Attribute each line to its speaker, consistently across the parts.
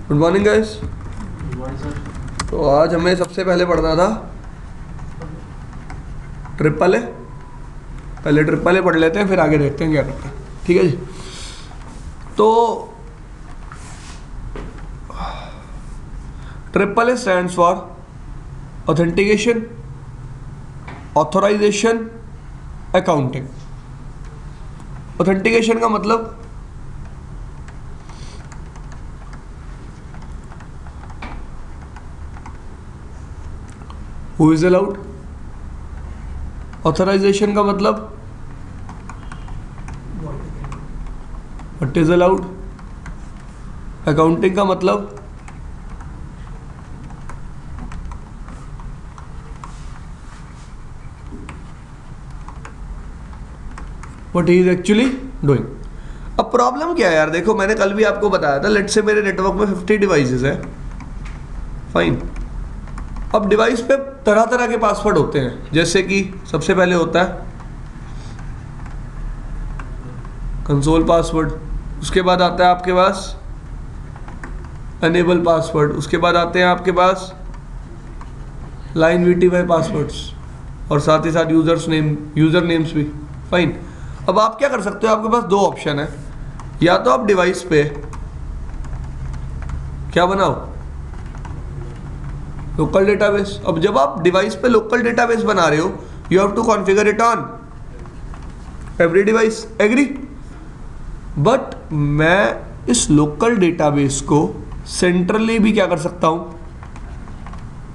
Speaker 1: Good morning guys. तो आज हमें सबसे पहले पढ़ना था ट्रिपल ए। पहले ट्रिपल ए पढ़ लेते हैं, फिर आगे देखते हैं क्या करते हैं। ठीक है जी। तो triple A stands for authentication, authorization, accounting. Authentication का मतलब हु इज अलाउड, ऑथराइजेशन का मतलब व्हाट इज अलाउड, अकाउंटिंग का मतलब what he is actually doing. अब प्रॉब्लम क्या है यार, देखो मैंने कल भी आपको बताया था, लेट से मेरे नेटवर्क में 50 डिवाइसेस है, फाइन। अब डिवाइस पे तरह तरह के पासवर्ड होते हैं, जैसे कि सबसे पहले होता है कंसोल पासवर्ड, उसके बाद आता है आपके पास एनेबल पासवर्ड, उसके बाद आते हैं आपके पास लाइन VTY पासवर्ड्स और साथ ही साथ यूजर नेम्स भी, फाइन। अब आप क्या कर सकते हो, आपके पास दो ऑप्शन है, या तो आप डिवाइस पे क्या बनाओ, लोकल डेटाबेस। अब जब आप डिवाइस पे लोकल डेटाबेस बना रहे हो, you have to configure it on every device, agree. But मैं इस लोकल डेटाबेस को सेंट्रली भी क्या कर सकता हूं,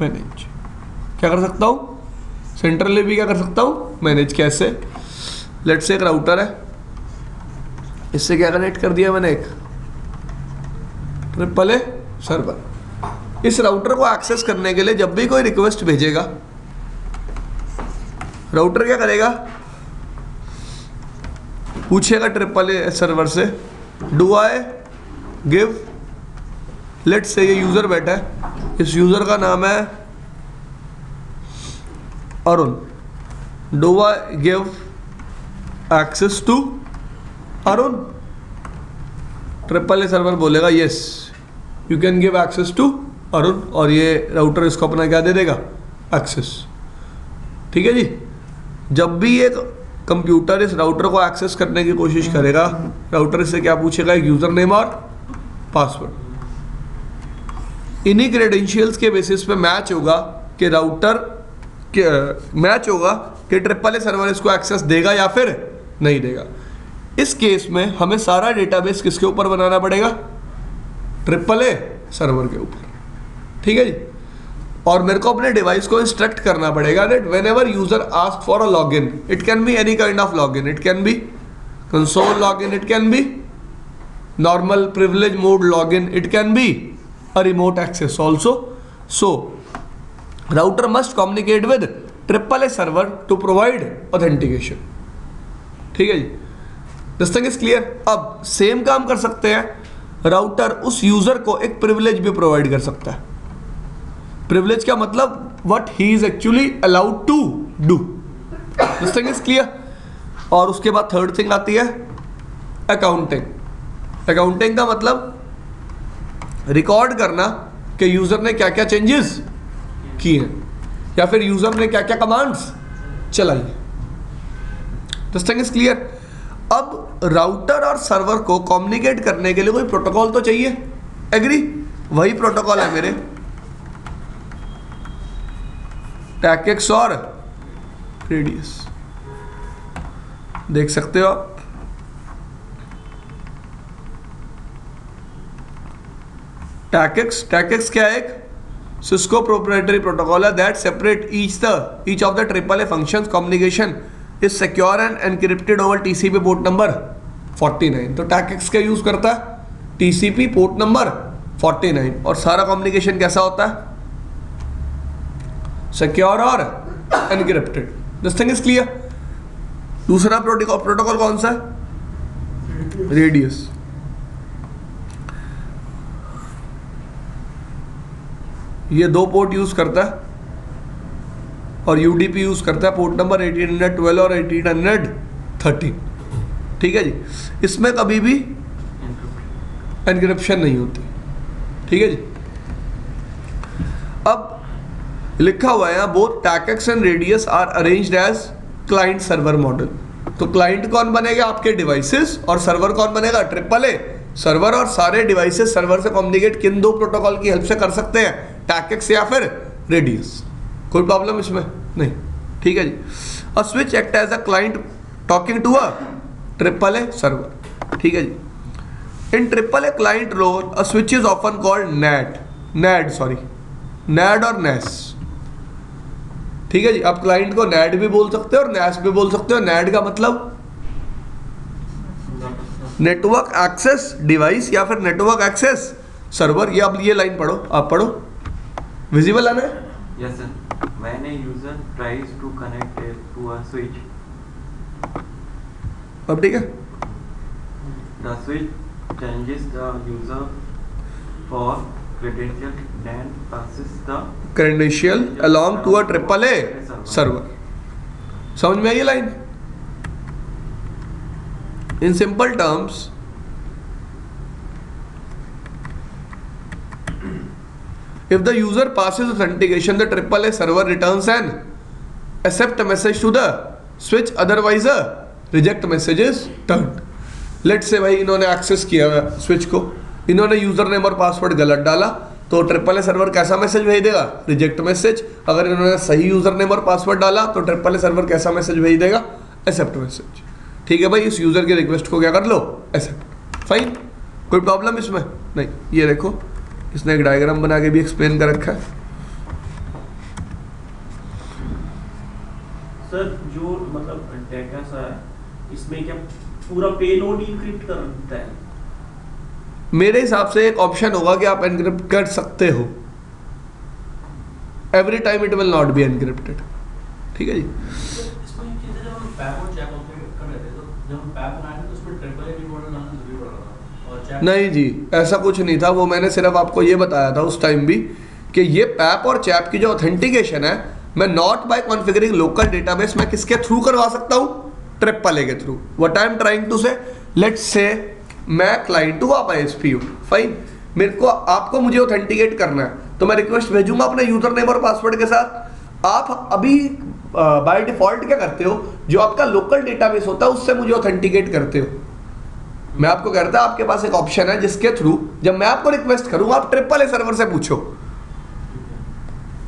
Speaker 1: मैनेज। क्या कर सकता हूं, सेंट्रली भी क्या कर सकता हूं, मैनेज। कैसे, लेट्स से एक राउटर है, इससे क्या कनेक्ट कर दिया मैंने, एक ट्रिपल ए सर्वर। इस राउटर को एक्सेस करने के लिए जब भी कोई रिक्वेस्ट भेजेगा, राउटर क्या करेगा, पूछेगा ट्रिपल ए सर्वर से, do I give, let's say ये यूजर बैठा है, इस यूजर का नाम है Arun, do I give access to Arun. Triple A server बोलेगा yes you can give access to Arun, और ये राउटर इसको अपना क्या दे देगा, एक्सेस। ठीक है जी। जब भी ये कंप्यूटर इस राउटर को एक्सेस करने की कोशिश करेगा, राउटर इससे क्या पूछेगा, एक यूजर नेम और पासवर्ड। इन्हीं क्रेडेंशियल्स के बेसिस पे मैच होगा कि राउटर मैच होगा कि ट्रिपल ए सर्वर इसको एक्सेस देगा या फिर नहीं देगा। इस केस में हमें सारा डेटाबेस किसके ऊपर बनाना पड़ेगा, ट्रिपल ए सर्वर के ऊपर। ठीक है जी। और मेरे को अपने डिवाइस को इंस्ट्रक्ट करना पड़ेगा that whenever user ask for a login, it can be any kind of login, it can be console login, it can be normal privilege mode login, it can be a remote access also. So router must communicate with triple A server to provide authentication. ठीक है जी, this thing is clear. अब same काम कर सकते हैं, router उस user को एक प्रिविलेज भी प्रोवाइड कर सकता है। प्रिविलेज का मतलब what he is actually allowed to do, this thing is clear. और उसके बाद थर्ड थिंग आती है अकाउंटिंग। अकाउंटिंग का मतलब रिकॉर्ड करना कि यूजर ने क्या क्या चेंजेस किए हैं या फिर यूजर ने क्या क्या कमांड्स चलाई है। This thing is clear. अब राउटर और सर्वर को कम्युनिकेट करने के लिए कोई प्रोटोकॉल तो चाहिए, एग्री। वही प्रोटोकॉल है मेरे टैकेक्स और रेडियस, देख सकते हो आप। टैकेक्स क्या है, एक सिस्को प्रोप्राइटरी प्रोटोकॉल है that separate each of the triple A functions communication is secure end encrypted over TCP port number 49। तो टैकेक्स क्या यूज करता है, TCP पोर्ट नंबर 49, और सारा कम्युनिकेशन कैसा होता है, सिक्योर और encrypted. This thing is clear. दूसरा प्रोटोकॉल कौन सा है, रेडियस। ये दो पोर्ट यूज करता है और UDP यूज करता है पोर्ट नंबर 1812 और 1813। ठीक है जी। इसमें कभी भी एनक्रिप्शन नहीं होती। ठीक है जी। अब लिखा हुआ है यहाँ both TACACS and radius are arranged as client server model. तो क्लाइंट कौन बनेगा? आपके डिवाइसेस। और सर्वर कौन बनेगा? Triple A server. और सारे डिवाइसेस सर्वर से कम्युनिकेट किन दो प्रोटोकॉल की हेल्प से कर सकते हैं? टैकेक्स या फिर रेडियस। कोई प्रॉब्लम इसमें नहीं, ठीक है जी। A switch act as a client talking to a triple A server, ठीक है जी। In triple A client role a switch is often called NAD और NAS, ठीक है जी। आप क्लाइंट को NAD भी बोल सकते हो और NAS भी बोल सकते हो। NAD का मतलब नेटवर्क एक्सेस डिवाइस या फिर नेटवर्क एक्सेस सर्वर। ये अब ये लाइन पढ़ो, आप पढ़ो, विजिबल है ना?
Speaker 2: Yes sir. When a user tries to connect to a switch,
Speaker 1: अब ठीक है।
Speaker 2: The switch changes the user for credential then passes the
Speaker 1: credential along to a triple A server। समझ में आई ये line? In simple terms, if the user passes authentication, the triple A server returns an accept message to the switch, otherwise a reject message is turned। Let's say भाई इन्होंने access किया switch को, इन्होंने user name और password गलत डाला, तो triple A server कैसा मैसेज भेज देगा? Reject message. अगर इन्होंने सही यूजर नेम और पासवर्ड डाला तो ट्रिपल ए सर्वर कैसा मैसेज भेज देगा? Accept message. ठीक है भाई, इस यूजर की रिक्वेस्ट को क्या कर लो? एक्सेप्ट। फाइन, कोई प्रॉब्लम इसमें नहीं। ये देखो, इसने एक डायग्राम बना के भी एक्सप्लेन कर रखा है।
Speaker 3: सर जो मतलब डेटा सा है, इसमें क्या पूरा पेलोड इंक्रिप्ट करता है?
Speaker 1: मेरे हिसाब से एक ऑप्शन होगा कि आप एनक्रिप्ट कर सकते हो। Every time it will not be encrypted, ठीक है जी।
Speaker 4: इसमें जब हम पैप और चैप कर रहे थे, तो जब हम पैप बनाए थे तो उसमें ट्रिपल ए कीबोर्ड डालना जरूरी पड़ रहा था, और चैप
Speaker 1: नहीं जी, ऐसा कुछ नहीं था। वो मैंने सिर्फ आपको ये बताया था उस टाइम भी कि ये पैप और चैप की जो ऑथेंटिकेशन है, मैं not by configuring local database, मैं किसके थ्रू करवा सकता हूँ? ट्रिपल ए के through. What I am trying to say, let's say मैं क्लाइंट हूँ, आप ISP हो, फाइन। मेरे को आपको मुझे ऑथेंटिकेट करना है, तो मैं रिक्वेस्ट भेजूंगा अपने यूजर नेम और पासवर्ड के साथ। आप अभी बाय डिफॉल्ट क्या करते हो? जो आपका लोकल डेटाबेस होता है उससे मुझे ऑथेंटिकेट करते हो। मैं आपको कहता हूं आपके पास एक ऑप्शन है जिसके थ्रू जब मैं आपको रिक्वेस्ट करूंगा, आप ट्रिपल ए सर्वर से पूछो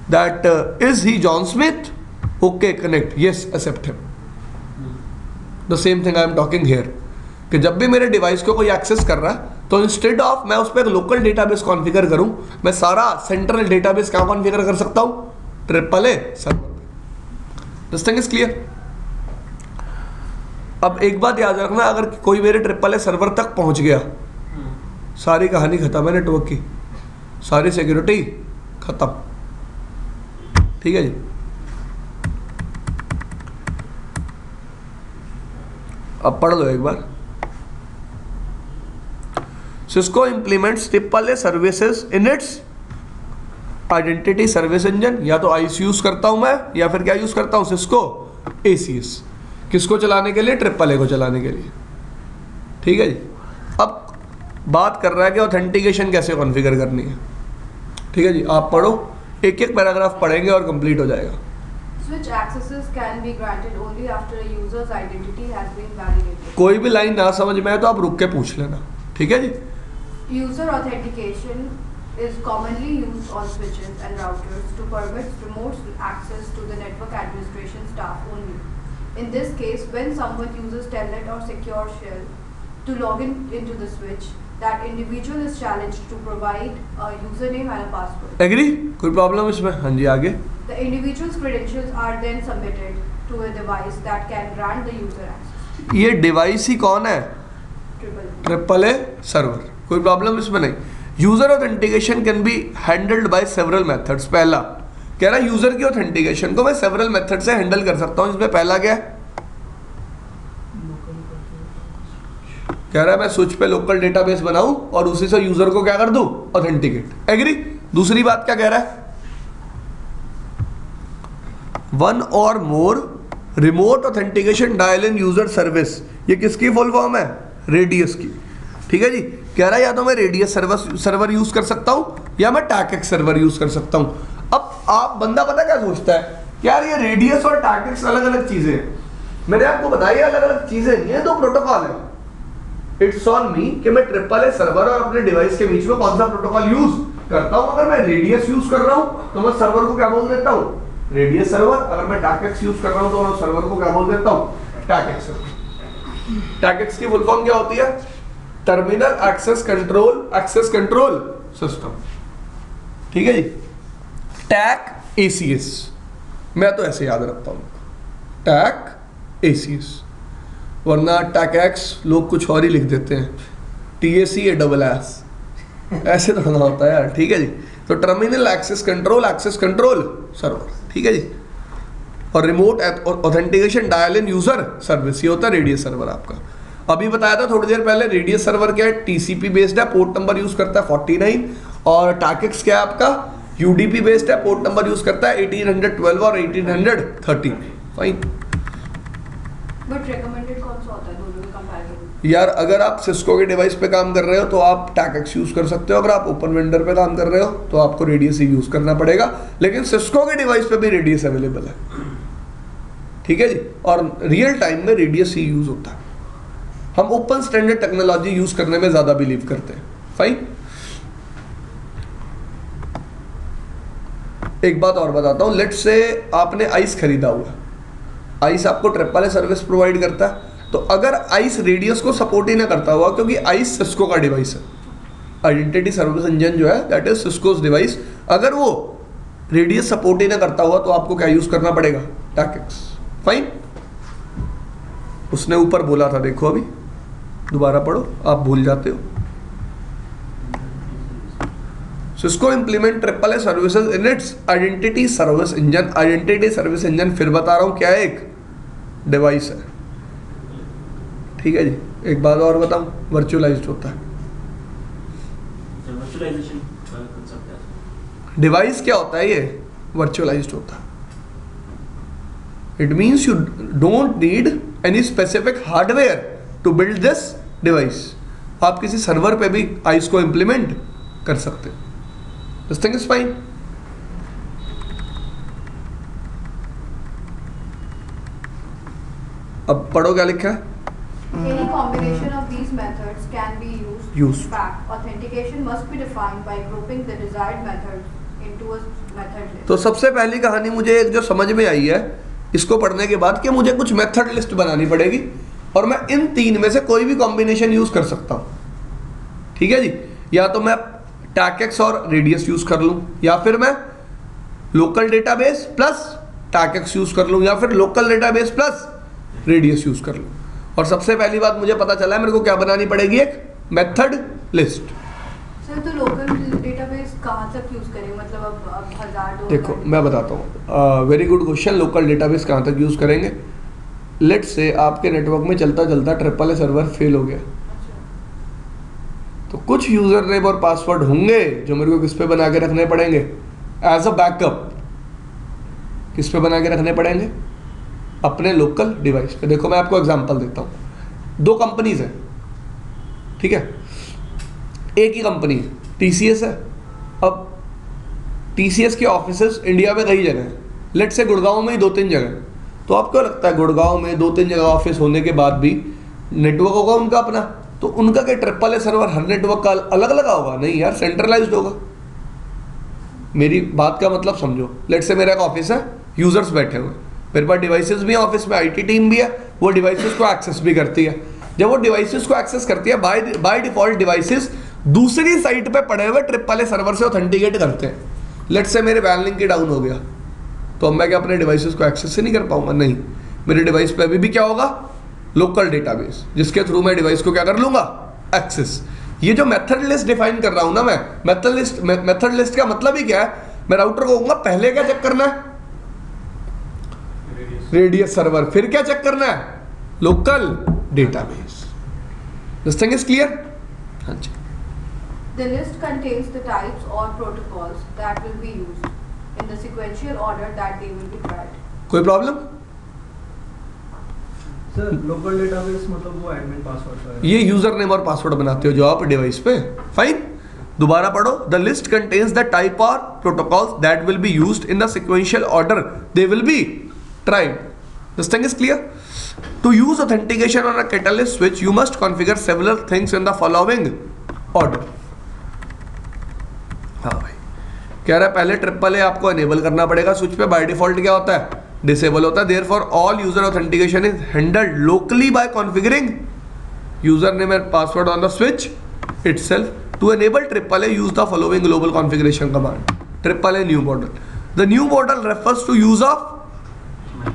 Speaker 1: that is he John Smith, okay connect, yes accept him. The same thing I am talking here, कि जब भी मेरे डिवाइस को कोई एक्सेस कर रहा है तो इंस्टेड ऑफ मैं उस पर एक लोकल डेटाबेस कॉन्फ़िगर करूं, मैं सारा सेंट्रल डेटाबेस क्या कॉन्फ़िगर कर सकता हूं? Triple A server. This thing is clear. अब एक बात याद रखना, अगर कोई मेरे ट्रिपल ए सर्वर तक पहुंच गया, सारी कहानी खत्म है नेटवर्क की, सारी सिक्योरिटी खत्म, ठीक है जी। अब पढ़ लो एक बार। Cisco implements triple A services in its identity service engine। या तो IC यूज करता हूं मैं, या फिर क्या यूज करता हूं? Cisco ACS। किसको चलाने के लिए? ट्रिपल ए को चलाने के लिए, ठीक है जी। अब बात कर रहा है कि ऑथेंटिकेशन कैसे कॉन्फ़िगर करनी है, ठीक है जी। आप पढ़ो, एक एक पैराग्राफ पढ़ेंगे और कंप्लीट हो जाएगा।
Speaker 5: Switch accesses can be granted only after a user's identity has been validated।
Speaker 1: कोई भी लाइन ना समझ में आए तो आप रुक के पूछ लेना, ठीक है जी।
Speaker 5: User authentication is commonly used on switches and routers to permit remote access to the network administration staff only. In this case, when someone uses telnet or secure shell to log into the switch, that individual is challenged to provide a username and a password।
Speaker 1: Agree? कोई problem इसमें? हाँ जी, आगे।
Speaker 5: The individual's credentials are then submitted to a device that can grant the user access।
Speaker 1: ये device ही कौन है? Triple A server. कोई problem इसमें नहीं। User authentication can be handled by several methods. पहला कह रहा है यूजर की ऑथेंटिकेशन को मैं सेवरल मेथड से हैंडल कर सकता हूं। इसमें पहला क्या है? कह रहा है मैं स्विच पे लोकल डेटाबेस बनाऊं और उसी से यूजर को क्या कर दूं? ऑथेंटिकेट। एग्री? दूसरी बात क्या कह रहा है? वन और more remote authentication dial in user service. ये किसकी फुल फॉर्म है? रेडियस की, ठीक है जी। कह रहा है या तो मैं रेडियस सर्वर यूज कर सकता हूँ या मैं टैकेक्स सर्वर यूज कर सकता हूँ। अब आप बंदा पता क्या सोचता है, यार ये रेडियस और टैकेक्स अलग अलग चीजें हैं। मैंने आपको बताया अलग अलग चीजें नहीं है, दो प्रोटोकॉल है। इट्स ऑन मी कि मैं ट्रिपल ए सर्वर और अपने डिवाइस के बीच में कौन सा प्रोटोकॉल यूज करता हूं। अगर मैं रेडियस यूज कर रहा हूं तो मैं सर्वर को क्या बोल देता हूं, रेडियस सर्वर। अगर मैं टैकेक्स यूज कर रहा हूं तो मैं सर्वर को क्या बोल देता हूं, टैकेक्स सर्वर। टैकेक्स की फुल फॉर्म क्या होती है, टर्मिनल एक्सेस कंट्रोल सिस्टम। ठीक है जी, टैक एसीएस, मैं तो ऐसे याद रखता हूं, टैक एसीएस, वरना टैकेक्स लोग कुछ और ही लिख देते हैं, TACASS, ऐसे थोड़ा होता है यार। ठीक है जी, तो टर्मिनल एक्सेस कंट्रोल सर्वर। ठीक है जी, और remote authentication dial in user service, ये होता है रेडियस सर्वर आपका। अभी बताया था थोड़ी देर पहले, रेडियस सर्वर क्या है, TCP बेस्ड है, पोर्ट नंबर यूज करता है 49, और टैकेक्स क्या है आपका, UDP बेस्ड है, पोर्ट नंबर यूज करता है 1812 और 1830। फाइन।
Speaker 5: बट रिकमेंडेड कौन सा होता है दोनों में कंपैरिजन?
Speaker 1: यार अगर आप सिस्को के डिवाइस पे काम कर रहे हो तो आप टैकेक्स यूज कर सकते हो, अगर आप ओपन वेंडर पे काम कर रहे हो तो आपको रेडियस ही यूज करना पड़ेगा, लेकिन सिस्को के डिवाइस पे भी रेडियस अवेलेबल है। ठीक है जी, और रियल टाइम में रेडियस ही यूज होता है। हम ओपन स्टैंडर्ड टेक्नोलॉजी यूज करने में ज्यादा बिलीव करते हैं। फाइन। एक बात और बताता हूं, लेट्स से आपने आइस खरीदा हुआ, आइस आपको ट्रिपल ए सर्विस प्रोवाइड करता है, तो अगर आइस रेडियस को सपोर्ट ही ना करता हुआ, क्योंकि आइस सिस्को का डिवाइस है, आइडेंटिटी सर्विस इंजन जो है दैट इज सिस्कोस डिवाइस, अगर वो रेडियस सपोर्ट ही ना करता हुआ तो आपको क्या यूज करना पड़ेगा, टैकेक्स। फाइन। उसने ऊपर बोला था, देखो अभी दोबारा पढ़ो, आप भूल जाते हो। Cisco implement triple A services in its identity service engine. Identity service engine फिर बता रहा हूं क्या है, एक डिवाइस है। ठीक है जी, एक बात और बताऊं, वर्चुअलाइज्ड होता है।
Speaker 3: वर्चुअलाइजेशन कांसेप्ट है।
Speaker 1: डिवाइस क्या होता है, ये वर्चुअलाइज्ड होता है। It means you don't need any specific hardware to build this device. आप किसी सर्वर पे भी आइस को इंप्लीमेंट कर सकते हैं। This thing is fine. अब पढ़ो क्या लिखा है।
Speaker 5: Any combination of these methods can be used.
Speaker 1: Used.
Speaker 5: In fact, authentication must be defined by grouping the desired method into a method list.
Speaker 1: तो सबसे पहली कहानी मुझे एक जो समझ में आई है इसको पढ़ने के बाद, कि मुझे कुछ मेथड लिस्ट बनानी पड़ेगी और मैं इन तीन में से कोई भी कॉम्बिनेशन यूज कर सकता हूं। ठीक है जी, या तो मैं टैकेक्स और रेडियस यूज कर लूं, या फिर मैं लोकल डेटाबेस प्लस टैकेक्स यूज कर लूं, या फिर local database plus radius use कर लूं। और सबसे पहली बात मुझे पता चला है, मेरे को क्या बनानी पड़ेगी, एक मेथड लिस्ट।
Speaker 5: सर तो लोकल डेटाबेस कहाँ तक यूज करेंगे, मतलब अब 1000
Speaker 1: देखो मैं बताता हूँ, very good question. Local database कहाँ तक यूज करेंगे, लेट्स से आपके नेटवर्क में चलता चलता ट्रिपल ए सर्वर फेल हो गया, तो कुछ यूजर नेम और पासवर्ड होंगे जो मेरे को किस पे बना के रखने पड़ेंगे, एज अ बैकअप। किस पे बना के रखने पड़ेंगे, अपने लोकल डिवाइस पे। देखो मैं आपको एग्जांपल देता हूँ, दो कंपनीज हैं, ठीक है, एक ही कंपनी है, TCS है। अब TCS के ऑफिसेस इंडिया में कई जगह हैं, लेट से गुड़गांव में ही 2-3 जगह। तो आपको लगता है गुड़गांव में 2-3 जगह ऑफिस होने के बाद भी नेटवर्क होगा उनका अपना, तो उनका क्या triple A server her network का अलग अलग होगा? नहीं यार, सेंट्रलाइज्ड होगा। मेरी बात का मतलब समझो, लेट से मेरा एक ऑफिस है, यूजर्स बैठे हुए, मेरे पास डिवाइसेस भी हैं, ऑफिस में IT टीम भी है, वो डिवाइसेस को एक्सेस भी करती है। जब वो डिवाइसेस को एक्सेस करती है, बाय डिफॉल्ट डिवाइसेस दूसरी साइट पे पड़े हुए ट्रिपल ए सर्वर से ऑथेंटिकेट करते हैं। लेट से मेरे वैन लिंक डाउन हो गया, तो अब मैं क्या अपने डिवाइसेस को एक्सेस ही नहीं कर पाऊंगा? नहीं, मेरे डिवाइस पे अभी भी क्या होगा, लोकल डेटाबेस, जिसके थ्रू मैं डिवाइस को क्या कर लूंगा, एक्सेस। ये जो मेथड लिस्ट डिफाइन कर रहा हूं ना मैं, मेथड लिस्ट का मतलब ही क्या है, मैं राउटर को कहूंगा पहले क्या चेक करना है, रेडियस सर्वर, फिर क्या चेक करना है, local database. This thing is clear? हाँ जी।
Speaker 5: The list contains the types or protocols that will be used in the sequential order that they will be tried.
Speaker 1: कोई प्रॉब्लम?
Speaker 6: सर लोकल डेटाबेस मतलब वो admin password का है।
Speaker 1: ये user name और password बनाते हो जो आप डिवाइस पे। फाइन, दोबारा पढ़ो। The list contains the type और protocols that will be used in the sequential order they will be tried. This thing is clear. To use authentication on a catalyst switch, you must configure several things in the following order. हाँ भाई, कह रहा है पहले triple ए आपको enable करना पड़ेगा switch पे। बाय डिफॉल्ट क्या होता है? डिसेबल होता है। Therefore all user authentication is handled locally by configuring user name and password on the switch itself. To enable AAA, use the following global configuration command. AAA new model. The new model refers to use of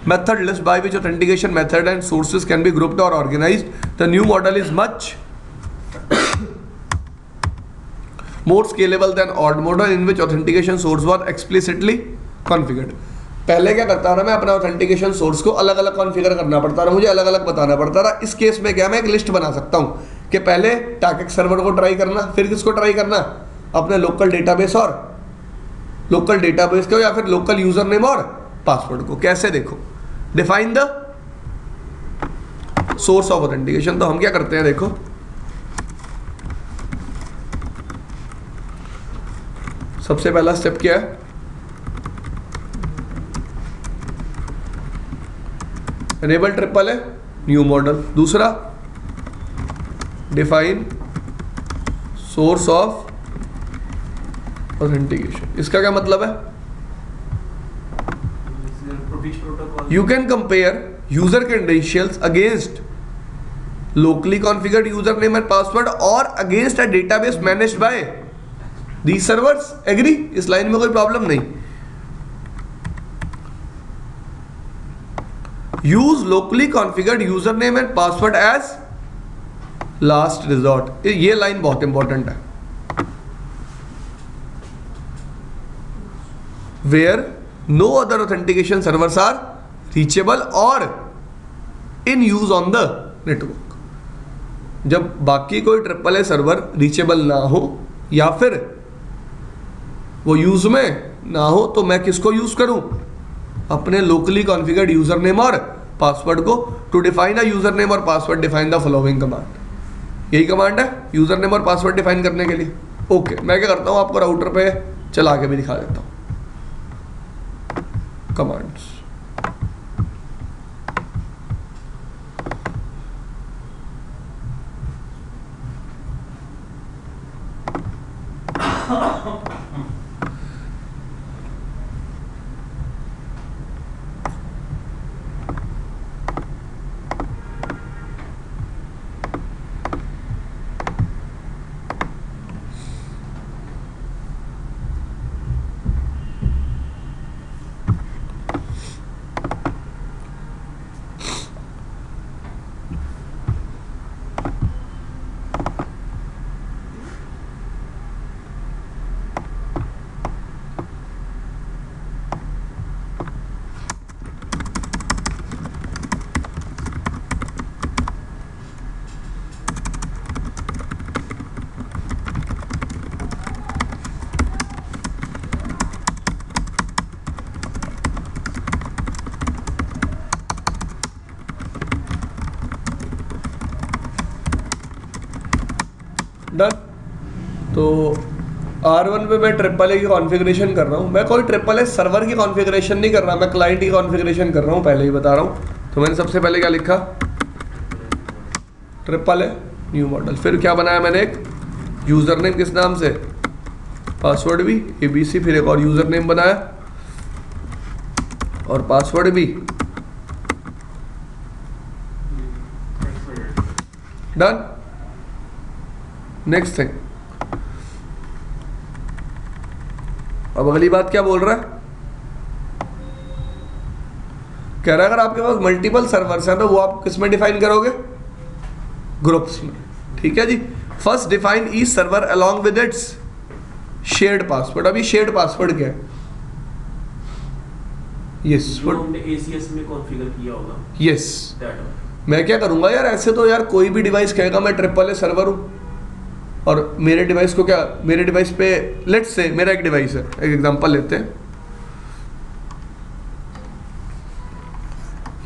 Speaker 1: method list by which authentication method and sources can be grouped or organized. The new model is much more scalable than old model in which authentication source was explicitly configured. पहले क्या करता था मैं, अपना authentication source को अलग अलग configure करना पड़ता था, मुझे अलग अलग बताना पड़ता था। इस केस में क्या, मैं एक लिस्ट बना सकता हूँ कि पहले टाकेक्स सर्वर को ट्राई करना, फिर किसको ट्राई करना, अपने लोकल डेटाबेस और लोकल डेटाबेस को, या फिर लोकल यूजर नेम और पासवर्ड को। कैसे देखो, define the source of authentication. तो हम क्या करते हैं, देखो सबसे पहला स्टेप क्या है, एनेबल AAA न्यू मॉडल। दूसरा, डिफाइन सोर्स ऑफ ऑथेंटिकेशन। इसका क्या मतलब है, you can compare user credentials against locally configured username and password और against a database managed by these servers. Agree? इस लाइन में कोई प्रॉब्लम नहीं। Use locally configured username and password as last resort। ये लाइन बहुत important है। where no other authentication servers are reachable or in use on the network। जब बाकी कोई AAA सर्वर रीचेबल ना हो या फिर वो यूज में ना हो, तो मैं किसको यूज करूं, अपने लोकली कॉन्फ़िगर्ड यूजर नेम और पासवर्ड को। To define a user name और password, define the following command. यही कमांड है यूजर नेम और पासवर्ड डिफाइन करने के लिए। ओके, मैं क्या करता हूं, आपको राउटर पे चला के भी दिखा देता हूं कमांड्स। डन। तो R1 पे मैं AAA की कॉन्फ़िगरेशन कर रहा हूँ। मैं कोई AAA सर्वर की कॉन्फ़िगरेशन नहीं कर रहा, मैं क्लाइंट की कॉन्फ़िगरेशन कर रहा हूँ, पहले ही बता रहा हूँ। तो मैंने सबसे पहले क्या लिखा, AAA न्यू मॉडल। फिर क्या बनाया मैंने, एक यूज़र नेम किस नाम से, पासवर्ड भी ABC, फिर एक और यूज़र नेम बनाया और पासवर्ड भी। डन। नेक्स्ट थिंग, अब अगली बात क्या बोल रहा है, कह रहा है अगर आपके पास मल्टीपल सर्वर्स हैं तो वो आप किस में डिफाइन करोगे, ग्रुप्स में। ठीक है जी। First define each server along with its shared password. अभी शेयर्ड पासवर्ड क्या है, यस,
Speaker 3: हमने ACS में कॉन्फ़िगर किया होगा।
Speaker 1: यस। मैं क्या करूंगा यार, ऐसे तो यार कोई भी डिवाइस कहेगा मैं AAA सर्वर हूं, और मेरे डिवाइस को क्या, मेरे डिवाइस पे लेट्स से मेरा एक डिवाइस है, एक एग्जांपल लेते हैं,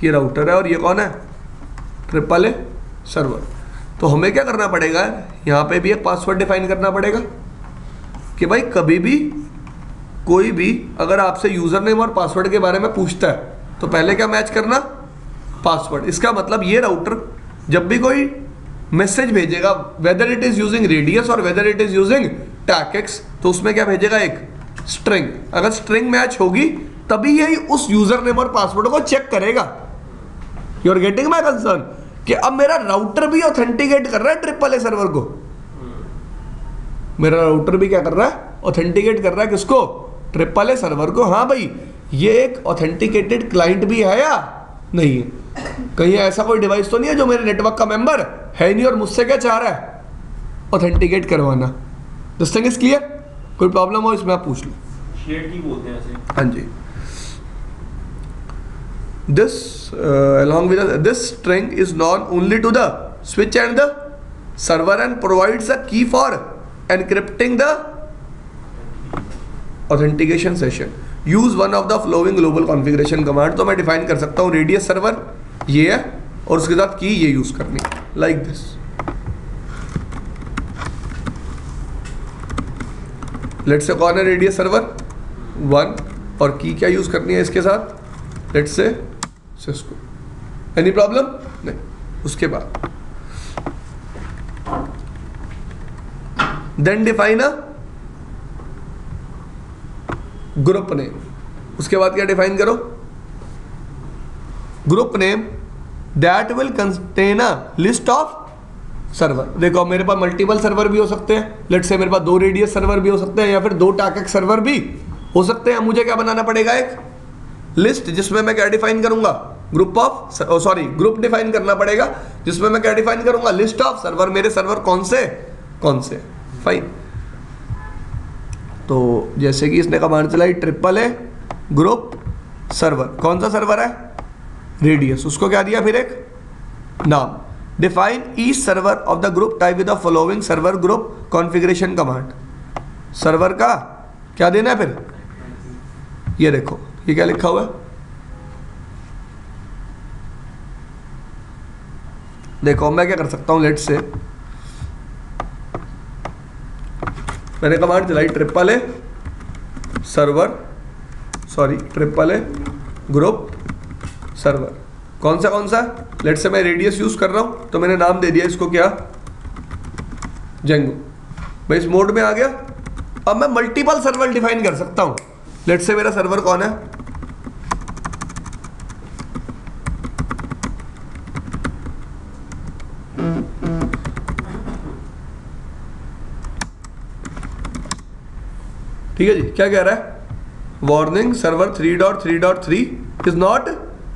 Speaker 1: ये राउटर है और ये कौन है, ट्रिपल ए सर्वर। तो हमें क्या करना पड़ेगा, यहाँ पे भी एक पासवर्ड डिफाइन करना पड़ेगा कि भाई कभी भी कोई भी अगर आपसे यूजर नेम और पासवर्ड के बारे में पूछता है तो पहले क्या मैच करना, पासवर्ड। इसका मतलब ये राउटर जब भी कोई मैसेज भेजेगा, whether it is using radius और वेदर इट इज यूजिंग टैकेक्स, तो उसमें क्या भेजेगा, एक स्ट्रिंग। अगर स्ट्रिंग मैच होगी तभी यही उस यूजर नेम और पासवर्ड को चेक करेगा। You are getting my concern कि अब मेरा राउटर भी ऑथेंटिकेट कर रहा है ट्रिपल ए सर्वर को। मेरा राउटर भी क्या कर रहा है, ऑथेंटिकेट कर रहा है किसको, ट्रिपल ए सर्वर को। हाँ भाई, ये एक ऑथेंटिकेटेड क्लाइंट भी है या नहीं है? कहीं ऐसा कोई डिवाइस तो नहीं है जो मेरे नेटवर्क का मेंबर है नहीं और मुझसे क्या चाह रहा है, ऑथेंटिकेट करवाना। This thing is clear? कोई प्रॉब्लम हो इसमें आप पूछ लो।
Speaker 3: शेयर्ड की बोलते हैं ऐसे।
Speaker 1: हाँ जी। This along with this string is known only to the switch and the server and provides a key for encrypting the authentication session. Use one of the following global configuration command। तो मैं define कर सकता हूँ radius server ये है और उसके साथ की ये यूज करनी है, लाइक दिस। लेट्स से कौन है रेडियस सर्वर 1 और की क्या यूज करनी है इसके साथ, let's say Cisco. Any problem? नहीं। उसके बाद then define a group name. उसके बाद क्या डिफाइन करो, group name that will contain a list of server. देखो मेरे पास मल्टीपल सर्वर भी हो सकते हैं, लेट्स से मेरे पास 2 रेडियस सर्वर भी हो सकते हैं या फिर 2 टैकेक्स सर्वर भी हो सकते हैं। मुझे क्या बनाना पड़ेगा, एक लिस्ट जिसमें मैं क्या डिफाइन करूंगा, ग्रुप डिफाइन करना पड़ेगा जिसमें मैं क्या डिफाइन करूंगा, लिस्ट ऑफ सर्वर। मेरे सर्वर कौन से फाइन। तो जैसे कि इसने कमांड चलाई ट्रिपल ए ग्रुप सर्वर, कौन सा सर्वर है, रेडियस। उसको क्या दिया फिर एक नाम, define each server of the group type with the following server group configuration command. Server का क्या देना है फिर, ये देखो ये क्या लिखा हुआ है, देखो मैं क्या कर सकता हूं, लेट्स से मैंने कमांड चलाई ट्रिपल ए ग्रुप सर्वर, कौन सा लेट्स से मैं रेडियस यूज कर रहा हूं तो मैंने नाम दे दिया इसको क्या, जेंगो। मैं इस मोड में आ गया। अब मैं मल्टीपल सर्वर डिफाइन कर सकता हूं। लेट्स से मेरा सर्वर कौन है, ठीक है जी। क्या कह रहा है, warning server 3.3.3 is not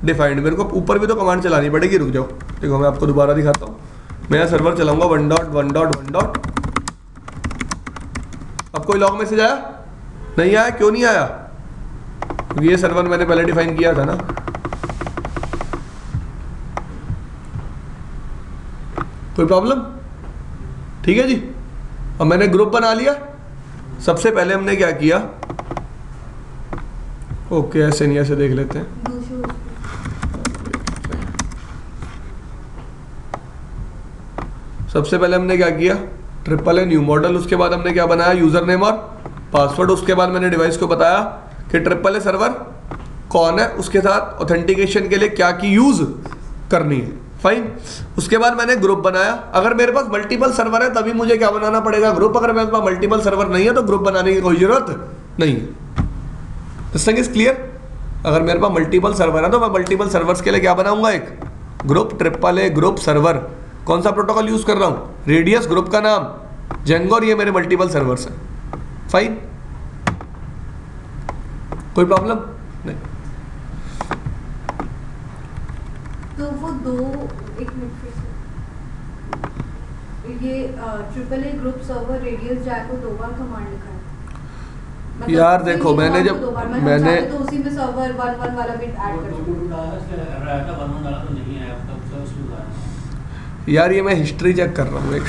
Speaker 1: defined. मेरे को ऊपर भी तो कमांड चलानी पड़ेगी, रुक जाओ देखो मैं आपको दोबारा दिखाता हूँ। मैं सर्वर चलाऊंगा 1.1.1. अब कोई लॉग मैसेज आया, नहीं आया, क्यों नहीं आया, क्योंकि ये सर्वर मैंने पहले डिफाइन किया था ना। कोई प्रॉब्लम, ठीक है जी। अब मैंने ग्रुप बना लिया। सबसे पहले हमने क्या किया, ओके ऐसे नहीं, ऐसे देख लेते हैं। सबसे पहले हमने क्या किया, ट्रिपल ए न्यू मॉडल। उसके बाद हमने क्या बनाया, यूजर नेम और पासवर्ड। उसके बाद मैंने डिवाइस को बताया कि ट्रिपल ए सर्वर कौन है, उसके साथ ऑथेंटिकेशन के लिए क्या की यूज करनी है, फाइन। उसके बाद मैंने ग्रुप बनाया। अगर मेरे पास मल्टीपल सर्वर है तभी मुझे क्या बनाना पड़ेगा, ग्रुप। अगर मेरे पास मल्टीपल सर्वर नहीं है तो ग्रुप बनाने की कोई जरूरत नहीं है। This thing is clear. अगर मेरे पास मल्टीपल सर्वर है तो मैं मल्टीपल सर्वर्स के लिए क्या बनाऊंगा, एक group, triple A group server. कौन सा प्रोटोकॉल यूज कर रहा हूं, रेडियस, ग्रुप का नाम जेंगो, और ये मेरे मल्टीपल सर्वर्स हैं, फाइन। कोई प्रॉब्लम नहीं।
Speaker 5: तो वो एक मिनट फिर से, ये triple A group server radius जैक को 2 बार कमांड लिखा है। मतलब
Speaker 1: यार देखो मैंने जब मैंने
Speaker 5: तो उसी में सर्वर 1 वाला बिट ऐड कर दूंगा।
Speaker 1: यार ये मैं हिस्ट्री चेक कर रहा हूँ एक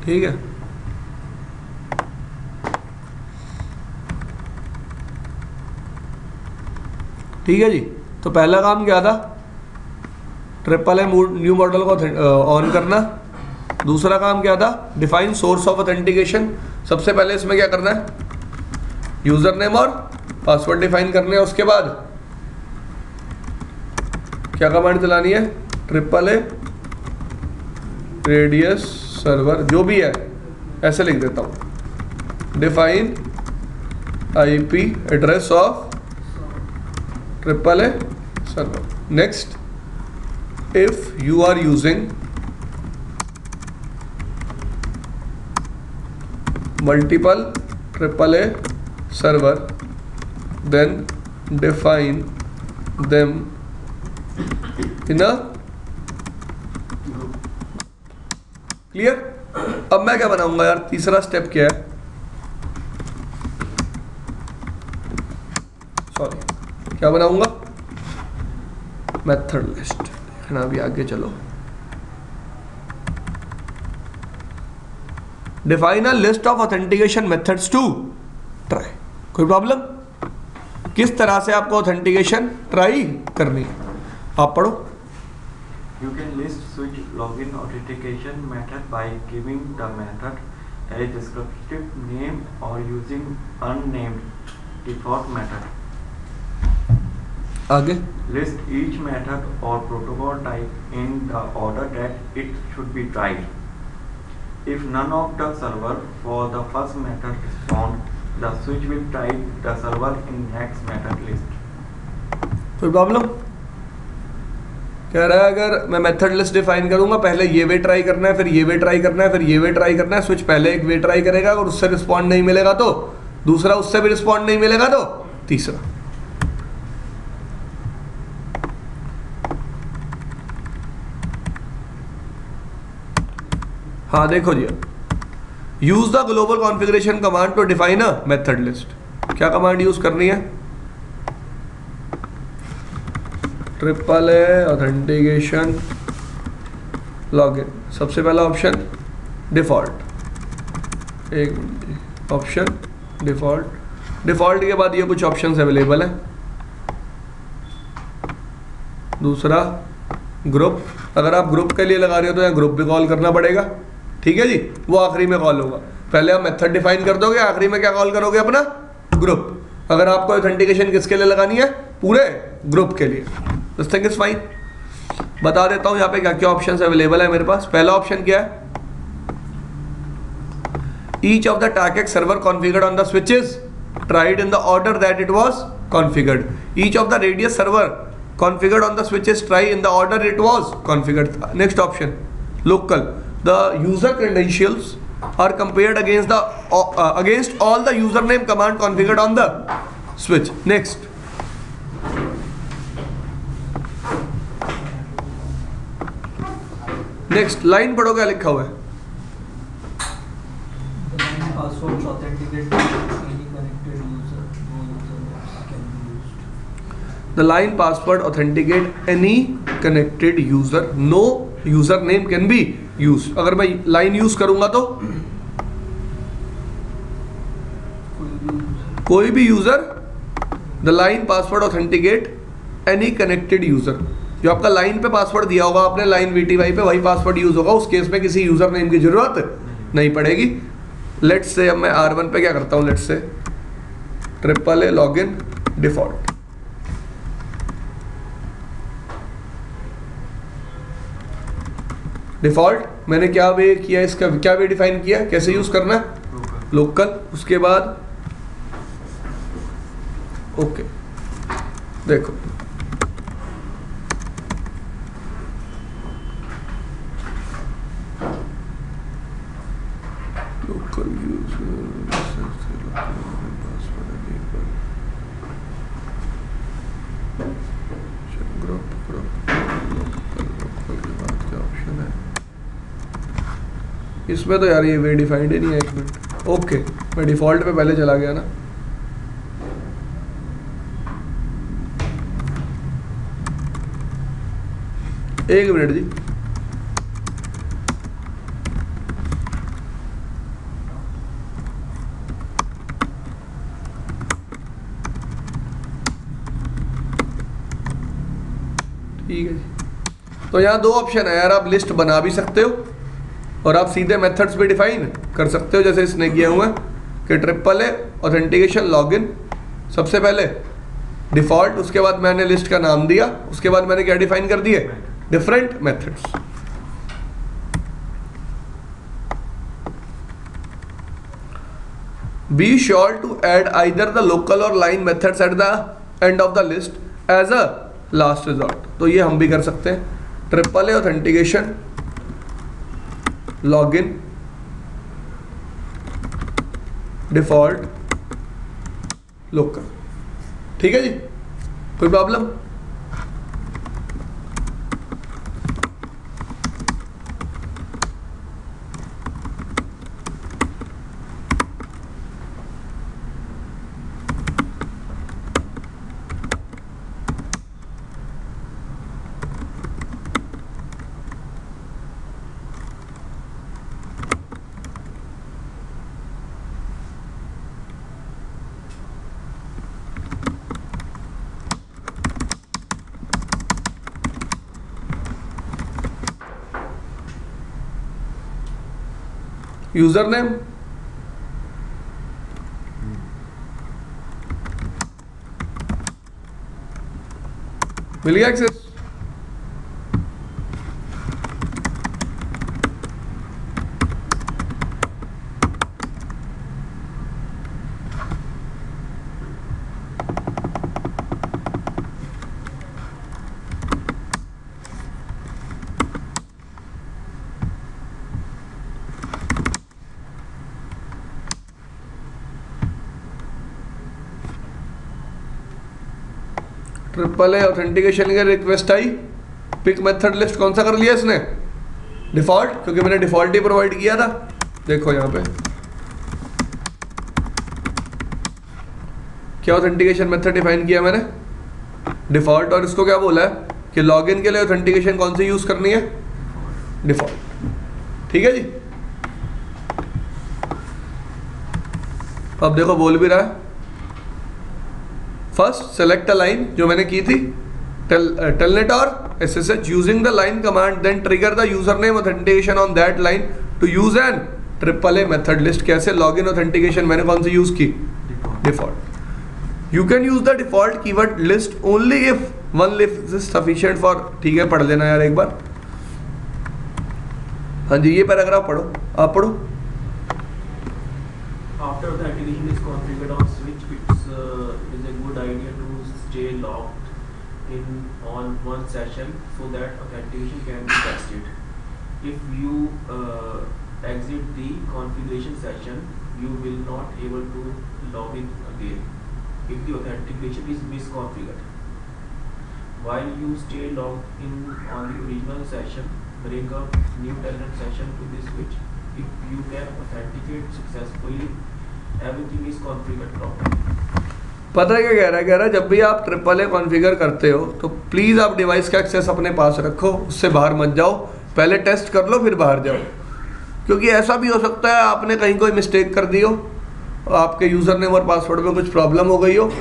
Speaker 1: ठीक है, ठीक है जी। तो पहला काम क्या था, ट्रिपल ए न्यू मॉडल को ऑन करना। दूसरा काम क्या था, डिफाइन सोर्स ऑफ ऑथेंटिकेशन। सबसे पहले इसमें क्या करना है, यूजर नेम और पासवर्ड डिफाइन करने हैं। उसके बाद क्या कमांड चलानी है, ट्रिपल ए रेडियस सर्वर, जो भी है ऐसे लिख देता हूं, define IP address of triple A server. Next, if you are using multiple AAA server, then define them in a clear। अब मैं क्या बनाऊंगा यार, तीसरा स्टेप क्या है, सॉरी क्या बनाऊंगा, मेथड लिस्ट। देखना अभी आगे चलो, define a list of authentication methods to try. कोई प्रॉब्लम, किस तरह से आपको ऑथेंटिकेशन ट्राई करनी है, आप पढ़ो।
Speaker 2: You can list switch login authentication method by giving the method a descriptive name or using unnamed default method.
Speaker 1: आगे
Speaker 2: List each method or protocol type in the order that it should be tried. If none of the server for the first method respond, the switch will try the server in next method list.
Speaker 1: कोई problem, कह रहा है अगर मैं method list define करूंगा, पहले ये way try करना है, फिर ये वे ट्राई करना है, फिर ये वे ट्राई करना है। स्विच पहले एक वे ट्राई करेगा, अगर उससे रिस्पॉन्ड नहीं मिलेगा तो दूसरा, उससे भी रिस्पॉन्ड नहीं मिलेगा तो तीसरा। हाँ देखो जी, use the global configuration command to define a method list. क्या कमांड यूज करनी है, ट्रिपल ए ऑथेंटिकेशन लॉगिन। सबसे पहला ऑप्शन डिफॉल्ट, एक मिनट, ऑप्शन डिफॉल्ट। डिफॉल्ट के बाद ये कुछ ऑप्शंस अवेलेबल हैं। दूसरा ग्रुप, अगर आप ग्रुप के लिए लगा रहे हो तो यहाँ ग्रुप भी कॉल करना पड़ेगा, ठीक है जी, वो आखिरी में कॉल होगा। पहले आप मेथड डिफाइन कर दोगे, आखिरी में क्या कॉल करोगे, अपना ग्रुप। अगर आपको ऑथेंटिकेशन किसके लिए लगानी है, पूरे ग्रुप के लिए। This thing is fine. बता देता हूं यहाँ पे क्या क्या ऑप्शंस अवेलेबल है मेरे पास। पहला ऑप्शन क्या है, each of the TACACS server configured on the switches tried in the order that it was configured. Each of the radius server configured on the switches try in the order it was configured. Next option, local, the user credentials are compared against all the username command configured on the switch. Next, line पढ़ो क्या लिखा हुआ है,
Speaker 6: Passwords authenticate any connected user, no usernames can be used.
Speaker 1: the line password authenticate any connected user, no username can be used। अगर मैं line use करूंगा तो कोई भी user, the line password authenticate any connected user. जो आपका line पे password दिया होगा आपने, लाइन VTY पे, वही पासवर्ड यूज होगा। उस केस में किसी यूजर नेम की जरूरत नहीं पड़ेगी। लेट्स से अब मैं R1 पे क्या करता हूँ, let's say triple A login default. Default मैंने क्या वे किया, इसका क्या वे डिफाइन किया, कैसे यूज करना है, लोकल। उसके बाद ओके, देखो लोकल इसमें तो यार ये वे डिफाइंड ही नहीं है। एक मिनट, ओके मैं डिफॉल्ट पे पहले चला गया ना। एक मिनट जी, ठीक है जी। तो यहाँ दो ऑप्शन है यार, आप लिस्ट बना भी सकते हो और आप सीधे मेथड्स भी डिफाइन कर सकते हो, जैसे इसने किया हुआ है कि ट्रिपल ए ऑथेंटिकेशन लॉगिन, सबसे पहले डिफ़ॉल्ट, उसके बाद मैंने लिस्ट का नाम दिया, उसके बाद मैंने क्या डिफाइन कर दिए, different methods. Be sure to add either the local or line methods at the end of the list as a last resort। तो ये हम भी कर सकते हैं, triple A authentication login default local. ठीक है जी, कोई प्रॉब्लम? यूजर नेम, मिल गया एक्सेस। ट्रिपल ए ऑथेंटिकेशन की रिक्वेस्ट आई, पिक मेथड लिस्ट कौन सा कर लिया इसने, डिफॉल्ट, क्योंकि मैंने डिफॉल्ट ही प्रोवाइड किया था। देखो यहाँ पे क्या ऑथेंटिकेशन मेथड डिफाइन किया मैंने, डिफॉल्ट, और इसको क्या बोला है कि लॉगिन के लिए ऑथेंटिकेशन कौन सी यूज करनी है, डिफॉल्ट। ठीक है जी, अब देखो बोल भी रहा है, फर्स्ट सेलेक्ट अ लाइन जो मैंने की थी, टेलनेट और SSH using the line command, then trigger the user name authentication on that line to use an triple A method list. कैसे, लॉगिन ऑथेंटिकेशन मैंने कौन सी यूज की, default. You can use the default keyword list only if one list is sufficient for, ठीक है, पढ़ लेना यार एक बार। हाँ जी, ये पैराग्राफ पढ़ो, आप पढ़ो।
Speaker 3: After authentication is configured on switch, is a good idea to stay logged in on one session so that authentication can be tested. If you exit the configuration session, you will not able to log in again if the authentication is misconfigured. While you stay logged in on the original session, bring up new tenant session to the switch. If you can authenticate successfully, everything is configured properly.
Speaker 1: पता है क्या कह रहा है, जब भी आप triple A configure करते हो तो प्लीज़ आप डिवाइस का एक्सेस अपने पास रखो, उससे बाहर मत जाओ, पहले टेस्ट कर लो फिर बाहर जाओ, क्योंकि ऐसा भी हो सकता है आपने कहीं कोई मिस्टेक कर दी हो, आपके यूज़र नेम और पासवर्ड में कुछ प्रॉब्लम हो गई हो।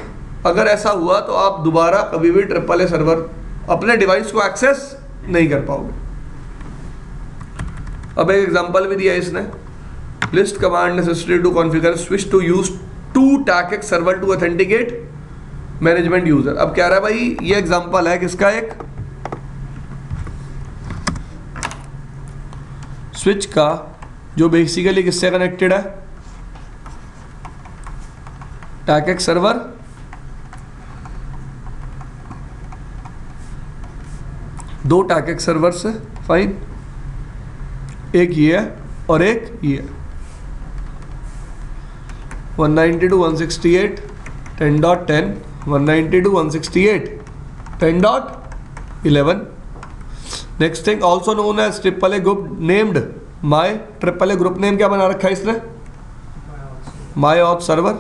Speaker 1: अगर ऐसा हुआ तो आप दोबारा कभी भी ट्रिपल ए सर्वर अपने डिवाइस को एक्सेस नहीं कर पाओगे। अब एक एग्जांपल भी दिया इसने, list command necessary to configure switch to use to TACACS server to authenticate management user. अब कह रहा है भाई ये एग्जांपल है किसका, एक स्विच का जो बेसिकली किससे कनेक्टेड है, टैकेक्स सर्वर दो टैकेक्स सर्वर से, फाइन, एक ये है और एक ये है, 192.168 10.10 192.168 10.11। Next thing also known as triple A group named my, triple A group name क्या बना रखा है इसने, माई ऑथ सर्वर।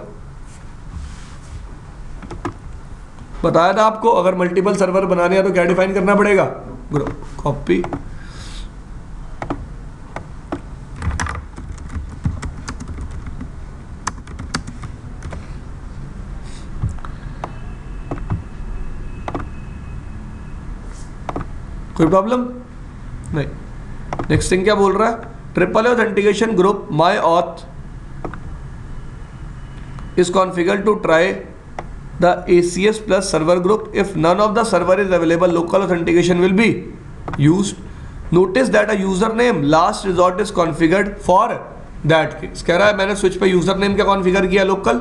Speaker 1: बताया था आपको अगर मल्टीपल सर्वर बनाने हैं तो क्या डिफाइन करना पड़ेगा, ग्रुप, कॉपी कोई प्रॉब्लम नहीं। नेक्स्ट थिंग क्या बोल रहा है, triple authentication group my auth is configured to try the ACS plus server group. If none of the server is available, local authentication will be used. Notice that a username last resort is configured for that case. कह रहा है मैंने switch पे username क्या configure किया, local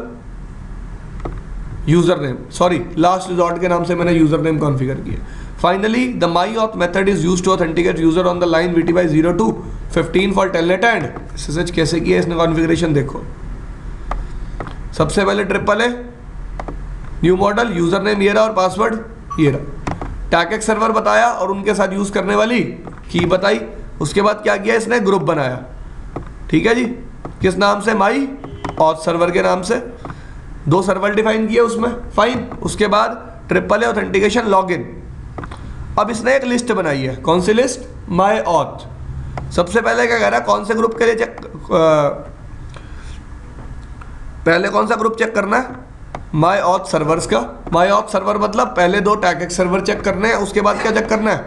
Speaker 1: username, sorry last resort के नाम से मैंने यूजरनेम कॉन्फ़िगर किया। Finally the my auth method is used to authenticate user on the line VTY 0 to 15 for telnet and SSH। कैसे किया इसने कॉन्फ़िगरेशन देखो। सबसे पहले triple A new model, user name ये रहा और पासवर्ड ये रहा, टैकेक्स सर्वर बताया और उनके साथ यूज करने वाली की बताई। उसके बाद क्या किया इसने, ग्रुप बनाया, ठीक है जी, किस नाम से, माई ऑथ सर्वर के नाम से, 2 सर्वर डिफाइन किए उसमें, फाइन। उसके बाद ट्रिपल ए ऑथेंटिकेशन लॉगिन। अब इसने एक लिस्ट बनाई है, कौन सी लिस्ट, माई ऑथ। सबसे पहले क्या कह रहा है, कौन से ग्रुप के लिए चेक, पहले कौन सा ग्रुप चेक करना है, माई ऑथ सर्वर्स का। माई ऑथ सर्वर मतलब पहले 2 टैकेक्स सर्वर चेक करने हैं, उसके बाद क्या चेक करना है,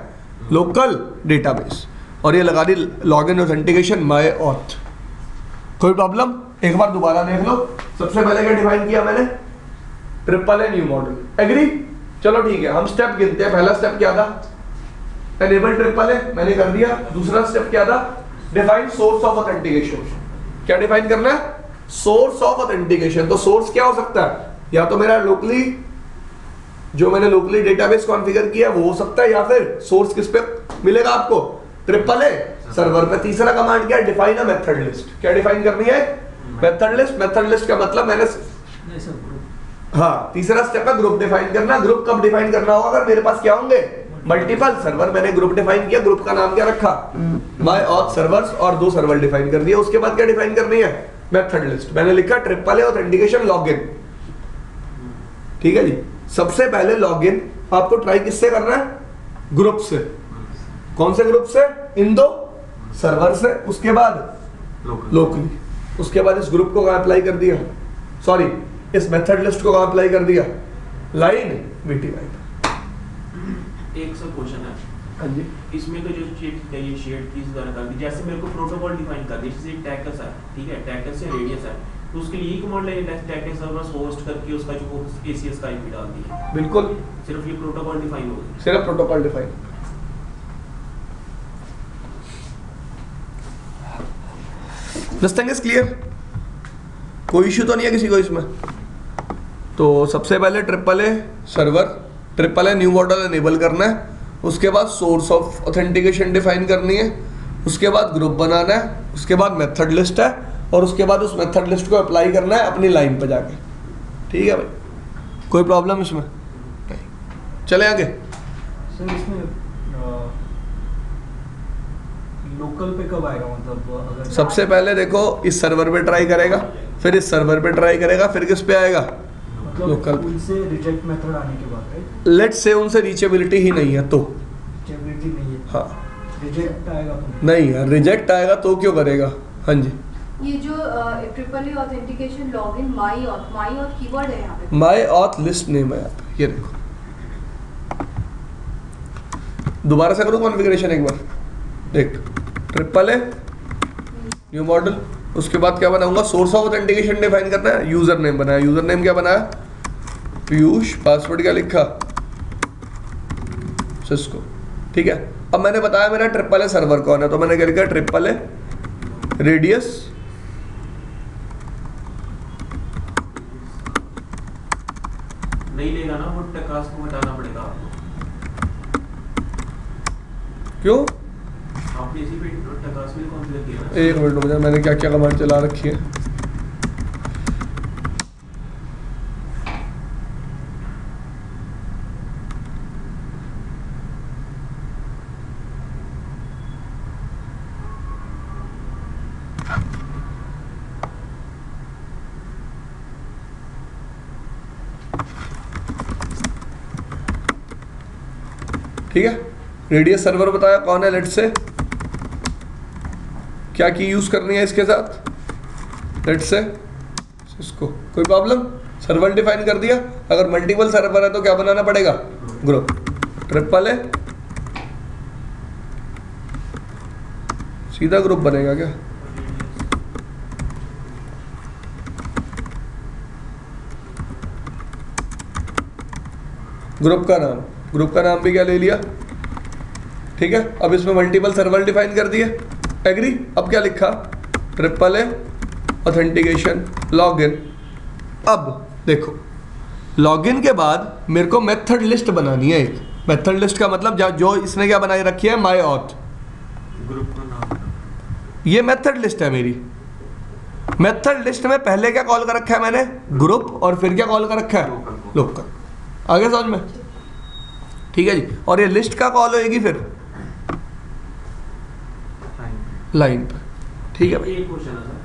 Speaker 1: लोकल डेटाबेस, और ये लगा दी लॉगिन ऑथेंटिकेशन माई ऑथ। कोई प्रॉब्लम, एक बार दोबारा देख लो। सबसे पहले क्या डिफाइन किया मैंने, triple A new model, agree, चलो ठीक है, हम स्टेप गिनते हैं। पहला स्टेप क्या था, एनेबल ट्रिपल ए, मैंने कर दिया। दूसरा स्टेप क्या था, डिफाइन सोर्स ऑफ ऑथेंटिकेशन। क्या डिफाइन करना है, सोर्स ऑफ ऑथेंटिकेशन। तो सोर्स क्या हो सकता है, या तो मेरा लोकली जो मैंने लोकली डेटाबेस कॉन्फ़िगर किया वो हो सकता है, या फिर सोर्स किस पे मिलेगा आपको, ट्रिपल ए सर्वर पे। तीसरा कमांड क्या है, डिफाइन अ मेथड लिस्ट। क्या डिफाइन करनी है, मेथड लिस्ट। मेथड लिस्ट का मतलब मैंने, हाँ, तीसरा स्टेप है ग्रुप डिफाइन करना। ग्रुप कब डिफाइन करना होगा, अगर मेरे पास क्या होंगे, मल्टीपल सर्वर। मैंने ग्रुप डिफाइन किया, ग्रुप का नाम क्या रखा, माई ऑथ सर्वर्स, और 2 सर्वर डिफाइन कर दिया। उसके बाद क्या डिफाइन करनी है, मेथड लिस्ट। मैंने लिखा ट्रिपल ए ऑथेंटिकेशन लॉगिन, ठीक है जी। सबसे पहले लॉगिन आपको ट्राई किससे करना है, ग्रुप से। कौन से ग्रुप से, इन 2 सर्वर से। उसके बाद लोकली। उसके बाद इस ग्रुप को कहां अप्लाई कर दिया, सॉरी इस मेथड लिस्ट को कहां अप्लाई कर दिया, लाइन VTY।
Speaker 3: एक सब क्वेश्चन है,
Speaker 1: हाँ जी,
Speaker 3: इसमें तो जो चीज चाहिए शेड कीज द्वारा कर दी, जैसे मेरे को प्रोटोकॉल डिफाइन कर दी, जैसे एक टैकेस है, ठीक है, टैकेस से रेडियस है, तो उसके लिए कमांड है टैकेस सर्वर होस्ट करके उसका जो ACS का IP डाल दिया,
Speaker 1: बिल्कुल,
Speaker 3: सिर्फ ये प्रोटोकॉल डिफाइन हो गया,
Speaker 1: सिर्फ protocol define. This thing is clear, कोई इश्यू तो नहीं है किसी को इसमें। तो सबसे पहले triple A server, triple A new model enable करना है। उसके बाद सोर्स ऑफ ऑथेंटिकेशन डिफाइन करनी है। उसके बाद ग्रुप बनाना है। उसके बाद मेथड लिस्ट है, और उसके बाद उस मेथड लिस्ट को अप्लाई करना है अपनी लाइन पे जाके, ठीक है भाई, कोई प्रॉब्लम इसमें नहीं। चले आगे।
Speaker 6: सर इसमें लोकल पे कब आएगा, मतलब अगर
Speaker 1: सबसे पहले देखो इस सर्वर पे ट्राई करेगा, फिर इस सर्वर पे ट्राई करेगा, फिर किस पे आएगा,
Speaker 6: मतलब
Speaker 1: लोकल।
Speaker 6: उनसे रिजेक्ट मेथड आने के बाद, राइट,
Speaker 1: लेट्स से उनसे रीचेबिलिटी ही नहीं है तो,
Speaker 6: रीचेबिलिटी नहीं है,
Speaker 1: हाँ
Speaker 6: रिजेक्ट आएगा तो
Speaker 1: नहीं यार, रिजेक्ट आएगा तो क्यों करेगा। हाँ जी,
Speaker 5: ये जो triple A authentication login my auth keyword है यहाँ पे,
Speaker 1: माई ऑथ लिस्ट नेम है यहाँ पे, ये देखो। दोबारा से करूँ कॉन्फ़िगरेशन एक बार, देख ट्रिपल ए न्यू मॉडल। उसके बाद क्या बनाऊंगा, सोर्स ऑफ ऑथेंटिकेशन डिफाइन करना है, यूजर नेम बनाया। यूजर नेम क्या बनाया, पीयूष, पासवर्ड क्या लिखा, सिस्को, ठीक है। अब मैंने बताया मेरा ट्रिपल ए सर्वर कौन है, तो मैंने क्या लिखा, ट्रिपल ए रेडियस
Speaker 3: नहीं लेगा ना, वो टकास को हटाना पड़ेगा आपको।
Speaker 1: क्यों,
Speaker 3: आपने इसी पे टकास में कॉन्फ़िगर किया ना।
Speaker 1: एक मिनट मुझे, मैंने क्या क्या कमांड चला रखी है। ठीक है, रेडियस सर्वर बताया कौन है, लेट से क्या की यूज करनी है इसके साथ, लेट से इसको, कोई प्रॉब्लम। सर्वर डिफाइन कर दिया। अगर मल्टीपल सर्वर है तो क्या बनाना पड़ेगा, ग्रुप। ट्रिपल ए सीधा ग्रुप बनेगा क्या? ग्रुप का नाम भी क्या ले लिया, ठीक है। अब इसमें मल्टीपल सर्वर डिफाइन कर दिए, एग्री। अब क्या लिखा, ट्रिपल ए ऑथेंटिकेशन लॉगिन। अब देखो लॉगिन के बाद मेरे को मेथड लिस्ट बनानी है एक। मेथड लिस्ट का मतलब जो इसने क्या बनाई रखी है, माई ऑथ,
Speaker 2: ग्रुप का नाम।
Speaker 1: ये मेथड लिस्ट है मेरी। मेथड लिस्ट में पहले क्या कॉल कर रखा है मैंने, ग्रुप, और फिर क्या कॉल कर रखा है, लोकल। आगे समझ में, ठीक है जी। और ये लिस्ट का कॉल होएगी फिर लाइन पे, ठीक है भाई।
Speaker 3: एक क्वेश्चन है सर,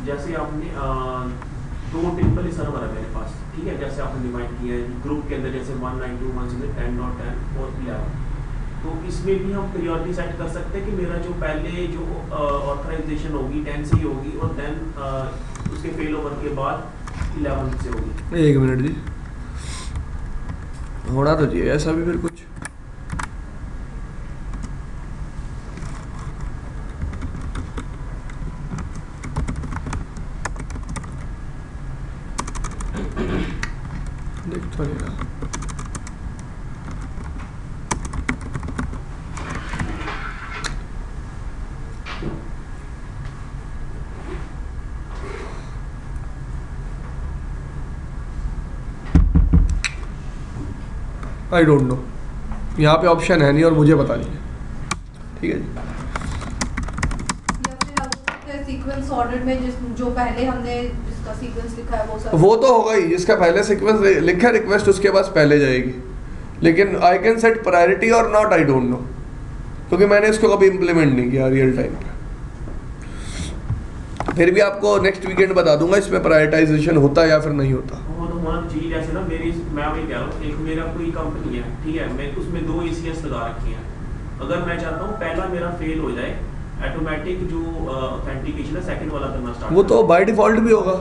Speaker 3: जैसे आपने दो ट्रिपल सर्वर है मेरे पास, ठीक है, जैसे आपने डिफाइन किया है ग्रुप के अंदर, जैसे 192.168.10.10 और 11, तो इसमें भी हम प्रायोरिटी सेट कर सकते हैं कि मेरा जो पहले जो ऑथराइजेशन होगी 10 से ही होगी और देन उसके फेल ओवर के बाद 11 से होगी।
Speaker 1: एक मिनट जी, होना तो चाहिए ऐसा भी फिर कुछ। देख तो नहीं रहा। आई डोंट नो, यहाँ पे ऑप्शन है नहीं और मुझे पता नहीं है, ठीक है जी।
Speaker 5: सीक्वेंस ऑर्डर में जो पहले हमने जिसका सीक्वेंस लिखा है
Speaker 1: वो तो होगा ही, जिसका पहले सीक्वेंस लिखा है रिक्वेस्ट उसके पास पहले जाएगी। लेकिन आई कैन सेट प्रायोरिटी और नॉट, आई डोंट नो, क्योंकि मैंने इसको कभी इम्प्लीमेंट नहीं किया रियल टाइम पे। फिर भी आपको नेक्स्ट वीकेंड बता दूंगा इसमें प्रायोरिटाइजेशन होता है या फिर नहीं होता।
Speaker 3: वो तो होना चाहिए, जैसे ना मेरी, मैं वही कह रहा हूँ, एक मेरा कोई कंपनी है, ठीक है, मैं उसमें 2 ACS लगा रखी हैं। अगर मैं चाहता हूँ पहला मेरा फेल हो जाए, ऑटोमेटिक जो ऑथेंटिकेशन है सेकंड वाला करना स्टार्ट,
Speaker 1: वो तो बाय डिफॉल्ट भी होगा,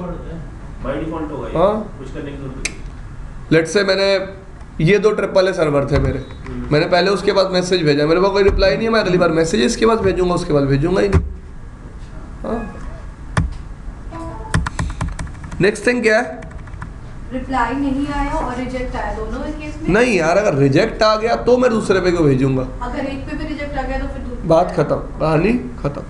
Speaker 3: बाय डिफॉल्ट होगा,
Speaker 1: हाँ।
Speaker 3: कुछ करने की जरूरत नहीं।
Speaker 1: लेट्स से मैंने ये 2 ट्रिपल ए सर्वर थे मेरे, मैंने पहले उसके बाद मैसेज भेजा, मेरे पास कोई रिप्लाई नहीं है, मैं अगली बार मैसेज इसके बाद भेजूंगा, उसके बाद भेजूंगा ही नहीं, हाँ। नेक्स्ट थिंग क्या है,
Speaker 5: रिप्लाई नहीं आया और रिजेक्ट आया, दोनों के केस में
Speaker 1: नहीं यार, अगर रिजेक्ट आ गया तो मैं दूसरे पे को भेजूंगा,
Speaker 5: अगर एक पे भी रिजेक्ट आ गया तो फिर
Speaker 1: बात खत्म, कहानी खत्म।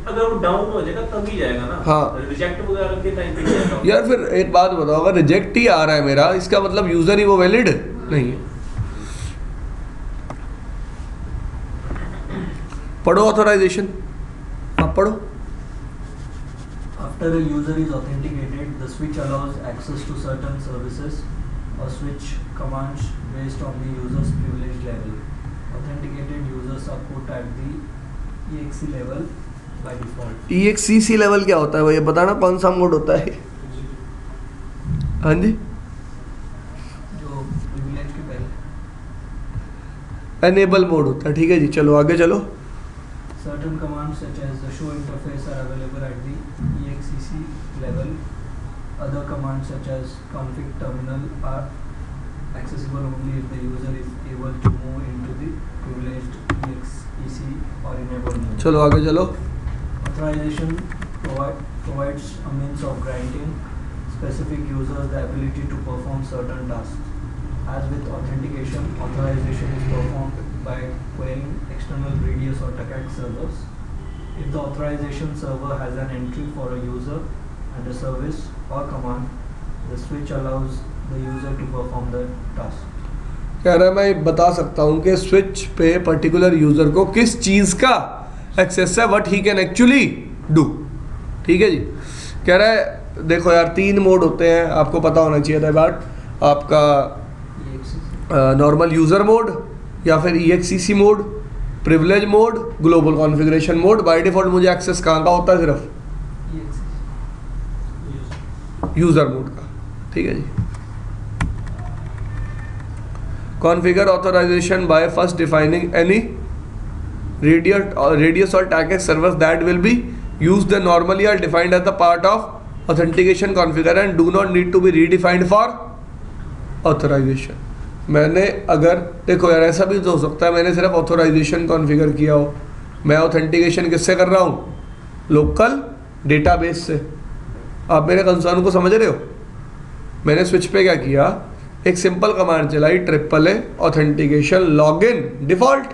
Speaker 3: अगर वो डाउन हो जाएगा तब ही जाएगा ना,
Speaker 1: हाँ।
Speaker 3: रिजेक्ट वगैरह के टाइम पे नहीं जाएगा।
Speaker 1: यार फिर एक बात बताओ, अगर रिजेक्ट ही आ रहा है मेरा, इसका मतलब यूजर ही वो वैलिड नहीं है। पढ़ो ऑथराइजेशन, आप पढ़ो।
Speaker 6: After a user is authenticated, the switch allows access to certain services or switch commands based on the user's privilege level. Authenticated users are put at the EXE level by default.
Speaker 1: EXCC level क्या होता है भैया, बताना कौन सा mode होता है? हाँ जी,
Speaker 6: जो privilege के पहले
Speaker 1: एनेबल मोड होता है, ठीक है जी। चलो आगे चलो।
Speaker 6: certain commands such as the show interface are available at the EXEC level. Other commands such as config terminal are accessible only if the user is able to move into the privileged EXEC or enable mode.
Speaker 1: चलो आगे चलो।
Speaker 6: Authorization provides a means of granting specific users the ability to perform certain tasks. As with authentication, authorization is performed by querying external Redis or Tacat servers. If the authorization server has an entry for a user and a service or command, the switch allows the user to perform the task.
Speaker 1: कह रहा है मैं बता सकता हूँ कि switch पे particular user को किस चीज़ का एक्सेस है, what he can actually do, ठीक है जी। कह रहा है देखो यार 3 मोड होते हैं, आपको पता होना चाहिए था बट आपका नॉर्मल यूज़र मोड या फिर EXCC mode, privilege mode, global configuration mode. By default मुझे एक्सेस कहाँ का होता है, सिर्फ यूज़र मोड का, ठीक है जी। Configure authorization by first defining any radius और टैकेट servers that will be used normally are defined as the part of authentication configure and do not need to be redefined for authorization. मैंने अगर देखो यार ऐसा भी तो हो सकता है मैंने सिर्फ ऑथराइजेशन कॉन्फ़िगर किया हो, मैं ऑथेंटिकेशन किससे कर रहा हूँ? लोकल डेटाबेस से। आप मेरे कंसर्न को समझ रहे हो? मैंने स्विच पे क्या किया, एक सिंपल कमांड चलाई, AAA authentication login default.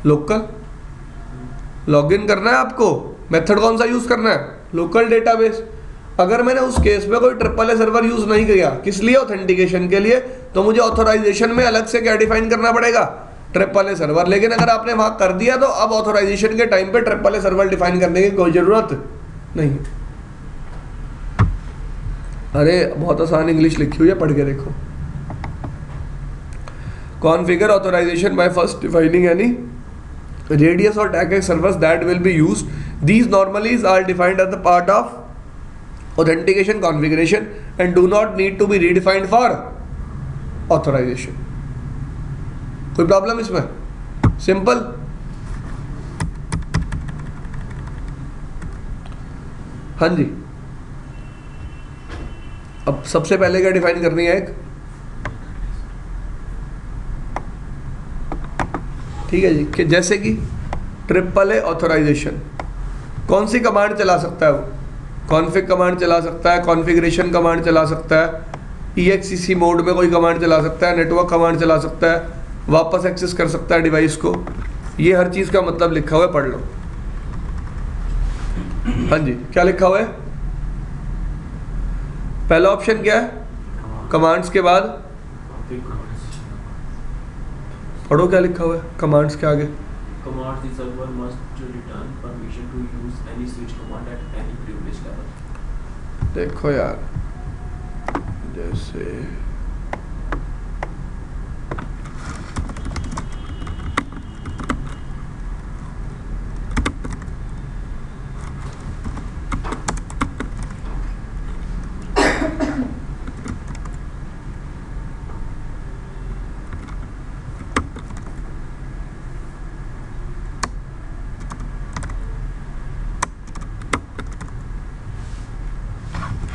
Speaker 1: Local login करना है आपको, मेथड कौन सा यूज करना है? Local database. अगर मैंने उस केस में कोई AAA सर्वर यूज नहीं किया, किस लिए? ऑथेंटिकेशन के लिए, तो मुझे ऑथोराइजेशन में अलग से क्या डिफाइन करना पड़ेगा? AAA server. लेकिन अगर आपने वहां कर दिया तो अब ऑथोराइजेशन के टाइम पे AAA सर्वर डिफाइन करने की कोई जरूरत नहीं। अरे बहुत आसान इंग्लिश लिखी हुई है, पढ़ के देखो। Configure authorization by first defining any radius or tag servers that will be used. These normally are defined as the part of authentication configuration and do not need to be redefined for authorization. कोई problem इसमें? Simple. हाँ जी, अब सबसे पहले क्या define करनी है? एक, ठीक है जी, कि जैसे कि AAA ऑथोराइजेशन कौन सी कमांड चला सकता है? वो कॉन्फ़िग कमांड चला सकता है, कॉन्फ़िगरेशन कमांड चला सकता है, EXEC मोड में कोई कमांड चला सकता है, नेटवर्क कमांड चला सकता है, वापस एक्सेस कर सकता है डिवाइस को। ये हर चीज़ का मतलब लिखा हुआ है, पढ़ लो। हाँ जी, क्या लिखा हुआ है? पहला ऑप्शन क्या है? कमांड्स के बाद पढ़ो क्या लिखा हुआ है कमांड्स के आगे।
Speaker 3: Commands the server must return permission to use any switch command at any privilege level.
Speaker 1: देखो यार, जैसे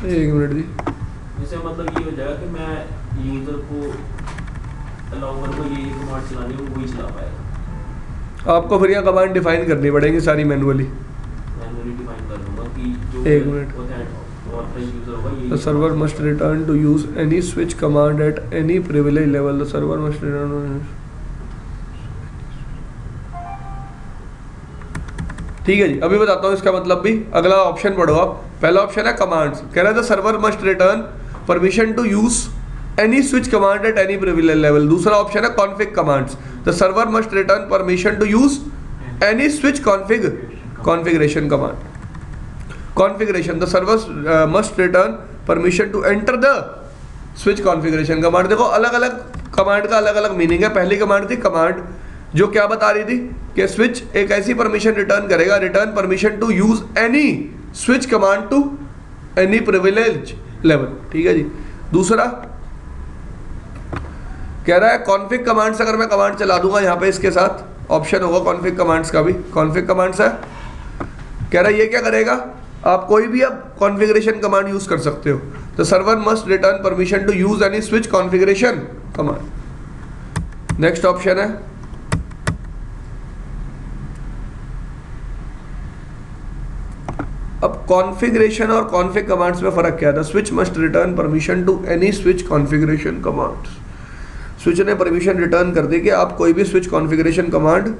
Speaker 1: एक मिनट जी,
Speaker 3: जैसे मतलब ये हो जाएगा कि मैं यूजर को अलाउ करूँगा ये कमांड चलाने को, वही चला पाएगा।
Speaker 1: आपको फिर यहाँ कमांड डिफाइन करनी पड़ेगी सारी मैनुअली।
Speaker 3: मैनुअली डिफाइन कर दूंगा कि जो
Speaker 1: एक मिनट।
Speaker 3: ऑथराइज्ड यूजर होगा ये
Speaker 1: The server must return to use any switch command at any privilege level. The server must return. ठीक है जी, अभी बताता हूँ इसका मतलब भी। अगला ऑप्शन पढ़ो आप। पहला ऑप्शन है कमांड्स, कह रहा है the server must return permission to use any switch command at any privilege level. दूसरा ऑप्शन है config commands, the server must return permission to use any switch configuration command. Configuration, the server must return permission to enter the switch configuration command. देखो अलग अलग command का अलग अलग meaning है। पहली कमांड थी कमांड जो क्या बता रही थी कि स्विच एक ऐसी परमिशन रिटर्न करेगा, return permission to use any switch command to any privilege level. ठीक है जी। दूसरा कह रहा है कॉन्फिग कमांड्स, अगर मैं कमांड चला दूंगा यहाँ पे इसके साथ ऑप्शन होगा कॉन्फिग कमांड्स का भी। कॉन्फिग कमांड्स है, कह रहा है ये क्या करेगा, आप कोई भी अब कॉन्फ़िगरेशन कमांड यूज कर सकते हो। तो server must return permission to use any switch configuration command. Next option है अब कॉन्फ़िगरेशन और कॉन्फिग कमांड्स में फर्क क्या है। The switch must return permission to any switch configuration commands. Switch ने परमिशन रिटर्न कर दी कि आप कोई भी स्विच कॉन्फ़िगरेशन कमांड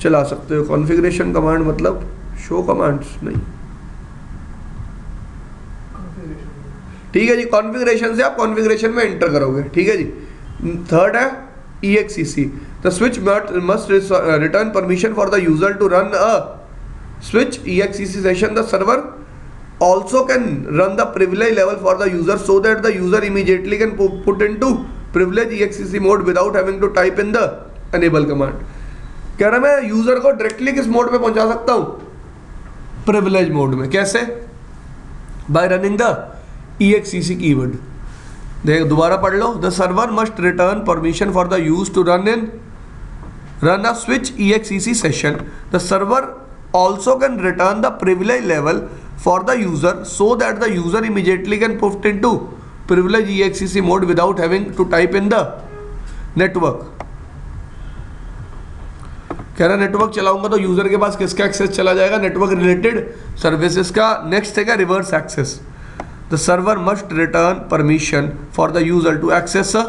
Speaker 1: चला सकते हो। कॉन्फ़िगरेशन कमांड मतलब शो कमांड्स नहीं। ठीक है जी, कॉन्फ़िगरेशन से आप कॉन्फ़िगरेशन में एंटर करोगे। ठीक है जी। थर्ड है EXEC, the switch must return permission for the user to run a switch EXEC session. The server also can run the privilege level for the user so that the user immediately can put into privilege EXEC mode without having to type in the enable command. कह रहा मैं user को directly किस mode पे पहुंचा सकता हूं, privilege mode में। कैसे? By running the EXEC keyword. देख दोबारा पढ़ लो। The server must return permission for the use to run a switch EXEC session. The server also can return the privilege level for the user so that the user immediately can put into privilege EXEC mode without having to type in the network. कह रहा network चलाऊंगा तो user के पास किसका access चला जाएगा, network related services का। Next है reverse access, the server must return permission for the user to access a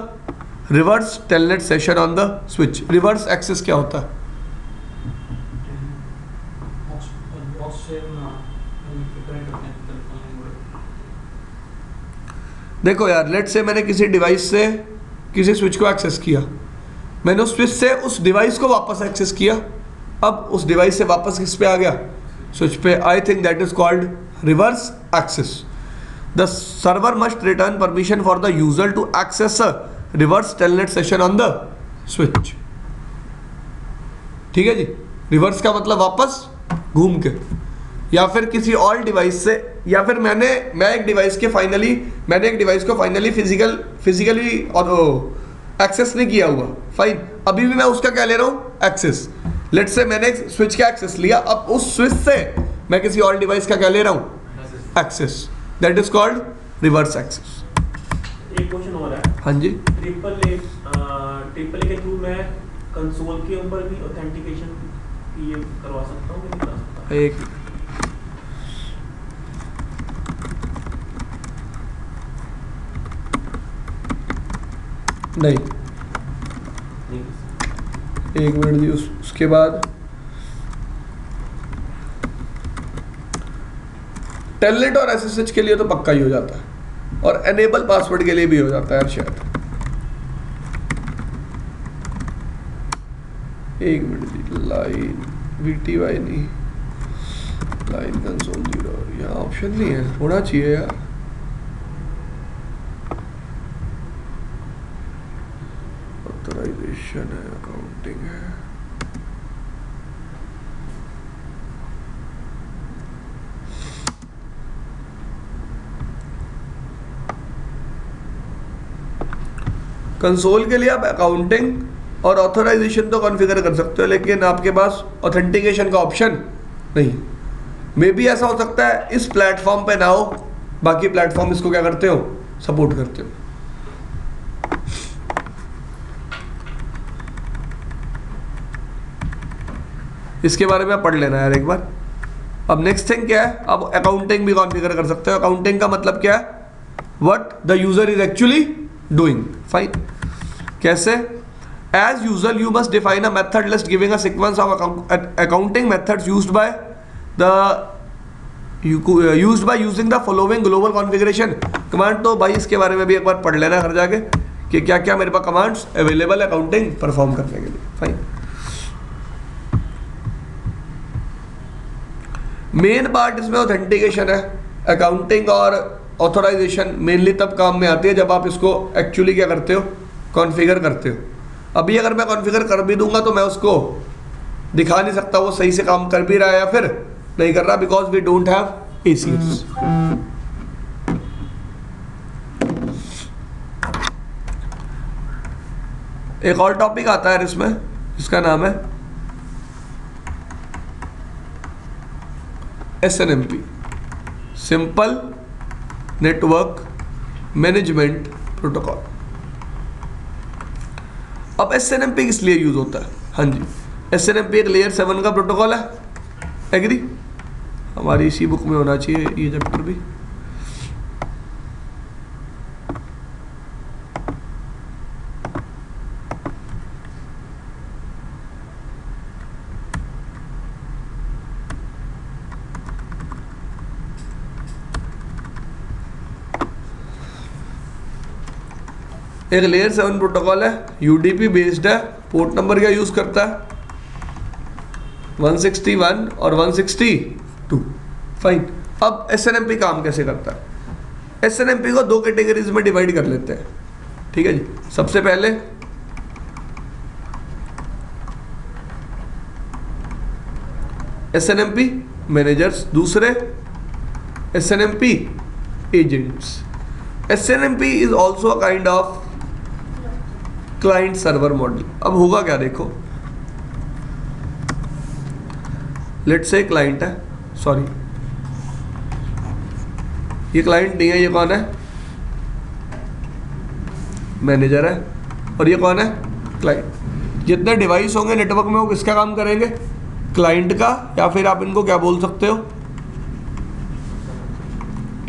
Speaker 1: reverse telnet session on the switch. Reverse access क्या होता है? देखो यार, लेट से मैंने किसी डिवाइस से किसी स्विच को एक्सेस किया, मैंने उस स्विच से उस डिवाइस को वापस एक्सेस किया, अब उस डिवाइस से वापस किस पे आ गया, स्विच पे। I think that is called reverse access. The server must return permission for the user to access a reverse telnet session on the switch. ठीक है जी, रिवर्स का मतलब वापस घूम के, या फिर किसी और डिवाइस से, या फिर मैं एक डिवाइस को फाइनली फिजिकली एक्सेस नहीं किया हुआ, फाइन, अभी भी मैं उसका क्या ले रहा हूँ, एक्सेस। लेट्स से मैंने स्विच का एक्सेस लिया, अब उस स्विच से मैं किसी और डिवाइस का क्या ले रहा हूँ, access. That is called reverse access.
Speaker 3: एक क्वेश्चन और है।
Speaker 1: हाँ जी।
Speaker 3: ट्रिपल ए के थ्रू मैं कंसोल के ऊपर भी ऑथेंटिकेशन ये करवा सकता हूँ कि नहीं करा सकता?
Speaker 1: एक नहीं, एक मिनट दी, उसके बाद टेलनेट और एसएसएच के लिए तो पक्का ही हो जाता है, और एनेबल पासवर्ड के लिए भी हो जाता है यार शायद। एक मिनट दी, लाइन VTY नहीं, लाइन कंसोल 0, यहाँ ऑप्शन नहीं है, होना चाहिए यार। ऑथराइजेशन है, अकाउंटिंग है, कंसोल के लिए आप अकाउंटिंग और ऑथराइजेशन तो कॉन्फ़िगर कर सकते हो, लेकिन आपके पास ऑथेंटिकेशन का ऑप्शन नहीं। मे भी ऐसा हो सकता है इस प्लेटफॉर्म पे ना हो, बाकी प्लेटफॉर्म इसको क्या करते हो, सपोर्ट करते हो। इसके बारे में आप पढ़ लेना यार एक बार। अब नेक्स्ट थिंग क्या है, अब अकाउंटिंग भी कॉन्फ़िगर कर सकते हो। अकाउंटिंग का मतलब क्या है, what the user is actually doing, fine. कैसे, as usual you must define a method list giving a sequence of accounting methods used by using the following global configuration command. तो भाई इसके बारे में भी एक बार पढ़ लेना घर जाके कि क्या क्या मेरे पास कमांड्स अवेलेबल है अकाउंटिंग परफॉर्म करने के लिए, फाइन। मेन पार्ट इसमें ऑथेंटिकेशन है। अकाउंटिंग और ऑथराइजेशन मेनली तब काम में आती है जब आप इसको एक्चुअली क्या करते हो, कॉन्फ़िगर करते हो। अभी अगर मैं कॉन्फ़िगर कर भी दूंगा तो मैं उसको दिखा नहीं सकता वो सही से काम कर भी रहा है या फिर नहीं कर रहा, because we don't have ACS। एक और टॉपिक आता है इसमें, इसका नाम है SNMP, simple network management protocol. अब SNMP किस लिए यूज होता है? हाँ जी, SNMP एक लेयर 7 का प्रोटोकॉल है, एग्री? हमारी इसी बुक में होना चाहिए ये चैप्टर भी। एक लेयर 7 प्रोटोकॉल है, UDP बेस्ड है। पोर्ट नंबर क्या यूज करता है, 161 और 162, फाइन। अब SNMP काम कैसे करता है? SNMP को दो कैटेगरीज में डिवाइड कर लेते हैं, ठीक है जी। सबसे पहले SNMP मैनेजर्स, दूसरे SNMP agents. SNMP is also a kind of client server model. अब होगा क्या, देखो, लेट्स से क्लाइंट है, सॉरी ये क्लाइंट नहीं है, ये कौन है, मैनेजर है, और ये कौन है, क्लाइंट। जितने डिवाइस होंगे नेटवर्क में वो किसका काम करेंगे, क्लाइंट का, या फिर आप इनको क्या बोल सकते हो,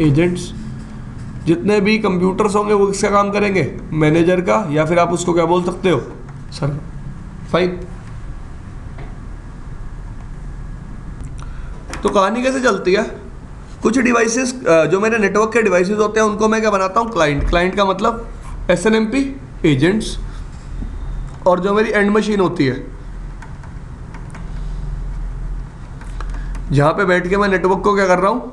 Speaker 1: एजेंट्स। जितने भी कंप्यूटर्स होंगे वो किसका काम करेंगे, मैनेजर का, या फिर आप उसको क्या बोल सकते हो, सर्वर। फाइन। तो कहानी कैसे चलती है, कुछ डिवाइसेस जो मेरे नेटवर्क के डिवाइसेस होते हैं उनको मैं क्या बनाता हूँ, क्लाइंट। क्लाइंट का मतलब SNMP, एजेंट्स, और जो मेरी एंड मशीन होती है जहाँ पे बैठ के मैं नेटवर्क को क्या कर रहा हूँ,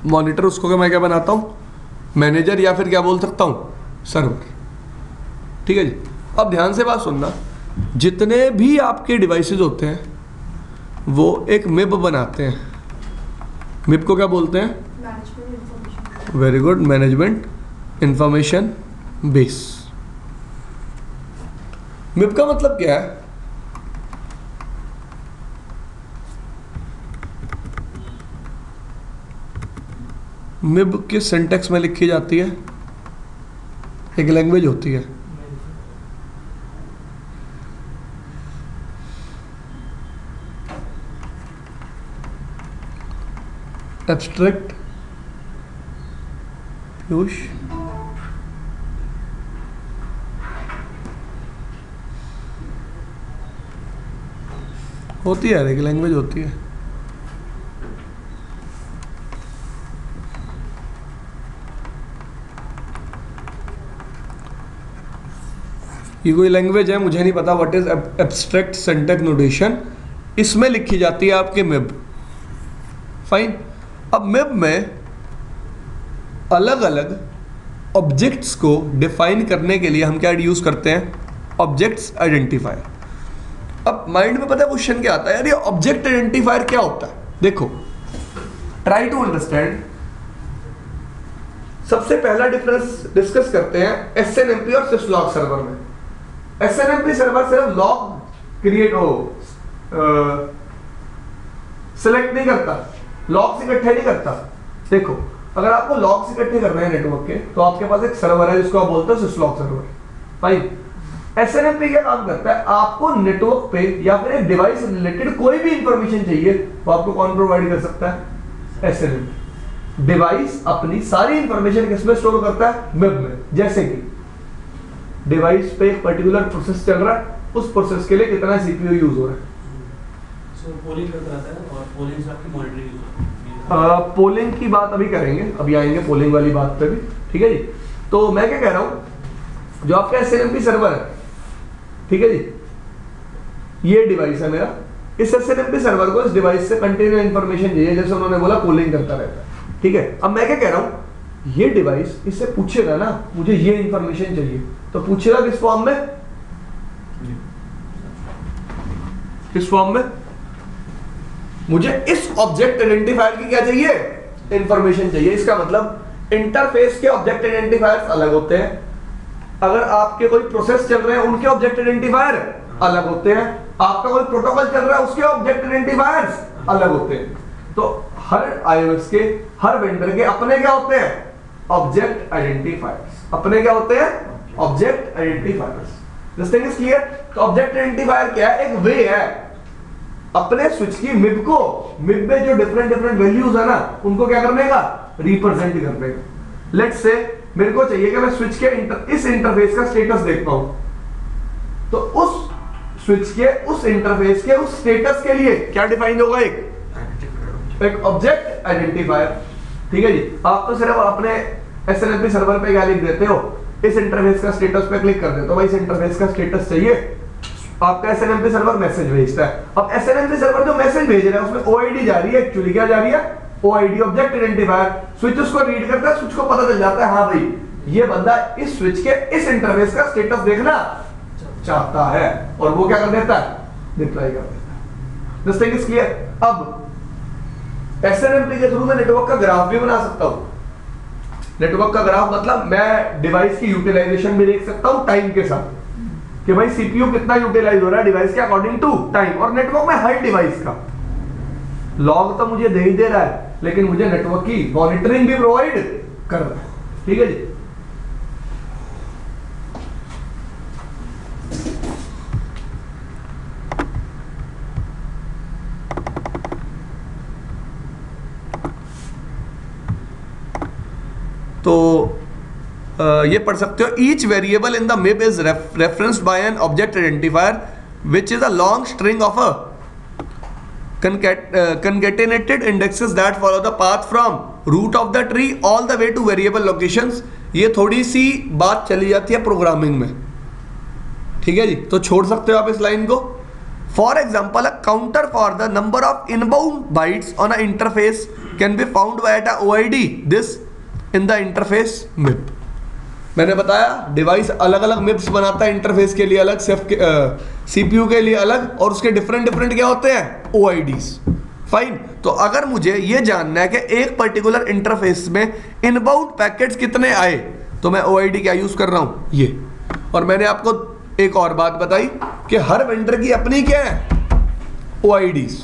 Speaker 1: मॉनिटर, उसको मैं क्या बनाता हूँ, मैनेजर, या फिर क्या बोल सकता हूँ, सर्वर। ठीक है जी। अब ध्यान से बात सुनना, जितने भी आपके डिवाइसेस होते हैं वो एक मिब बनाते हैं। मिब को क्या बोलते हैं,
Speaker 5: management information.
Speaker 1: Very good, management information base. MIB का मतलब क्या है, मिब किस सिंटेक्स में लिखी जाती है, एक लैंग्वेज होती है, एब्स्ट्रैक्ट पीयूष, होती है, एक लैंग्वेज होती है। ये कोई लैंग्वेज है, मुझे नहीं पता what is abstract syntax notation, इसमें लिखी जाती है आपके मिब। फाइन। अब मिब में अलग अलग ऑब्जेक्ट्स को डिफाइन करने के लिए हम क्या यूज करते हैं, ऑब्जेक्ट्स आइडेंटिफायर। अब माइंड में पता है क्वेश्चन क्या आता है, यार ये ऑब्जेक्ट आइडेंटिफायर क्या होता है। देखो, ट्राई टू अंडरस्टैंड। सबसे पहला डिफरेंस डिस्कस करते हैं SNMP और syslog सर्वर में। SNMP सर्वर सिर्फ लॉग क्रिएट सिलेक्ट नहीं करता, लॉग्स इकट्ठे नहीं करता। देखो, अगर आपको लॉग्स इकट्ठे करने हैं नेटवर्क के, तो आपके पास एक सर्वर है जिसको आप बोलते हो syslog सर्वर। फाइन। SNMP क्या काम करता है, आपको नेटवर्क पे या फिर एक डिवाइस से रिलेटेड कोई भी इंफॉर्मेशन चाहिए वो आपको कौन प्रोवाइड कर सकता है, SNMP। डिवाइस अपनी सारी इंफॉर्मेशन किसमें स्टोर करता है, मिब में। जैसे कि डिवाइस पे एक पर्टिकुलर प्रोसेस चल रहा है, उस प्रोसेस के लिए कितना CPU यूज हो रहा है,
Speaker 4: पोलिंग करता रहता है और पोलिंग से आपकी मॉनिटरिंग।
Speaker 1: पोलिंग की बात अभी करेंगे, अभी आएंगे पोलिंग वाली बात पे भी। ठीक है जी। तो मैं क्या कह रहा हूँ, जो आपका SNMP सर्वर है, ठीक है जी, ये डिवाइस है मेरा। इस SNMP सर्वर को इस डिवाइस से कंटिन्यू इंफॉर्मेशन चाहिए, जैसे उन्होंने बोला पोलिंग करता रहता है। ठीक है। अब मैं क्या कह रहा हूँ, ये डिवाइस इससे पूछेगा ना मुझे ये इंफॉर्मेशन चाहिए, तो पूछेगा किस फॉर्म में, किस फॉर्म में, मुझे इस ऑब्जेक्ट आइडेंटिफायर की क्या चाहिए, इंफॉर्मेशन चाहिए। इसका मतलब इंटरफेस के ऑब्जेक्ट आइडेंटिफायर्स अलग होते हैं, अगर आपके कोई प्रोसेस चल रहे हैं उनके ऑब्जेक्ट आइडेंटिफायर अलग होते हैं, आपका कोई प्रोटोकॉल चल रहा है उसके ऑब्जेक्ट आइडेंटिफायर्स अलग होते हैं। तो हर iOS के हर वेंडर के अपने क्या होते हैं, ऑब्जेक्ट आइडेंटिफायर्स। अपने क्या होते हैं, object identifiers. This thing is clear. तो ऑब्जेक्ट आइडेंटिफायर क्या है, एक वे है अपने स्विच की मिब को, मिब में जो डिफरेंट वैल्यूज है ना, उनको क्या करने का, रिप्रेजेंट करने का। लेट्स से मेरे को चाहिए कि मैं स्विच के इस इंटरफेस का स्टेटस देख पाऊं, तो उस स्विच के उस इंटरफेस के उस स्टेटस के लिए क्या डिफाइन होगा, एक ऑब्जेक्ट आइडेंटिफायर। ठीक है जी। आप तो सिर्फ अपने SNMP सर्वर पे क्या लिख देते हो, इस इंटरफेस का स्टेटस पे क्लिक कर देते हो, भाई इस इंटरफेस का स्टेटस चाहिए, आपका SNMP सर्वर मैसेज भेजता है। अब SNMP सर्वर जो मैसेज भेज रहा है उसमें OID जा रही है, एक्चुअली क्या जा रही है, OID ऑब्जेक्ट आइडेंटिफायर। स्विच उसको रीड करता है, स्विच को पता चल जाता है हाँ भाई ये बंदा इस स्विच के इस इंटरफेस का स्टेटस देखना चाहता है, और वो क्या कर देता है, रिप्लाई कर देता है। This thing is clear. अब SNMP के थ्रू मैं नेटवर्क का ग्राफ भी बना सकता हूं। नेटवर्क का ग्राफ मतलब मैं डिवाइस की यूटिलाइजेशन भी देख सकता हूं टाइम के साथ, कि भाई CPU कितना यूटिलाइज हो रहा है डिवाइस के अकॉर्डिंग टू टाइम। और नेटवर्क में हर डिवाइस का लॉग तो मुझे दे ही दे रहा है, लेकिन मुझे नेटवर्क की मॉनिटरिंग भी प्रोवाइड कर रहा है। ठीक है जी। तो ये पढ़ सकते हो, each variable in the MIB is referenced by an object identifier which is a long string of a concatenated indexes that follow the path from root of the tree all the way to variable locations। ये थोड़ी सी बात चली जाती है programming में, ठीक है जी, तो छोड़ सकते हो आप इस लाइन को। For example, a counter for the number of inbound bytes on a interface can be found by at OID this in the interface MIB. मैंने बताया डिवाइस अलग अलग मिप्स बनाता है, इंटरफेस के लिए अलग, CPU के लिए अलग, और उसके डिफरेंट क्या होते हैं, OIDs। फाइन, तो अगर मुझे ये जानना है कि एक पर्टिकुलर इंटरफेस में इनबाउंड पैकेट्स कितने आए, तो मैं OID क्या यूज कर रहा हूं, ये। और मैंने आपको एक और बात बताई कि हर वेंडर की अपनी क्या है, OIDs।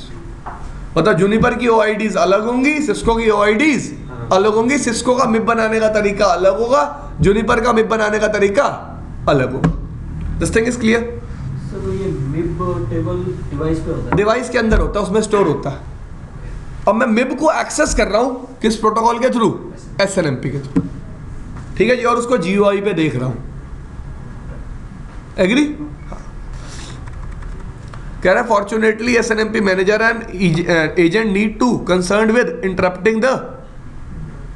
Speaker 1: मतलब जूनिपर की OIDs अलग होंगी, सिस्को की OIDs अलग होंगी। सिस्को का मिप बनाने का तरीका अलग होगा, जूनिपर का मिप बनाने का तरीका अलग होगा। This thing is clear?
Speaker 6: Sir तो ये मिप टेबल डिवाइस पे होता है,
Speaker 1: डिवाइस के अंदर होता है, उसमें स्टोर होता है। अब मैं मिप को एक्सेस कर रहा हूं किस प्रोटोकॉल के थ्रू, SNMP के थ्रू, ठीक है जी, और उसको GUI पे देख रहा हूं। एग्री? कह रहा है fortunately SNMP manager and agent need to concern with interrupting the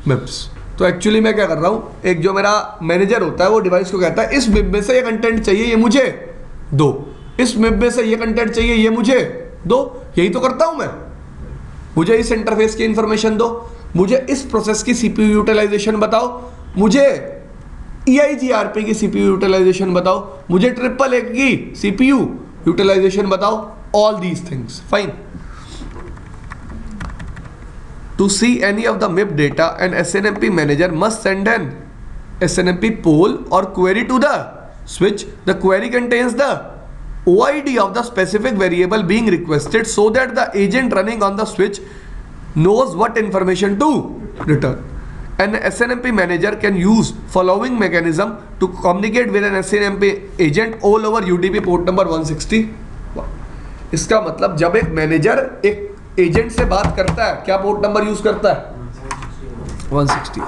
Speaker 1: MIBs. तो एक्चुअली मैं क्या कर रहा हूं, एक जो मेरा मैनेजर होता है वो डिवाइस को कहता है इस मिप में से ये कंटेंट चाहिए, ये मुझे दो, इस मिप में से ये कंटेंट चाहिए, ये मुझे दो। यही तो करता हूं मैं। मुझे इस इंटरफेस की इंफॉर्मेशन दो, मुझे इस प्रोसेस की CPU यूटिलाइजेशन बताओ, मुझे EIGRP की CPU यूटिलाइजेशन बताओ, मुझे AAA की CPU यूटिलाइजेशन बताओ, all these things. Fine. To see any of the MIP data, an SNMP manager must send an SNMP poll or query to the switch. The query contains the OID of the specific variable being requested so that the agent running on the switch knows what information to return. An SNMP manager can use following mechanism to communicate with an SNMP agent all over UDP port number 160। इसका मतलब जब एक manager एक agent से बात करता है, क्या पोर्ट नंबर यूज करता है, 160।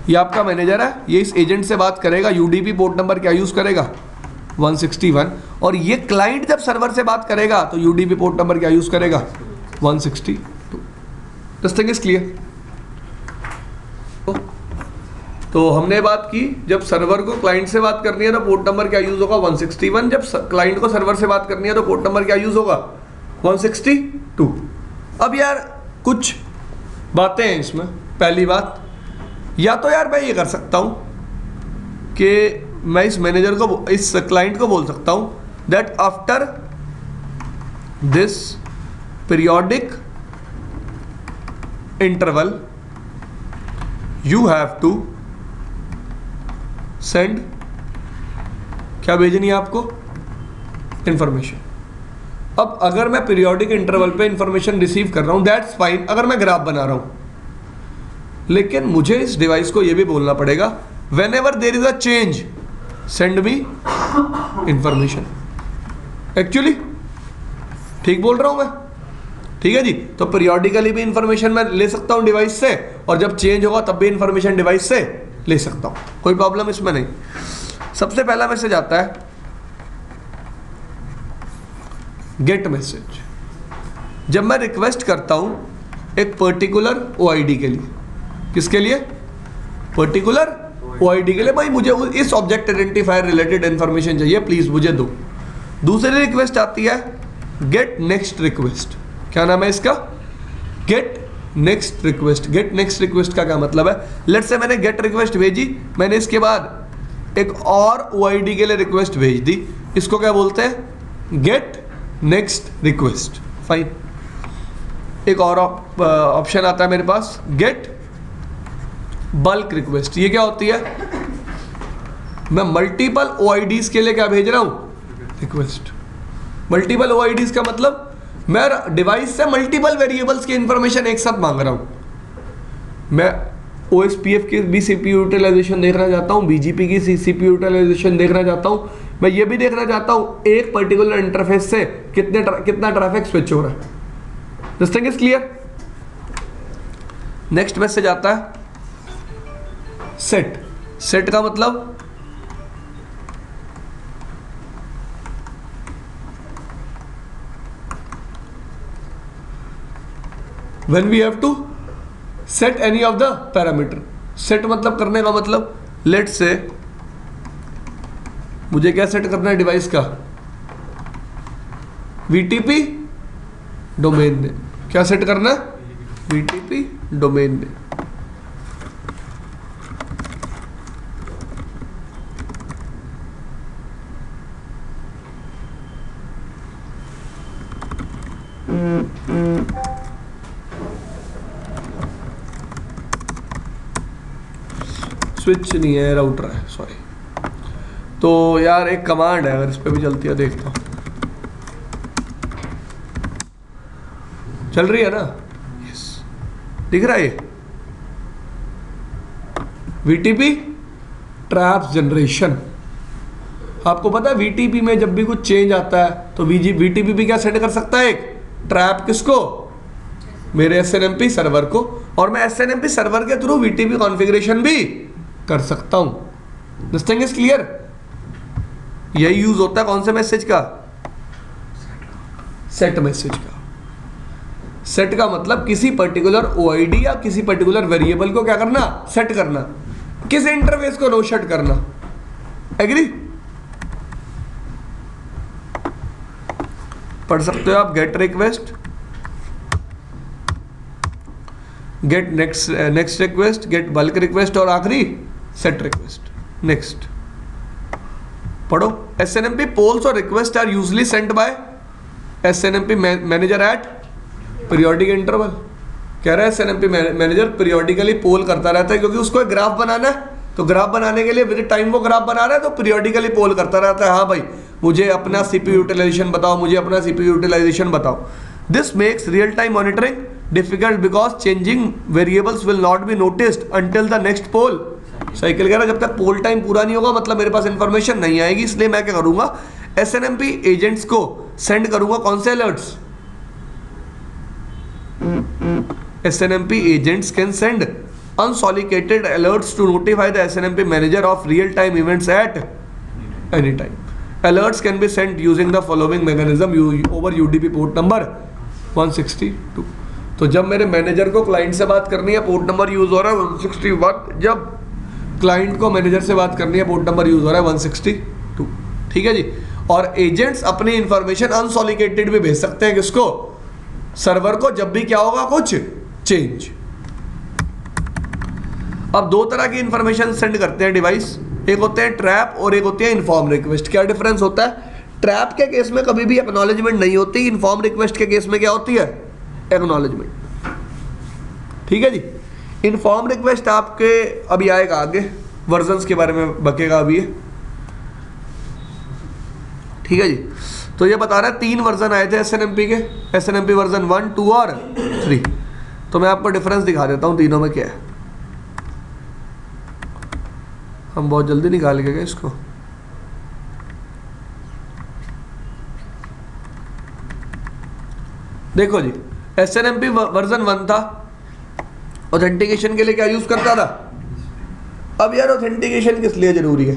Speaker 1: ये आपका मैनेजर है, ये इस एजेंट से बात करेगा, यूडीपी पोर्ट नंबर क्या यूज करेगा, 161। और ये क्लाइंट जब सर्वर से बात करेगा तो यूडीपी पोर्ट नंबर क्या यूज करेगा, 162। This thing is clear? तो हमने बात की जब सर्वर को क्लाइंट से बात करनी है तो पोर्ट नंबर क्या यूज होगा, 161। जब क्लाइंट को सर्वर से बात करनी है तो पोर्ट नंबर क्या यूज होगा, 162। अब यार कुछ बातें हैं इसमें। पहली बात, या तो यार मैं ये कर सकता हूं कि मैं इस मैनेजर को, इस क्लाइंट को बोल सकता हूं that after this periodic interval you have to send, क्या भेजनी है आपको, इंफॉर्मेशन। अब अगर मैं पीरियोडिक इंटरवल पे इंफॉर्मेशन रिसीव कर रहा हूं, दैट्स फाइन, अगर मैं ग्राफ बना रहा हूं। लेकिन मुझे इस डिवाइस को यह भी बोलना पड़ेगा when ever there is a change send me information. Actually ठीक बोल रहा हूं मैं, ठीक है जी। तो पीरियोडिकली भी इंफॉर्मेशन मैं ले सकता हूं डिवाइस से, और जब चेंज होगा तब भी इंफॉर्मेशन डिवाइस से ले सकता हूं, कोई प्रॉब्लम इसमें नहीं। सबसे पहला मैसेज आता है गेट मैसेज। जब मैं रिक्वेस्ट करता हूं एक पर्टिकुलर OID के लिए, किसके लिए, पर्टिकुलर OID के लिए, भाई मुझे इस ऑब्जेक्ट आइडेंटिफायर रिलेटेड इंफॉर्मेशन चाहिए, प्लीज मुझे दो। दूसरी रिक्वेस्ट आती है गेट नेक्स्ट रिक्वेस्ट। क्या नाम है इसका, get next request. Get next request का क्या मतलब है, लेट्स से मैंने गेट रिक्वेस्ट भेजी, मैंने इसके बाद एक और OID के लिए रिक्वेस्ट भेज दी, इसको क्या बोलते हैं, गेट नेक्स्ट रिक्वेस्ट। फाइन। एक और ऑप्शन आता है मेरे पास, गेट बल्क रिक्वेस्ट। ये क्या होती है, मैं मल्टीपल OIDs के लिए क्या भेज रहा हूं, रिक्वेस्ट। मल्टीपल OIDs का मतलब मैं डिवाइस से मल्टीपल वेरिएबल्स की इंफॉर्मेशन एक साथ मांग रहा हूं। मैं OSPF की भी CPU यूटिलाइजेशन देखना चाहता हूं, BGP की CPU यूटिलाइजेशन देखना चाहता हूं, मैं ये भी देखना चाहता हूं एक पर्टिकुलर इंटरफेस से कितना ट्रैफिक स्विच हो रहा है। This thing is clear? Next message आता है सेट। सेट का मतलब when we have to set any of the parameter। Set मतलब करने का मतलब, लेट से मुझे क्या सेट करना है डिवाइस का, VTP डोमेन नेम। क्या सेट करना है, VTP डोमेन नेम। स्विच नहीं है, राउटर है, सॉरी। तो यार एक कमांड है, अगर इस पे भी चलती है देखता हूँ, चल रही है ना, यस दिख रहा है ये VTP ट्रैप जनरेशन। आपको पता है VTP में जब भी कुछ चेंज आता है तो VTP भी क्या सेट कर सकता है, एक ट्रैप। किसको, मेरे SNMP सर्वर को, और मैं SNMP सर्वर के थ्रू VTP कॉन्फ़िगरेशन भी कर सकता हूं। This thing is clear. यही यूज होता है कौन से मैसेज का, सेट मैसेज का। सेट का मतलब किसी पर्टिकुलर OID या किसी पर्टिकुलर वेरिएबल को क्या करना, सेट करना, किस इंटरफेस को नो सेट करना। एग्री, पढ़ सकते हो आप, get request, get next request, get bulk request, और आखिरी सेट रिक्वेस्ट। नेक्स्ट पढ़ो, SNMP पोल्स और request are usually sent by SNMP manager at periodic interval. कह रहा है SNMP मैनेजर पीरियोडिकली पोल करता रहता है, क्योंकि उसको एक ग्राफ बनाना है, तो ग्राफ बनाने के लिए विद टाइम वो ग्राफ बना रहा है, तो पीरियोडिकली पोल करता रहता है, हाँ भाई मुझे अपना CPU यूटिलाइजेशन बताओ, मुझे अपना CPU यूटिलाइजेशन बताओ। This makes real time monitoring difficult because changing variables will not be noticed until the next poll cycle। कह रहा जब तक पोल टाइम पूरा नहीं होगा मतलब मेरे पास इंफॉर्मेशन नहीं आएगी, इसलिए मैं क्या करूंगा, SNMP एजेंट्स को सेंड करूंगा कौन से alerts, SNMP agents can send unsolicited alerts to notify the SNMP manager of real-time events at any time। Alerts can be sent using the following mechanism over UDP port number 162। तो जब मेरे manager को client से बात करनी है, port number use हो रहा है 161। जब क्लाइंट को मैनेजर से बात करनी है, पोर्ट नंबर यूज हो रहा है 162। ठीक है जी। और एजेंट्स अपनी इंफॉर्मेशन अनसॉलिकेटेड भी भेज सकते हैं, किसको, सर्वर को, जब भी क्या होगा कुछ चेंज। अब दो तरह की इंफॉर्मेशन सेंड करते हैं डिवाइस, एक होते हैं ट्रैप और एक होती है इन्फॉर्म रिक्वेस्ट। क्या डिफरेंस होता है, ट्रैप के केस में कभी भी एक्नॉलेजमेंट नहीं होती, इन्फॉर्म रिक्वेस्ट के केस में क्या होती है, एक्नॉलेजमेंट। ठीक है जी। इन्फॉर्म रिक्वेस्ट आपके अभी आएगा आगे, वर्जन्स के बारे में बकेगा अभी ये। ठीक है जी। तो ये बता रहा है 3 वर्जन आए थे SNMP के, SNMP वर्जन 1, 2 और 3। तो मैं आपको डिफरेंस दिखा देता हूँ तीनों में क्या है, हम बहुत जल्दी निकाल के गए इसको। देखो जी, SNMP वर्जन 1 था, ऑथेंटिकेशन के लिए क्या यूज करता था। अब यार ऑथेंटिकेशन किस लिए जरूरी है,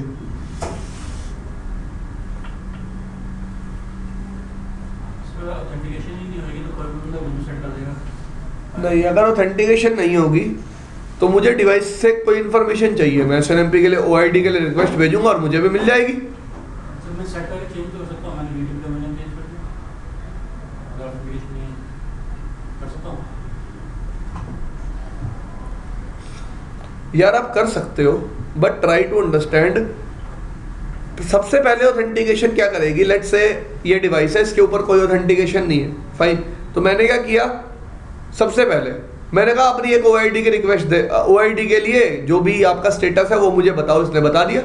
Speaker 1: नहीं, अगर ऑथेंटिकेशन नहीं होगी तो मुझे डिवाइस से कोई इन्फॉर्मेशन चाहिए, मैं SNMP के लिए OID के लिए रिक्वेस्ट भेजूंगा और मुझे भी मिल जाएगी।
Speaker 4: सर मैं सेट करके चेंज कर सकता हूं, मैंने वीडियो का मैंने चेंज कर दिया, अगर ऑथेंटिकेशन नहीं कर सकता हूं।
Speaker 1: यार आप कर सकते हो, बट ट्राई टू अंडरस्टैंड। सबसे पहले ऑथेंटिकेशन क्या करेगी, लेट्स से ये डिवाइस है, इसके ऊपर कोई ऑथेंटिकेशन नहीं है, फाइन। तो मैंने क्या किया, सबसे पहले मैंने कहा अपनी एक OID की रिक्वेस्ट दे, OID के लिए जो भी आपका स्टेटस है वो मुझे बताओ, इसने बता दिया।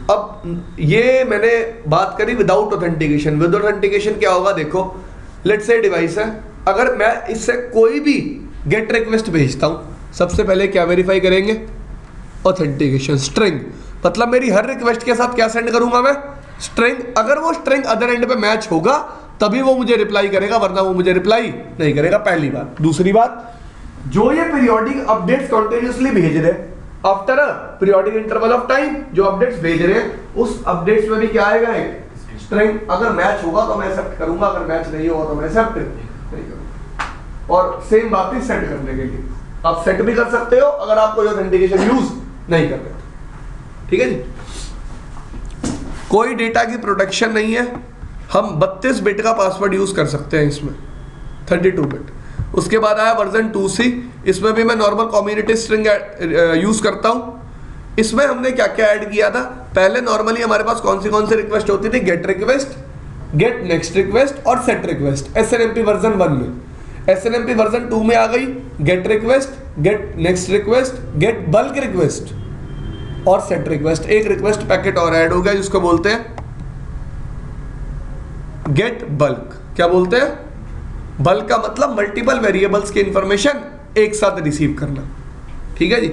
Speaker 1: अब ये मैंने बात करी विदाउट ऑथेंटिकेशन। विद ऑथेंटिकेशन क्या होगा, देखो लेट्स से डिवाइस है, अगर मैं इससे कोई भी गेट रिक्वेस्ट भेजता हूं, सबसे पहले क्या वेरीफाई करेंगे, ऑथेंटिकेशन स्ट्रिंग। मतलब मेरी हर रिक्वेस्ट के साथ क्या सेंड करूंगा मैं, स्ट्रिंग। अगर वो स्ट्रिंग अदर एंड पे मैच होगा तभी वो मुझे रिप्लाई करेगा, वरना वो मुझे रिप्लाई नहीं करेगा, पहली बात। दूसरी बात, जो ये पीरियोडिक अपडेट्स कंटिन्यूअसली भेज रहे हैं after a periodic interval of time, जो अपडेट्स भेज रहे हैं उस अपडेट्स में भी क्या आएगा, एक स्ट्रिंग। अगर मैच होगा तो मैं एक्सेप्ट करूंगा, अगर मैच नहीं होगा तो मैं एक्सेप्ट नहीं करूंगा। और सेम बात है सेट करने के लिए, आप सेट भी कर सकते हो अगर आप कोई ऑथेंटिकेशन यूज नहीं कर रहे। ठीक है जी, कोई डेटा की प्रोटेक्शन नहीं है, हम 32 बिट का पासवर्ड यूज कर सकते हैं इसमें, 32 बिट। उसके बाद आया वर्जन 2C, इसमें भी मैं नॉर्मल कम्युनिटी स्ट्रिंग यूज करता हूं। इसमें हमने क्या क्या ऐड किया था, पहले नॉर्मली हमारे पास कौन सी रिक्वेस्ट होती थी, get request, get next request और सेट रिक्वेस्ट। SNMP वर्जन 1 में। SNMP वर्जन 2 में आ गई get request, get next request, get bulk request और सेट रिक्वेस्ट। एक रिक्वेस्ट पैकेट और ऐड हो गया जिसको बोलते हैं गेट बल्क। क्या बोलते हैं, बल्क का मतलब मल्टीपल वेरिएबल्स की इंफॉर्मेशन एक साथ रिसीव करना। ठीक है जी,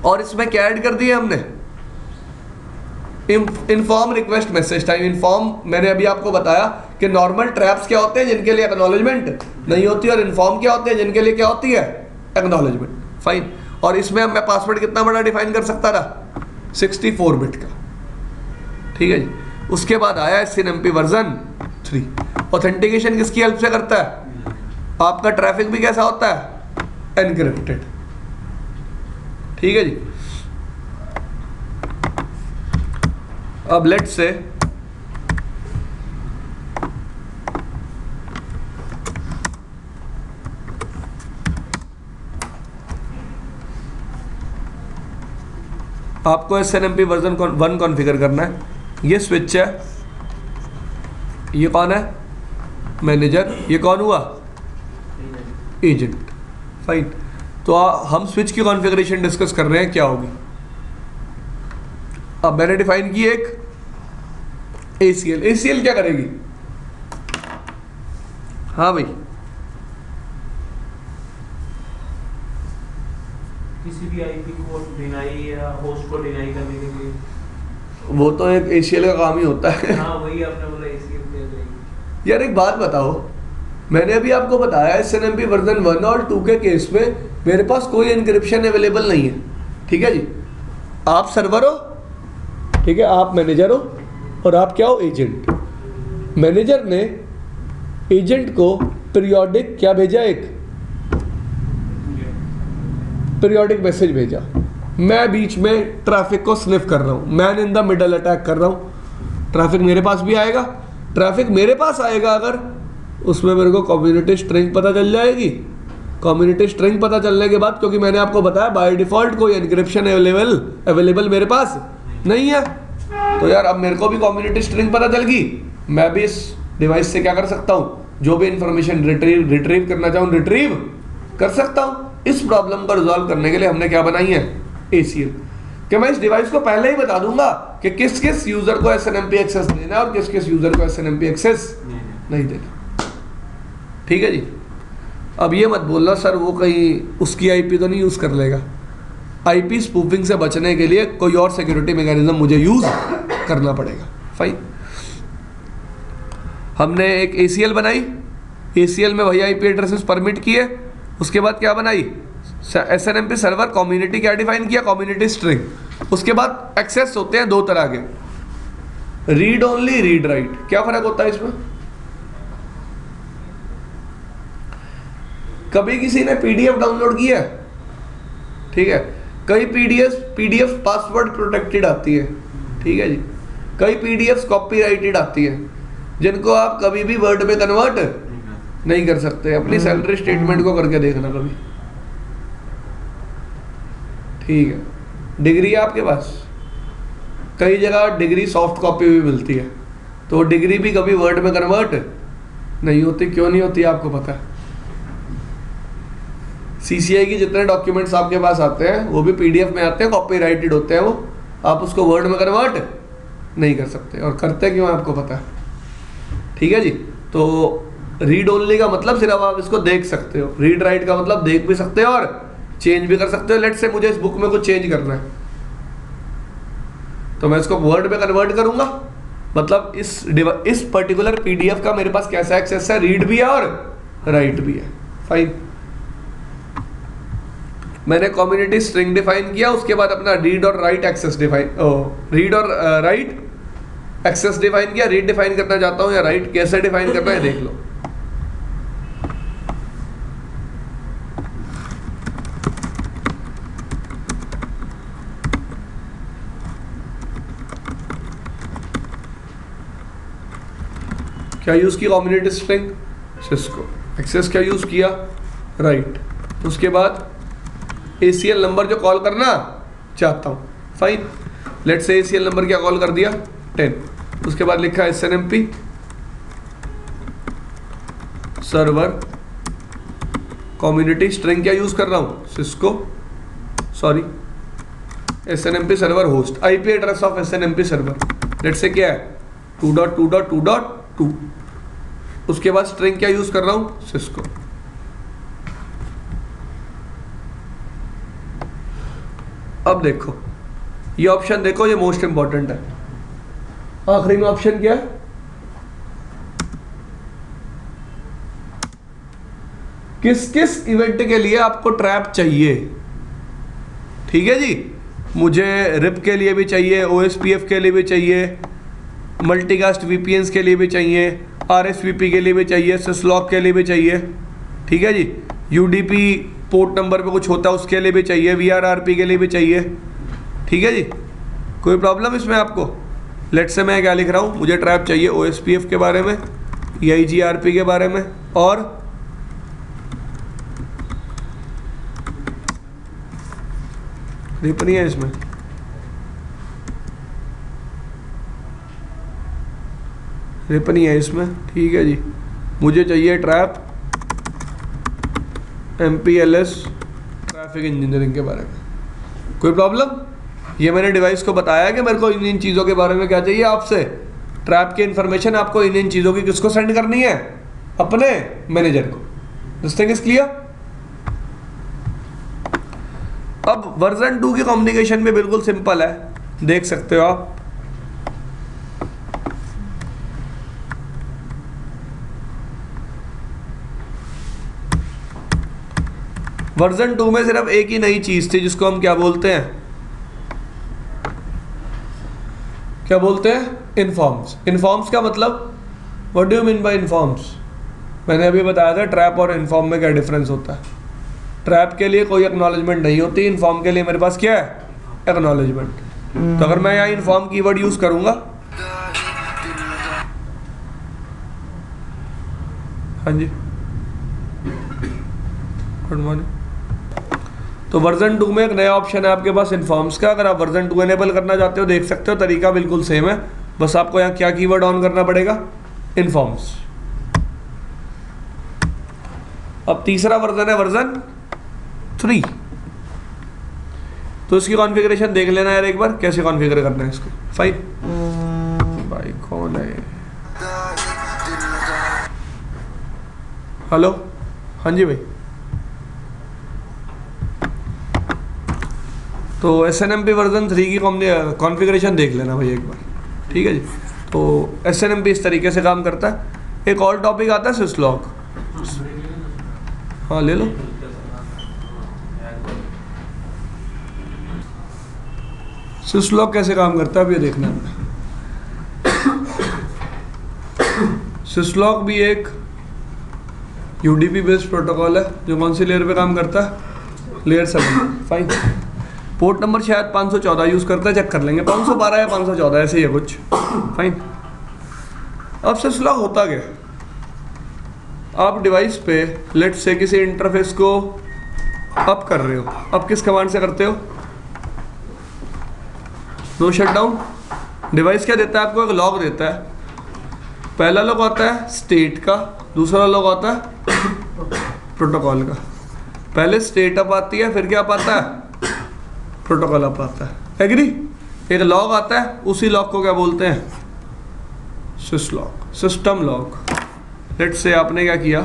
Speaker 1: और इसमें क्या ऐड कर दिया हमने, inform request message time. Inform मैंने अभी आपको बताया कि नॉर्मल ट्रैप्स क्या होते हैं जिनके लिए एक्नॉलेजमेंट नहीं होती, और इन्फॉर्म क्या होते हैं जिनके लिए क्या होती है, एक्नॉलेजमेंट। फाइन। और इसमें मैं पासवर्ड कितना बड़ा डिफाइन कर सकता था, 64 बिट का। ठीक है जी, उसके बाद आया SNMP वर्जन 3। ऑथेंटिकेशन किसकी हेल्प से करता है, आपका ट्रैफिक भी कैसा होता है, एनक्रिप्टेड। ठीक है जी, अब लेट्स से आपको SNMP वर्जन 1 कॉन्फ़िगर करना है। ये स्विच है, ये कौन है, मैनेजर, ये कौन हुआ, एजेंट। फाइन। तो हम स्विच की कॉन्फ़िगरेशन डिस्कस कर रहे हैं क्या होगी। अब मैंने डिफाइन की एक ACL। ACL क्या करेगी, हाँ भाई,
Speaker 3: किसी भी IP को डिनाई या होस्ट को डिनाई करने के लिए,
Speaker 1: वो तो एक ACL का काम ही होता है।
Speaker 3: हाँ वही आपने बोला ACL दे देगी।
Speaker 1: यार एक बात बताओ, मैंने अभी आपको बताया SNMP वर्जन 1 और 2 के केस में मेरे पास कोई एन्क्रिप्शन अवेलेबल नहीं है। ठीक है जी, आप सर्वर हो, ठीक है, आप मैनेजर हो और आप क्या हो, एजेंट। मैनेजर ने एजेंट को पीरियोडिक क्या भेजा, एक पीरियोडिक मैसेज भेजा। मैं बीच में ट्रैफिक को स्निफ कर रहा हूँ, man in the middle attack कर रहा हूँ। ट्रैफिक मेरे पास भी आएगा, ट्रैफिक मेरे पास आएगा अगर उसमें मेरे को कम्युनिटी स्ट्रिंग पता चल जाएगी। कम्युनिटी स्ट्रिंग पता चलने के बाद, क्योंकि मैंने आपको बताया बाय डिफॉल्ट कोई एनक्रिप्शन अवेलेबल मेरे पास नहीं है, तो यार अब मेरे को भी कम्युनिटी स्ट्रिंग पता चल गई, मैं भी इस डिवाइस से क्या कर सकता हूँ, जो भी इंफॉर्मेशन रिट्रीव करना चाहूँ रिट्रीव कर सकता हूँ। इस प्रॉब्लम को रिजॉल्व करने के लिए हमने क्या बनाई है, ACL। कि मैं इस डिवाइस को पहले ही बता दूंगा कि किस किस यूजर को SNMP एक्सेस देना है और किस किस यूजर को SNMP एक्सेस नहीं देना। ठीक है जी, अब ये मत बोलना सर वो कहीं उसकी IP तो नहीं यूज कर लेगा। IP स्पूफिंग से बचने के लिए कोई और सिक्योरिटी मैकेनिज्म मुझे यूज करना पड़ेगा। फाइन, हमने एक ACL बनाई, ACL में वही IP एड्रेसेस परमिट किए। उसके बाद क्या बनाई, SNMP सर्वर कम्युनिटी क्या डिफाइन किया, कम्युनिटी स्ट्रिंग। उसके बाद एक्सेस होते हैं दो तरह के, रीड ओनली, रीड राइट। क्या फर्क होता है इसमें, कभी किसी ने PDF डाउनलोड किया, ठीक है, कई PDF पासवर्ड प्रोटेक्टेड आती है। ठीक है जी, कई PDFs कॉपीराइटेड आती है जिनको आप कभी भी वर्ड में कन्वर्ट नहीं कर सकते। अपनी सैलरी स्टेटमेंट को करके देखना कभी। ठीक है, डिग्री है आपके पास, कई जगह डिग्री सॉफ्ट कॉपी भी मिलती है, तो डिग्री भी कभी वर्ड में कन्वर्ट नहीं होती। क्यों नहीं होती आपको पता है, CCI की जितने डॉक्यूमेंट्स आपके पास आते हैं वो भी PDF में आते हैं, कॉपीराइटेड होते हैं वो, आप उसको वर्ड में कन्वर्ट नहीं कर सकते। और करते क्यों आपको पता है। ठीक है जी, तो रीड ओनली का मतलब सिर्फ आप इसको देख सकते हो, रीड राइट का मतलब देख भी सकते हो और चेंज भी कर सकते हो। लेट से मुझे इस बुक में कुछ चेंज करना है तो मैं इसको वर्ड में कन्वर्ट करूंगा, मतलब इस पर्टिकुलर PDF का मेरे पास कैसा एक्सेस है, रीड भी है और राइट भी है। फाइन, मैंने कम्युनिटी स्ट्रिंग डिफाइन किया, उसके बाद अपना रीड और राइट एक्सेस डिफाइन रीड और राइट एक्सेस डिफाइन किया। रीड डिफाइन करना चाहता हूँ या राइट कैसे डिफाइन करना है देख लो। क्या यूज की कम्युनिटी स्ट्रिंग सिस्को, एक्सेस क्या यूज किया राइट, उसके बाद ACL नंबर जो कॉल करना चाहता हूँ, fine, let's say ACL number क्या कॉल कर दिया 10, उसके बाद लिखा SNMP सर्वर कम्युनिटी स्ट्रिंग क्या यूज कर रहा हूँ Cisco, sorry SNMP server host, IP address of SNMP server let's say क्या है 2.2.2.2, उसके बाद स्ट्रिंग क्या यूज कर रहा हूँ सिस्को। अब देखो ये ऑप्शन देखो, ये मोस्ट इंपॉर्टेंट है। आखिरी में ऑप्शन क्या है, किस किस इवेंट के लिए आपको ट्रैप चाहिए, ठीक है जी। मुझे रिप के लिए भी चाहिए, OSPF के लिए भी चाहिए, मल्टीकास्ट VPNs के लिए भी चाहिए, RSVP के लिए भी चाहिए, syslog के लिए भी चाहिए, ठीक है जी। UDP पोर्ट नंबर पे कुछ होता है उसके लिए भी चाहिए, VRRP के लिए भी चाहिए, ठीक है जी। कोई प्रॉब्लम इसमें आपको? लेट्स से मैं क्या लिख रहा हूँ, मुझे ट्रैप चाहिए OSPF के बारे में, EIGRP के बारे में, और रिप नहीं है इसमें, रिप नहीं है इसमें, ठीक है जी। मुझे चाहिए ट्रैप MPLS ट्रैफिक इंजीनियरिंग के बारे में। कोई प्रॉब्लम? ये मैंने डिवाइस को बताया कि मेरे को इन चीज़ों के बारे में क्या चाहिए आपसे, ट्रैप की इन्फॉर्मेशन आपको इन चीज़ों की किसको सेंड करनी है, अपने मैनेजर को। This thing is clear. अब वर्जन 2 की कम्युनिकेशन भी बिल्कुल सिंपल है, देख सकते हो आप। वर्जन 2 में सिर्फ एक ही नई चीज थी जिसको हम क्या बोलते हैं, क्या बोलते हैं, इन्फॉर्म्स। इन्फॉर्म्स का मतलब, what do you mean by informs? मैंने अभी बताया था ट्रैप और इन्फॉर्म में क्या डिफरेंस होता है। ट्रैप के लिए कोई एक्नॉलेजमेंट नहीं होती, इन्फॉर्म के लिए मेरे पास क्या है, एक्नॉलेजमेंट। तो अगर मैं यहाँ इन्फॉर्म कीवर्ड यूज करूंगा, हाँ जी गुड मॉर्निंग, तो वर्जन 2 में एक नया ऑप्शन है आपके पास इन्फॉर्म्स का। अगर आप वर्जन 2 एनेबल करना चाहते हो, देख सकते हो तरीका बिल्कुल सेम है, बस आपको यहाँ क्या कीवर्ड ऑन करना पड़ेगा, इन्फॉर्म्स। अब तीसरा वर्जन है वर्जन 3, तो इसकी कॉन्फ़िगरेशन देख लेना यार एक बार, कैसे कॉन्फ़िगर करना है इसको। फाइन भाई कौन है, हेलो, हाँ जी भाई। तो SNMP वर्जन 3 की कॉन्फ़िगरेशन देख लेना भाई एक बार, ठीक है जी। तो SNMP इस तरीके से काम करता है। एक और टॉपिक आता है syslog, हाँ ले लो। syslog कैसे काम करता है अब ये देखना है। syslog भी एक UDP बेस्ड प्रोटोकॉल है जो कौन सी लेयर पे काम करता है, लेयर 7। फाइन, पोर्ट नंबर शायद 514 यूज करता है, चेक कर लेंगे, 512 या 514 ऐसे ही है कुछ। फाइन, अब syslog होता क्या, आप डिवाइस पे लेट से किसी इंटरफेस को अप कर रहे हो, अब किस कमांड से करते हो, नो शटडाउन। डिवाइस क्या देता है आपको, एक लॉग देता है। पहला लॉग आता है स्टेट का, दूसरा लॉग आता है प्रोटोकॉल का। पहले स्टेट अप आती है, फिर क्या अप आता है, प्रोटोकॉल अप आता है। एग्री? एक लॉग आता है, उसी लॉग को क्या बोलते हैं, syslog, सिस्टम लॉग। लेट से आपने क्या किया,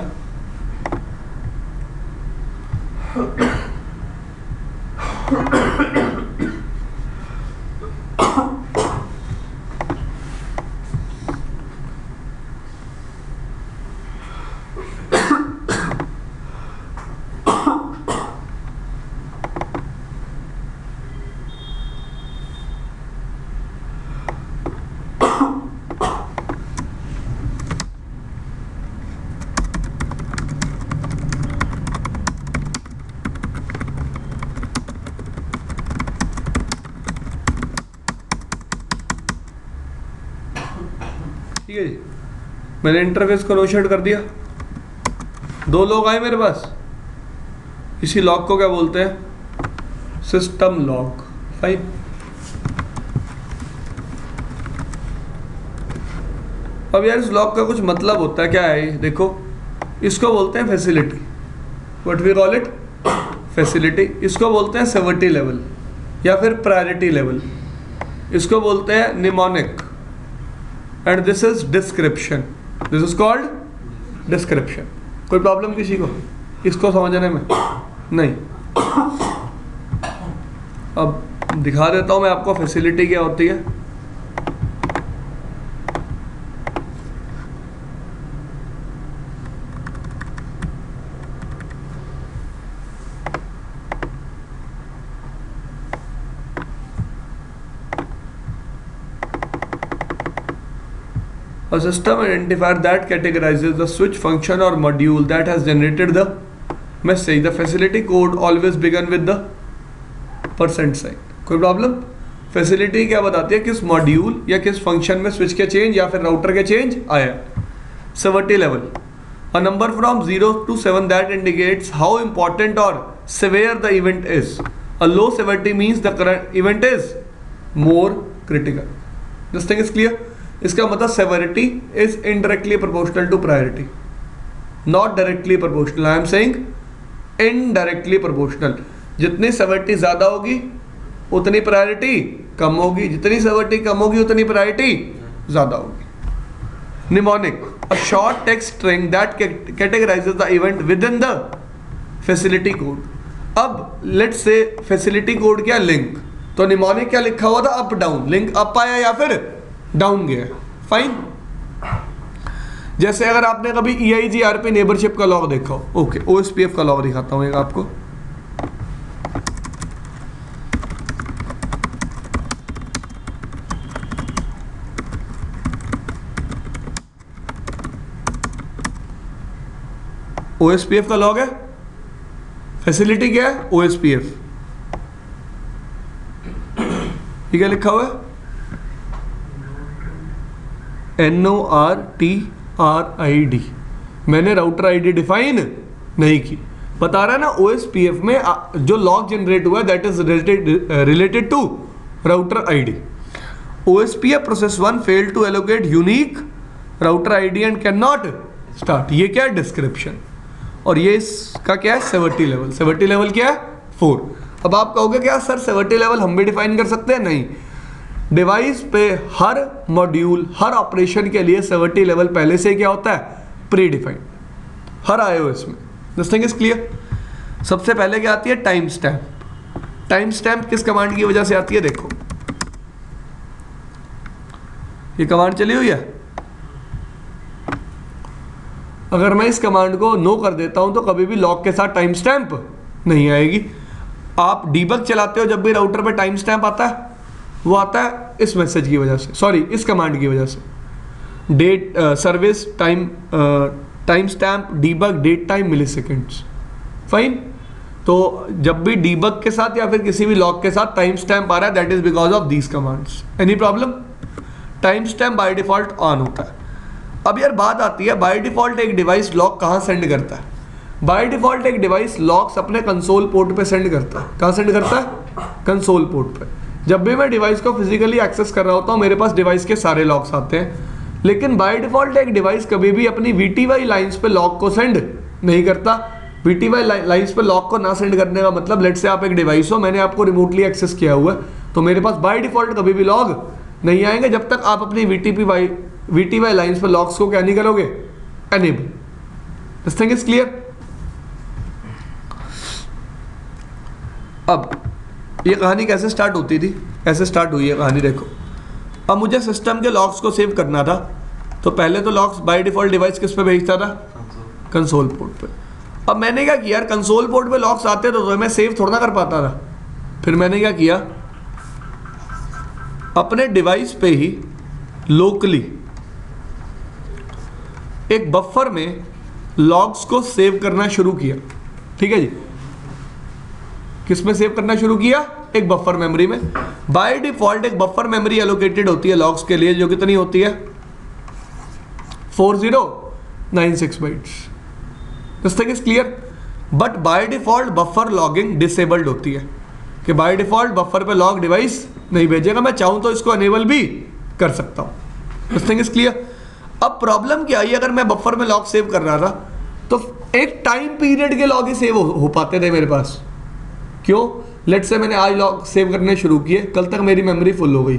Speaker 1: ठीक है जी, मैंने इंटरफेस को नो शेड कर दिया, 2 लॉग आए मेरे पास, इसी लॉग को क्या बोलते हैं, सिस्टम लॉग। फाइन, अब यार इस लॉग का कुछ मतलब होता है, क्या है ये देखो, इसको बोलते हैं facility, what we call it, facility. इसको बोलते हैं सेवर्टी लेवल या फिर प्रायोरिटी लेवल, इसको बोलते हैं mnemonic, and this is description, this is called description. कोई प्रॉब्लम किसी को इसको समझने में? नहीं। अब दिखा देता हूं मैं आपको फैसिलिटी क्या होती है। A system identifier that categorizes the switch function or module that has generated the message. The facility code always begin with the % sign. कोई प्रॉब्लम? फैसिलिटी क्या बताती है, किस मॉड्यूल या किस फंक्शन में स्विच के चेंज या फिर राउटर के चेंज आया। सेवर्टी level, a number from 0 to 7 that indicates how important or severe the event is. A low severity means the current event is more critical. This thing is clear? इसका मतलब severity is indirectly proportional to priority, not directly proportional. I am saying indirectly proportional. जितनी severity ज्यादा होगी उतनी priority कम होगी, जितनी severity कम होगी उतनी प्रायोरिटी ज्यादा होगी। Mnemonic, a short text string that categorises the event with in the facility code. अब लेट्स से फैसिलिटी कोड क्या, लिंक, तो निमोनिक क्या लिखा हुआ था, अप डाउन, लिंक अप आया या फिर डाउन गया। फाइन, जैसे अगर आपने कभी EIGRP नेबरशिप का लॉग देखा हो, ओके, OSPF का लॉग दिखाता हूं एक आपको। OSPF का लॉग है, फैसिलिटी क्या है, OSPF, ये क्या लिखा हुआ है, NORTRID। मैंने राउटर आईडी डिफाइन नहीं की, बता रहा है ना OSPF में जो लॉग जनरेट हुआ है that is related to router ID. OSPF process 1 fail to allocate unique router ID and can not start. ये क्या है, डिस्क्रिप्शन, और ये इसका क्या है, सेवर्टी लेवल। सेवर्टी लेवल क्या है, 4। अब आप कहोगे क्या सर सेवर्टी लेवल हम भी डिफाइन कर सकते हैं? नहीं, डिवाइस पे हर मॉड्यूल हर ऑपरेशन के लिए सेवर्टी लेवल पहले से क्या होता है, प्री डिफाइंड, हर iOS में। This thing is clear. सबसे पहले क्या आती है, टाइम स्टैम्प। टाइम स्टैम्प किस कमांड की वजह से आती है, देखो ये कमांड चली हुई है, अगर मैं इस कमांड को नो कर देता हूं तो कभी भी लॉग के साथ टाइम स्टैम्प नहीं आएगी। आप डीबग चलाते हो, जब भी राउटर पे टाइम स्टैम्प आता है वो आता है इस मैसेज की वजह से, सॉरी इस कमांड की वजह से, date service time stamp debug date time milliseconds. Fine, तो जब भी डीबग के साथ या फिर किसी भी लॉग के साथ टाइम स्टैम्प आ रहा है that is because of these commands. Any problem? Time stamp by default on होता है। अब यार बात आती है, बाय डिफॉल्ट एक डिवाइस लॉग कहाँ सेंड करता है? बाय डिफॉल्ट एक डिवाइस लॉग्स अपने कंसोल पोर्ट पे सेंड करता है। कहाँ सेंड करता है? कंसोल पोर्ट पे। जब भी मैं डिवाइस को फिजिकली एक्सेस कर रहा होता हूँ मेरे पास डिवाइस के सारे लॉग्स आते हैं, लेकिन बाय डिफॉल्ट एक डिवाइस कभी भी अपनी VTY लाइंस पे लॉग को सेंड नहीं करता। VTY लाइंस पे लॉग को ना सेंड करने का मतलब, लेट से आप एक डिवाइस हो, मैंने आपको रिमोटली एक्सेस किया हुआ है, तो मेरे पास बाय डिफॉल्ट कभी भी लॉग नहीं आएंगे जब तक आप अपनी VTY लाइंस पे लॉग्स को क्या नहीं करोगे, enable. This thing is clear. अब ये कहानी कैसे स्टार्ट होती थी, कैसे स्टार्ट हुई है कहानी, देखो। अब मुझे सिस्टम के लॉग्स को सेव करना था, तो पहले तो लॉग्स बाय डिफॉल्ट डिवाइस किस पे भेजता था, कंसोल पोर्ट पे। अब मैंने क्या किया, कंसोल पोर्ट पे लॉग्स आते तो मैं सेव थोड़ा ना कर पाता था। फिर मैंने क्या किया, अपने डिवाइस पे ही लोकली एक बफर में लॉग्स को सेव करना शुरू किया। ठीक है जी, किस में सेव करना शुरू किया, एक बफर मेमोरी में। बाय डिफॉल्ट एक बफर मेमोरी एलोकेटेड होती है लॉग्स के लिए, जो कितनी होती है, 4096 bytes. This thing is clear. But by default buffer logging disabled होती है कि बाय डिफॉल्ट बफर पे लॉग डिवाइस नहीं भेजेगा, मैं चाहूँ तो इसको अनेबल भी कर सकता हूँ। This thing is clear. अब प्रॉब्लम क्या आई, अगर मैं बफर में लॉग सेव कर रहा था तो एक टाइम पीरियड के लॉग ही सेव हो पाते थे मेरे पास। क्यों? लेट्स से मैंने आज लॉग सेव करने शुरू किए, कल तक मेरी मेमोरी फुल हो गई।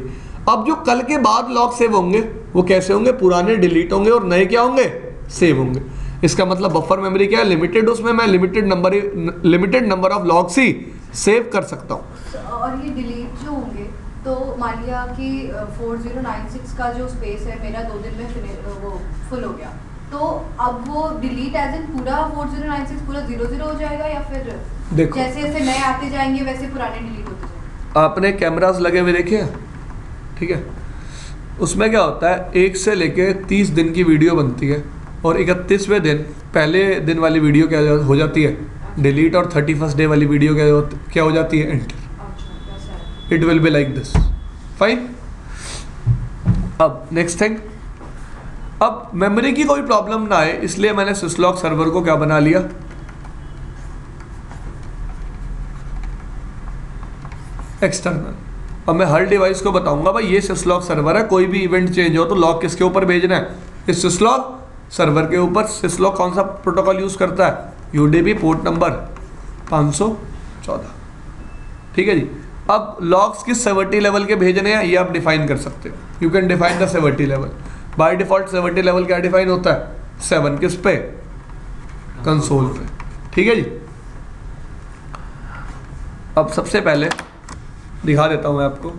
Speaker 1: अब जो कल के बाद लॉग सेव होंगे वो कैसे होंगे? पुराने डिलीट होंगे और नए क्या होंगे? सेव होंगे। इसका मतलब बफर मेमोरी क्या है? लिमिटेड। उसमें मैं limited number of logs he save कर सकता हूँ।
Speaker 5: और ये डिलीट जो होंगे तो मान लिया कि 4096 का जो स्पेस है मेरा 2 दिन में वो फुल हो गया, तो अब वो डिलीट एज इन पूरा 4096 पूरा 00 हो जाएगा या फिर
Speaker 1: देखो
Speaker 5: जैसे जैसे नए आते जाएंगे वैसे पुराने डिलीट होते जाएंगे?
Speaker 1: आपने कैमरास लगे हुए देखे हैं, ठीक है? उसमें क्या होता है, 1 से लेके 30 दिन की वीडियो बनती है और 31वें दिन पहले दिन वाली वीडियो क्या हो जाती है? डिलीट। और 31st डे वाली वीडियो क्या हो जाती है? Enter. It will be like this. Fine. अब नेक्स्ट थिंग, अब मेमोरी की कोई प्रॉब्लम ना आए इसलिए मैंने सिस्लॉग सर्वर को क्या बना लिया? एक्सटर्नल। अब मैं हर डिवाइस को बताऊंगा भाई ये सिस्लॉग सर्वर है, कोई भी इवेंट चेंज हो तो लॉग किसके ऊपर भेजना है? इस सिस्लॉग सर्वर के ऊपर। सिस्लॉग कौन सा प्रोटोकॉल यूज करता है? UDP port number 514। ठीक है जी। अब लॉग्स किस सेवर्टी लेवल के भेजने हैं ये आप डिफाइन कर सकते हो। You can define the severity level. By default severity level क्या डिफाइन होता है? 7 किस पे? कंसोल पे। ठीक है जी। अब सबसे पहले दिखा देता हूं मैं आपको।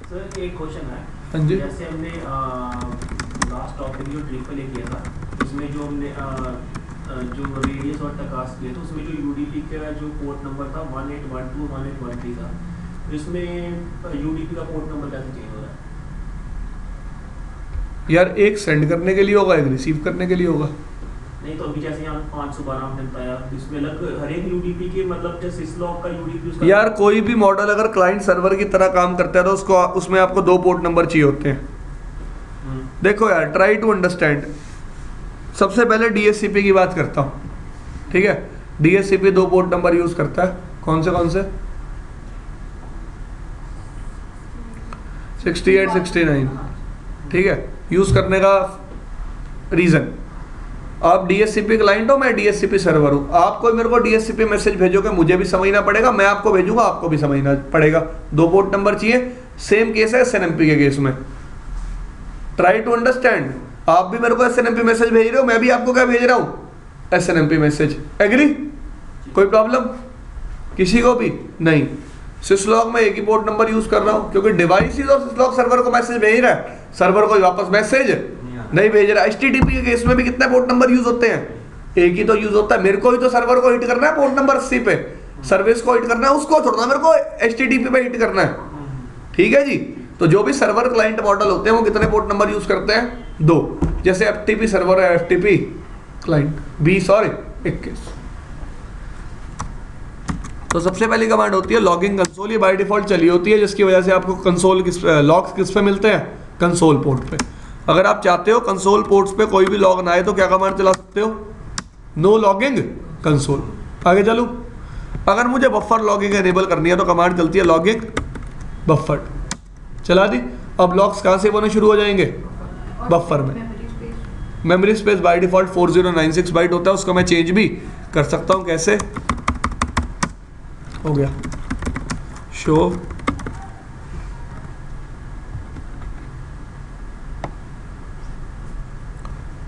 Speaker 3: सर एक क्वेश्चन है।
Speaker 1: हाँ जी।
Speaker 3: जैसे हमने लास्ट टॉपिक जो ट्रिपल ए किया था उसमें जो हमने जो रेडियस और टकास किए तो उसमें जो यूडीपी का जो पोर्ट नंबर था 1812 1813 था, तो इसमें यूडीपी का पोर्ट नंबर कैसे चेंज हो रहा है?
Speaker 1: यार एक सेंड करने के लिए होगा, एक रिसीव करने के लिए होगा।
Speaker 3: नहीं तो अभी जैसे यहाँ 512 हमने बताया इसमें अलग हर एक यूडीपी के मतलब जैसे सिस्लॉग का यूडीपी उसका
Speaker 1: यार कोई भी मॉडल अगर क्लाइंट सर्वर की तरह काम करता है तो उसको उसमें आपको 2 पोर्ट नंबर चाहिए होते हैं। देखो यार ट्राई टू अंडरस्टैंड। सबसे पहले डीएससीपी की बात करता हूँ, ठीक है? डीएससीपी 2 पोर्ट नंबर यूज करता है। कौन से? 68 69। ठीक है। यूज करने का रीजन, आप डीएससीपी क्लाइंट हो, मैं डीएससीपी सर्वर हूँ। आपको मेरे को डीएससीपी मैसेज भेजोगे मुझे भी समझना पड़ेगा, मैं आपको भेजूंगा आपको भी समझना पड़ेगा। 2 पोर्ट नंबर चाहिए। सेम केस है एसएनएमपी के केस में। Try to understand. आप भी मेरे को एसएनएमपी मैसेज भेज रहे हो, मैं भी आपको क्या भेज रहा हूँ? SNMP message. एग्री? कोई प्रॉब्लम किसी को भी नहीं? सिस्लॉग में एक ही पोर्ट नंबर यूज कर रहा हूँ क्योंकि डिवाइस ही तो सिस्लॉग सर्वर को मैसेज भेज रहा है, सर्वर को वापस मैसेज नहीं भेज रहा। एचटीटीपी के केस में भी कितने पोर्ट नंबर यूज होते हैं? एक ही तो यूज होता है। मेरे को ही तो सर्वर को हिट करना है पोर्ट नंबर 80 पे, सर्विस को हिट करना है, उसको छोड़ना मेरे को एचटीटीपी पे हिट करना है। ठीक है जी। तो जो भी सर्वर क्लाइंट मॉडल होते हैं वो कितने पोर्ट नंबर यूज करते हैं? 2। जैसे एफटीपी सर्वर है, एफटीपी क्लाइंट 20 और 21। तो सबसे पहली कमांड होती है लॉगिंग कंसोल। ये बाय डिफॉल्ट चली होती है जिसकी वजह से आपको कंसोल लॉग्स किस पे मिलते हैं? कंसोल पोर्ट पे। अगर आप चाहते हो कंसोल पोर्ट्स पे कोई भी लॉग ना आए तो क्या कमांड चला सकते हो? No logging console. आगे चलूं, अगर मुझे बफर लॉगिंग एनेबल करनी है तो कमांड चलती है लॉगिंग बफर। चला दी। अब लॉग्स कहाँ से होने शुरू हो जाएंगे? बफर में। Memory space by default 4096 byte होता है, उसको मैं चेंज भी कर सकता हूँ। कैसे? हो गया शो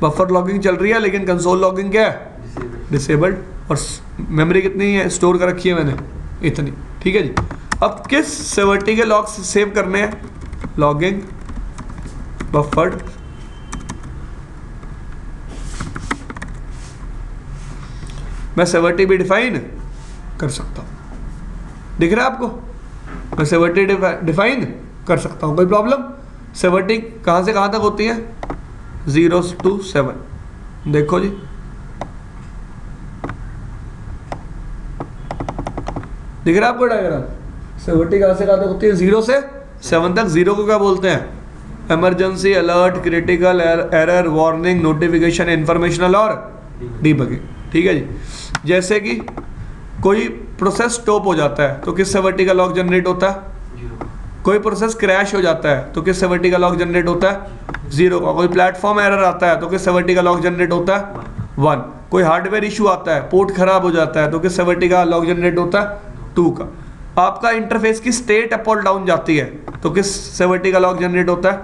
Speaker 1: बफर लॉगिंग चल रही है लेकिन कंसोल लॉगिंग क्या है? डिसेबल्ड। और मेमोरी कितनी है स्टोर कर रखी है मैंने? इतनी। ठीक है जी। अब किस सेवर्टी के लॉग्स सेव करने हैं? लॉगिंग बफर्ड मैं सेवर्टी भी डिफाइन कर सकता हूं। दिख रहा है आपको? मैं सेवर्टी डिफाइन कर सकता हूं। कोई प्रॉब्लम? सेवर्टी कहां से कहां तक होती है? 0 to 7। देखो जी, दिख रहा है आपको डायग्राम? सेवर्टी कहां से कहां तक होती है? 0 से 7 तक। 0 को क्या बोलते हैं? Emergency, alert, critical, error, warning, notification, informational और डीबगिंग। ठीक है जी। जैसे कि कोई प्रोसेस स्टॉप हो जाता है तो किससे वर्टिकल लॉक जनरेट होता है?
Speaker 2: 0।
Speaker 1: कोई प्रोसेस क्रैश हो जाता है तो किससे वर्टिकल लॉक जनरेट होता है? 0 का। कोई प्लेटफॉर्म एरर आता है तो किससे वर्टिकल लॉक जनरेट होता है? 1। कोई हार्डवेयर इशू आता है, पोर्ट खराब हो जाता है तो किससे वर्टिकल लॉक जनरेट होता है? 2 का। आपका इंटरफेस की स्टेट अप और डाउन जाती है तो किससे वर्टिकल लॉक जनरेट होता है?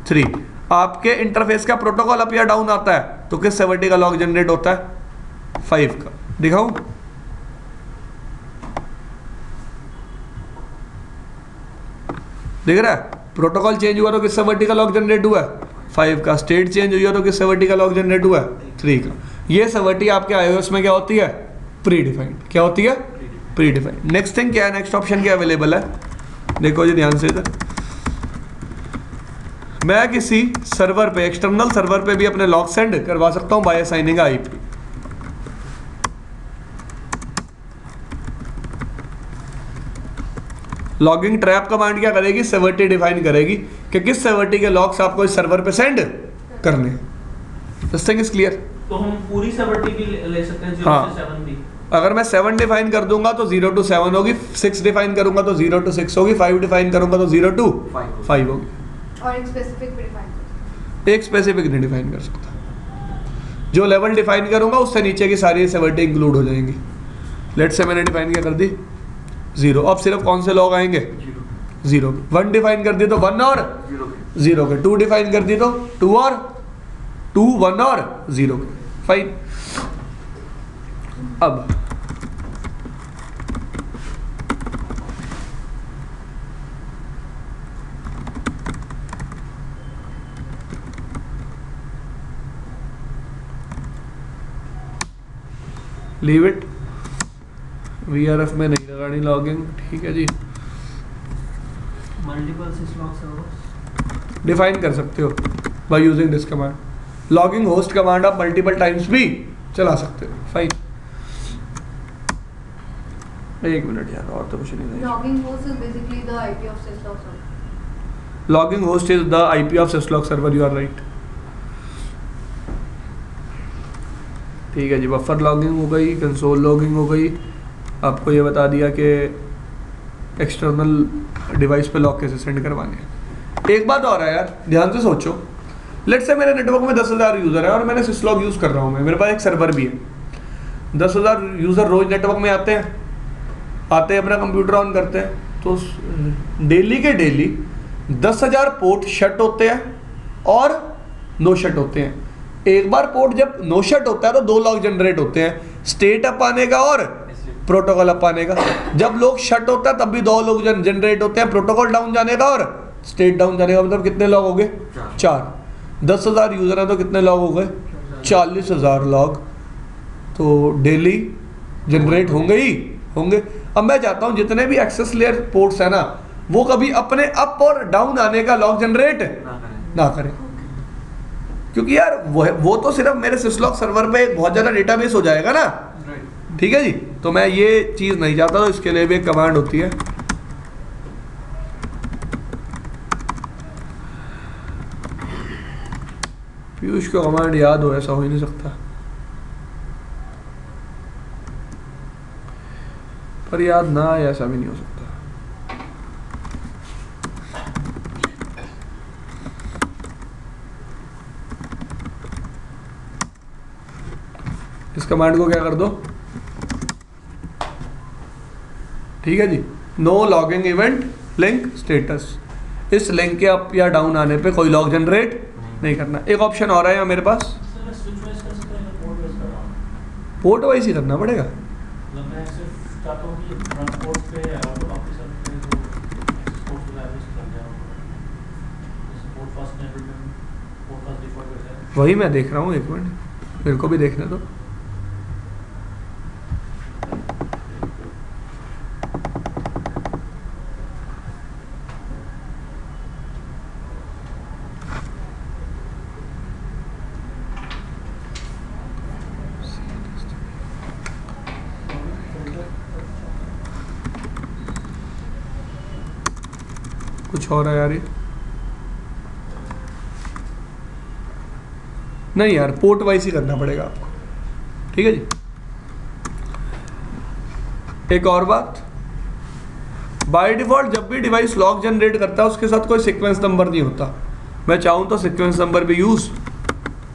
Speaker 1: 3। आपके इंटरफेस का प्रोटोकॉल अप या डाउन आता है तो किससे वर्टिकल लॉक जनरेट होता है? 5 का। दिखाऊं? दिख रहा है? प्रोटोकॉल चेंज हुआ तो किससे वर्टिकल लॉक जनरेट हुआ है? 5 का। स्टेट चेंज हुई है तो किससे वर्टिकल लॉक जनरेट हुआ है? 3 का। ये सर्विटी आपके iOS में क्या होती है? Pre defined. क्या होती है? Pre defined. नेक्स्ट थिंग क्या है? नेक्स्ट ऑप्शन क्या अवेलेबल है? देखो जी ध्यान से इधर। मैं किसी सर्वर पे, एक्सटर्नल सर्वर पे भी अपने लॉक सेंड करवा सकता हूं by assigning IP. Logging trap command क्या करेगी? सर्विटी डिफाइन करेगी कि किस सर्विटी के लॉक्स आपको इस सर्वर पे सेंड करने हैं। This thing is clear?
Speaker 3: तो हम पूरी सर्विटी भी ले सकते हैं 0
Speaker 1: हाँ।
Speaker 3: से 7 भी।
Speaker 1: अगर मैं 7 डिफाइन कर दूंगा तो 0 to 7 होगी, 6 डिफाइन करूंगा तो 0 to 6 होगी, 5 डिफाइन करूंगा तो 0 to 5 होगी।
Speaker 5: और एक स्पेसिफिक भी डिफाइन कर
Speaker 1: एक स्पेसिफिक नहीं डिफाइन कर सकता। जो लेवल डिफाइन करूंगा उससे नीचे की सारी सर्विटी इंक्लूड हो जाएंगी। लेट से मैंने डिफाइन क्या कर दी? 0। अब सिर्फ कौन से लॉग आएंगे? 0। 1 डिफाइन कर दी तो 1 और 0 के। 2 डिफाइन कर दी तो 2 और 2, 1 और 0 के। फाइन। अब लीव इट। VRF में नहीं लगानी लॉगिंग। ठीक है जी।
Speaker 6: मल्टीपल सिस्लॉग सर्वर्स
Speaker 1: डिफाइन कर सकते हो by using this command. Logging host command आप मल्टीपल टाइम्स भी चला सकते हो। फाइन। एक मिनट यार, और तो कुछ नहीं है।
Speaker 5: Logging host is basically the IP of syslog server.
Speaker 1: Logging host is the IP of syslog server. You are right. ठीक है जी। बफर लॉगिंग हो गई, कंसोल लॉगिंग हो गई। आपको ये बता दिया कि एक्सटर्नल डिवाइस पे लॉक कैसे सेंड करवाने हैं। एक बात और है यार, ध्यान से सोचो। लेट्स से मेरे नेटवर्क में 10,000 यूज़र है और मैंने सिस्लॉग यूज़ कर रहा हूँ। मैं, मेरे पास एक सर्वर भी है। 10,000 यूज़र रोज नेटवर्क में आते हैं अपना कंप्यूटर ऑन करते हैं तो डेली के डेली 10,000 पोर्ट शट होते हैं और नो शट होते हैं। एक बार पोर्ट जब नो शट होता है तो 2 लॉग जनरेट होते हैं, स्टेट अप आने का और प्रोटोकॉल अप आने का। जब लोग शट होता है तब भी 2 लोग जनरेट होते हैं, प्रोटोकॉल डाउन जाने का और स्टेट डाउन जाने का। मतलब कितने लॉग हो गए? 4। 10,000 यूजर हैं तो कितने लॉग हो गए? 40,000 लॉग तो डेली जनरेट होंगे ही होंगे। अब मैं चाहता हूं जितने भी एक्सेस लेयर पोर्ट्स है ना, वो कभी अपने अप और डाउन आने का लॉग जनरेट ना करें, क्योंकि यार वो तो सिर्फ मेरे सिस्लॉग सर्वर पे बहुत ज़्यादा डेटाबेस हो जाएगा ना। ठीक है जी। तो मैं ये चीज़ नहीं चाहता, तो इसके लिए भी एक कमांड होती है। पीयूष को कमांड याद हो, ऐसा हो ही नहीं सकता। पर याद ना आए ऐसा भी नहीं हो सकता। इस कमांड को क्या कर दो? ठीक है जी। No logging event link status. इस लिंक के अप या डाउन आने पे कोई लॉग जनरेट नहीं करना। एक ऑप्शन और है यहाँ मेरे पास, पोर्ट वाइज ही करना पड़ेगा। वही मैं देख रहा हूँ, एक मिनट मेरे को भी देखने दो। कुछ और है यार ये। नहीं यार, पोर्ट वाइज ही करना पड़ेगा आपको, ठीक है जी। एक और बात, बाय डिफॉल्ट जब भी डिवाइस लॉग जनरेट करता है उसके साथ कोई सीक्वेंस नंबर नहीं होता। मैं चाहूँ तो सीक्वेंस नंबर भी यूज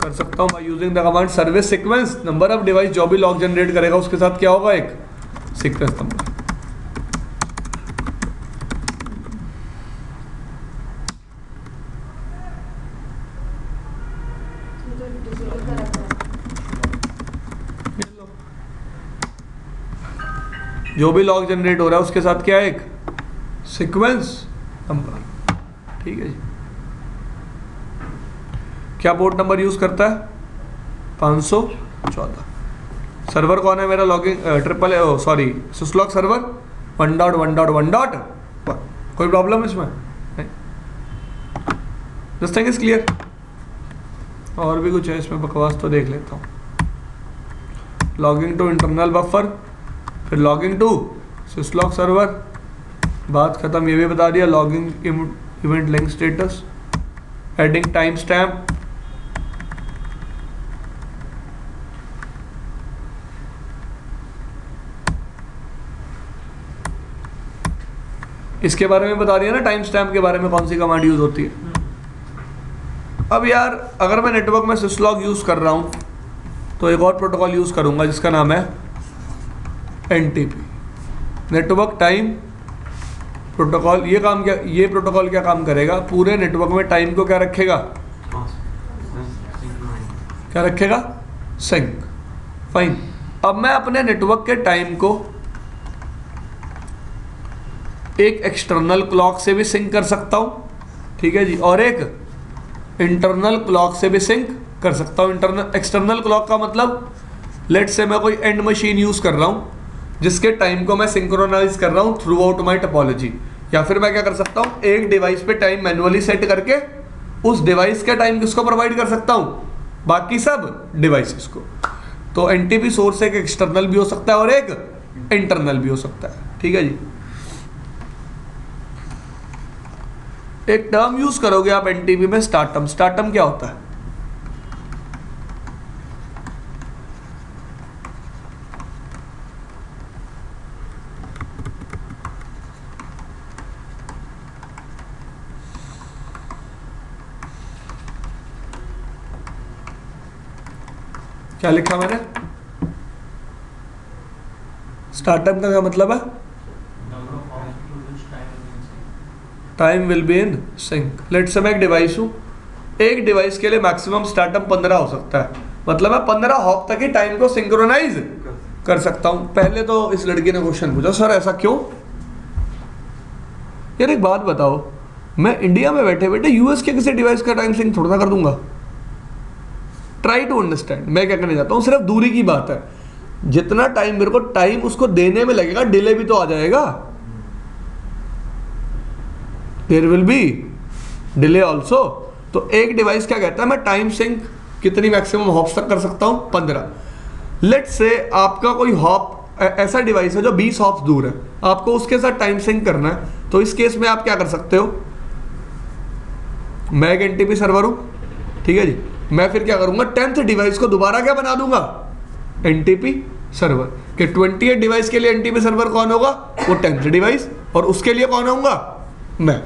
Speaker 1: कर सकता हूँ bye using the command service sequence number of device. जो भी लॉग जनरेट करेगा उसके साथ क्या होगा, एक सीक्वेंस नंबर। जो भी लॉग जनरेट हो रहा है उसके साथ क्या है, एक सीक्वेंस नंबर, ठीक है जी। क्या पोर्ट नंबर यूज करता है, 514। सर्वर कौन है मेरा, लॉगिंग सॉरी syslog सर्वर 1.1.1.1। कोई प्रॉब्लम इसमें नहीं, दिस थिंग इज क्लियर। और भी कुछ है इसमें बकवास तो देख लेता हूँ। लॉगिंग टू इंटरनल बफर, फिर लॉगिंग टू syslog सर्वर, बात खत्म। ये भी बता दिया, logging event link status, adding time stamp, इसके बारे में बता दिया ना, टाइम स्टैम्प के बारे में कौन सी कमांड यूज होती है। अब यार अगर मैं नेटवर्क में syslog यूज कर रहा हूं तो एक और प्रोटोकॉल यूज करूंगा जिसका नाम है NTP, नेटवर्क टाइम प्रोटोकॉल। ये प्रोटोकॉल क्या काम करेगा, पूरे नेटवर्क में टाइम को क्या रखेगा, क्या रखेगा, सिंक। फाइन। अब मैं अपने नेटवर्क के टाइम को एक एक्सटर्नल क्लॉक से भी सिंक कर सकता हूं, ठीक है जी, और एक इंटरनल क्लॉक से भी सिंक कर सकता हूं। एक्सटर्नल क्लॉक का मतलब, लेट से मैं कोई एंड मशीन यूज कर रहा हूं जिसके टाइम को मैं सिंक्रोनाइज कर रहा हूं थ्रू आउट माई टोपोलॉजी। या फिर मैं क्या कर सकता हूं, एक डिवाइस पे टाइम मैन्युअली सेट करके उस डिवाइस का टाइम किसको प्रोवाइड कर सकता हूं, बाकी सब डिवाइसेस को। तो NTP सोर्स एक एक्सटर्नल भी हो सकता है और एक इंटरनल भी हो सकता है, ठीक है जी। एक टर्म यूज करोगे आप NTP में, स्टार्टम। स्टार्टम क्या होता है, क्या लिखा मैंने, स्टार्टअप का क्या मतलब है, time will be in sync. Let's say मैं एक डिवाइस हूं, एक डिवाइस के लिए मैक्सिमम स्टार्टअप 15 हो सकता है, मतलब मैं 15 हॉप तक ही टाइम को सिंक्रोनाइज कर सकता हूं। पहले तो इस लड़की ने क्वेश्चन पूछा, सर ऐसा क्यों। यार एक बात बताओ, मैं इंडिया में बैठे बैठे यूएस के किसी डिवाइस का टाइम सिंक थोड़ा ना कर दूंगा। ट्राई टू अंडरस्टैंड मैं क्या करने जाता हूँ, सिर्फ दूरी की बात है। जितना टाइम मेरे को टाइम उसको देने में लगेगा, डिले भी तो आ जाएगा, there will be delay also. तो एक डिवाइस क्या कहता है, मैं टाइम सिंक कितनी मैक्सिमम हॉप्स तक कर सकता हूँ, 15। लेट से आपका कोई हॉप ऐसा डिवाइस है जो 20 हॉप्स दूर है, आपको उसके साथ टाइम सिंक करना है। तो इस केस में आप क्या कर सकते हो, मैं एक NTP सर्वर हूं, ठीक है जी, मैं फिर क्या करूंगा, 10th डिवाइस को दोबारा क्या बना दूंगा, NTP सर्वर के 28 डिवाइस के लिए NTP सर्वर कौन होगा, वो 10th डिवाइस, और उसके लिए कौन होगा, मैं,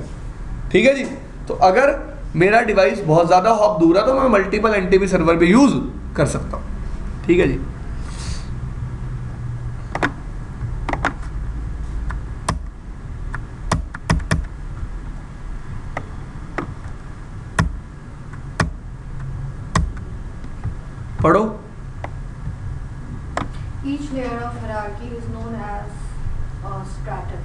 Speaker 1: ठीक है जी। तो अगर मेरा डिवाइस बहुत ज्यादा हॉप दूर है तो मैं मल्टीपल NTP सर्वर भी यूज कर सकता हूं, ठीक है जी। पढ़ो।
Speaker 5: Each layer of hierarchy is known as a stratum,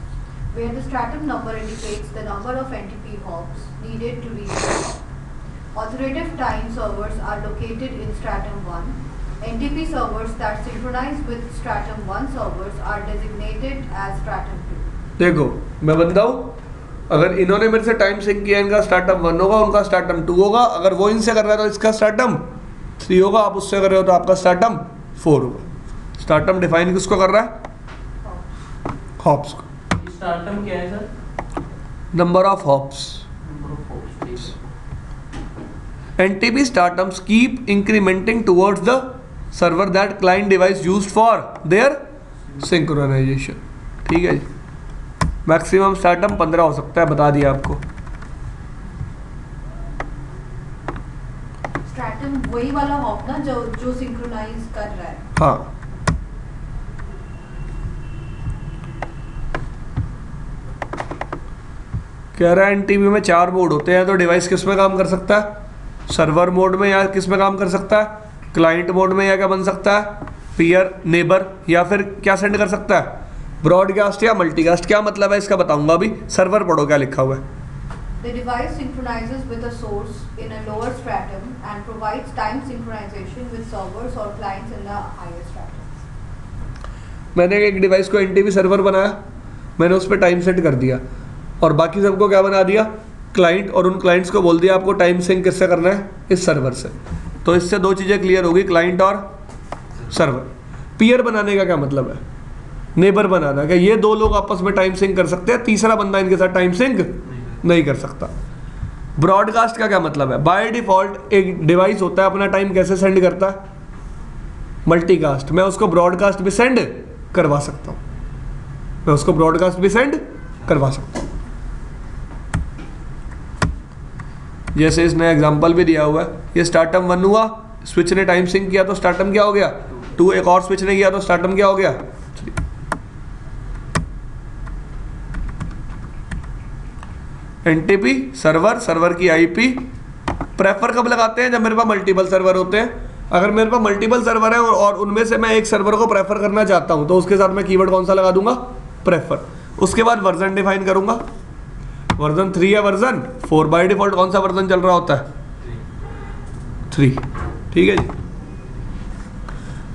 Speaker 5: where the stratum number indicates the number of NTP hops needed to reach the hop. Authoritative time servers are located in stratum 1. NTP servers that synchronize with stratum 1 servers are designated as stratum 2.
Speaker 1: देखो मैं बता हूं, अगर इन्होंने मेरे से time sink किया, इनका स्टार्टम 1 होगा, उनका स्टार्टम 2 होगा। अगर वो इनसे कर रहा है तो इसका स्टार्टम 3 होगा, आप उससे कर रहे हो तो आपका स्टार्टम 4 होगा। स्टार्टम डिफाइन किसको कर रहा है, हॉप्स को।
Speaker 3: स्टार्टम क्या है sir,
Speaker 1: number of hops. NTP start terms keep incrementing towards the server that client device used for their synchronization. ठीक है जी, मैक्सिमम स्टार्ट टर्म 15 हो सकता है, बता दिया आपको.
Speaker 5: स्ट्रैटम वही वाला हॉप ना जो सिंक्रोनाइज कर रहा है.
Speaker 1: हाँ, कह रहा है एनटीपी में 4 मोड होते हैं, तो डिवाइस किस में काम कर सकता है? सर्वर मोड में, या किस में काम कर सकता है? क्लाइंट मोड में, या क्या बन सकता है? पीयर, नेबर, या फिर क्या सेंड कर सकता है? ब्रॉडकास्ट या मल्टीकास्ट. क्या मतलब है इसका बताऊंगा अभी. सर्वर पढ़ो क्या लिखा हुआ है.
Speaker 5: The device synchronizes with a source in a lower stratum and provides time synchronization with servers or clients in the higher stratum.
Speaker 1: मैंने एक डिवाइस को एनटीपी सर्वर बनाया, मैंने उस पर टाइम सेट कर दिया, और बाकी सबको क्या बना दिया? क्लाइंट. और उन क्लाइंट्स को बोल दिया आपको टाइम सिंक किससे करना है? इस सर्वर से. तो इससे 2 चीज़ें क्लियर होगी, क्लाइंट और सर्वर. पीयर बनाने का क्या मतलब है? नेबर बनाना. क्या ये 2 लोग आपस में टाइम सिंक कर सकते हैं, तीसरा बंदा इनके साथ टाइम सिंक नहीं कर सकता. ब्रॉडकास्ट का क्या मतलब है? बाय डिफॉल्ट एक डिवाइस होता है अपना टाइम कैसे सेंड करता है? मल्टीकास्ट. मैं उसको ब्रॉडकास्ट भी सेंड करवा सकता हूँ, मैं उसको ब्रॉडकास्ट भी सेंड करवा सकता हूँ. जैसे इसने एग्जांपल भी दिया हुआ है, ये स्टार्टम 1 हुआ, स्विच ने टाइम सिंक किया तो स्टार्टम क्या हो गया? 2. एक और स्विच ने किया तो स्टार्टम क्या हो गया? 3. एनटीपी सर्वर, सर्वर की आईपी. प्रेफर कब लगाते हैं? जब मेरे पास मल्टीपल सर्वर होते हैं. अगर मेरे पास मल्टीपल सर्वर है और उनमें से मैं एक सर्वर को प्रेफर करना चाहता हूं, तो उसके साथ मैं कीवर्ड कौन सा लगा दूंगा? प्रेफर. उसके बाद वर्जन डिफाइन करूंगा, वर्जन 3 या वर्जन 4. बाय डिफॉल्ट कौन सा वर्जन चल रहा होता है? 3. ठीक है जी.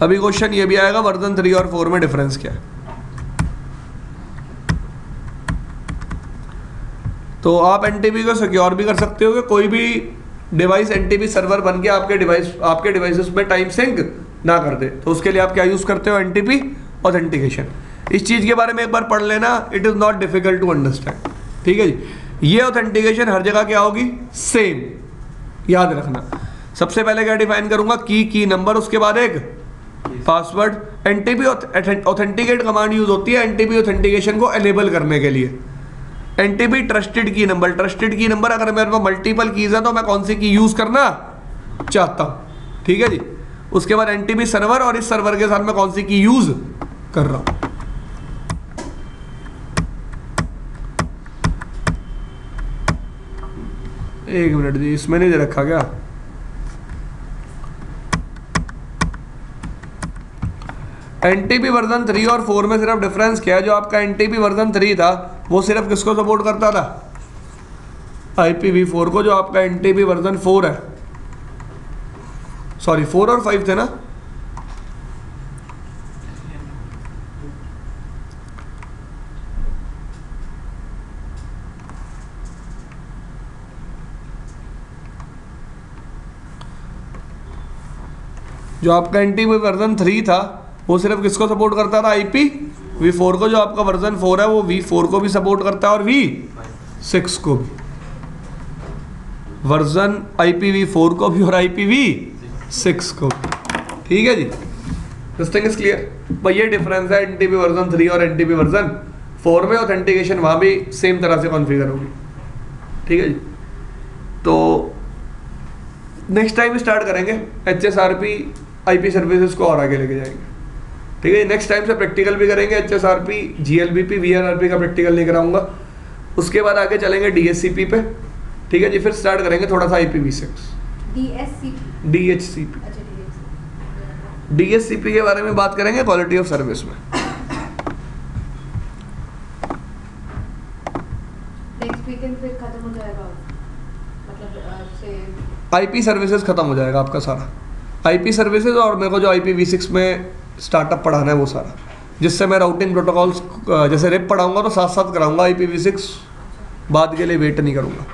Speaker 1: अभी क्वेश्चन ये भी आएगा, वर्जन 3 और 4 में डिफरेंस क्या है. तो आप एनटीपी को सिक्योर भी कर सकते हो कि कोई भी डिवाइस एनटीपी सर्वर बन के आपके डिवाइसेस में टाइम सिंक ना कर दे. तो उसके लिए आप क्या यूज करते हो? NTP authentication. इस चीज के बारे में एक बार पढ़ लेना, it is not difficult to understand. ठीक है जी. ये ऑथेंटिकेशन हर जगह क्या होगी? सेम. याद रखना, सबसे पहले क्या डिफाइन करूंगा? की नंबर, उसके बाद एक password. NTP authenticate command use होती है एनटीपी ऑथेंटिकेशन को एनेबल करने के लिए. एनटीपी ट्रस्टेड की नंबर. ट्रस्टेड की नंबर अगर मेरे पास मल्टीपल कीज है तो मैं कौन सी की यूज करना चाहता हूं. ठीक है जी. उसके बाद एनटीपी सर्वर, और इस सर्वर के साथ मैं कौन सी की यूज कर रहा हूं. एक मिनट जी, इसमें नहीं दे रखा क्या? एनटीपी वर्जन 3 और 4 में सिर्फ डिफरेंस क्या है? जो आपका एनटीपी वर्जन 3 था वो सिर्फ किसको सपोर्ट करता था? IPv4 को. जो आपका एनटीपी वर्जन 4 है, सॉरी 4 और 5 थे ना, जो आपका एनटीपी वर्जन 3 था वो सिर्फ किसको सपोर्ट करता था? IPv4 को. जो आपका वर्जन 4 है वो V4 को भी सपोर्ट करता है और V6 को भी. वर्जन IPv4 को भी और IPv6 को भी. ठीक है जी. This thing is clear. भाई ये डिफरेंस है एनटीपी वर्जन 3 और एनटीपी वर्जन 4 में. ऑथेंटिकेशन वहां भी सेम तरह से कॉन्फ़िगर होगी. ठीक है जी. तो नेक्स्ट टाइम स्टार्ट करेंगे HSRP IP सर्विसेज को और आगे लेके जाएंगे. ठीक है. नेक्स्ट टाइम से प्रैक्टिकल भी करेंगे. HSRP GLBP VRRP का प्रैक्टिकल लेकर आऊंगा. उसके बाद आगे चलेंगे DHCP पे. ठीक है जी. फिर स्टार्ट करेंगे थोड़ा सा IPv6. DHCP. DHCP के बारे में बात करेंगे क्वालिटी ऑफ सर्विस में.
Speaker 5: नेक्स्ट वीकेंड फिर खत्म हो जाएगा, मतलब से
Speaker 1: IP सर्विसेज खत्म हो जाएगा आपका सारा. IP सर्विसेज और मेरे को जो IPv6 में स्टार्टअप पढ़ाना है वो सारा, जिससे मैं राउटिंग प्रोटोकॉल्स जैसे रिप पढ़ाऊंगा तो साथ साथ कराऊंगा. IPv6 बाद के लिए वेट नहीं करूंगा.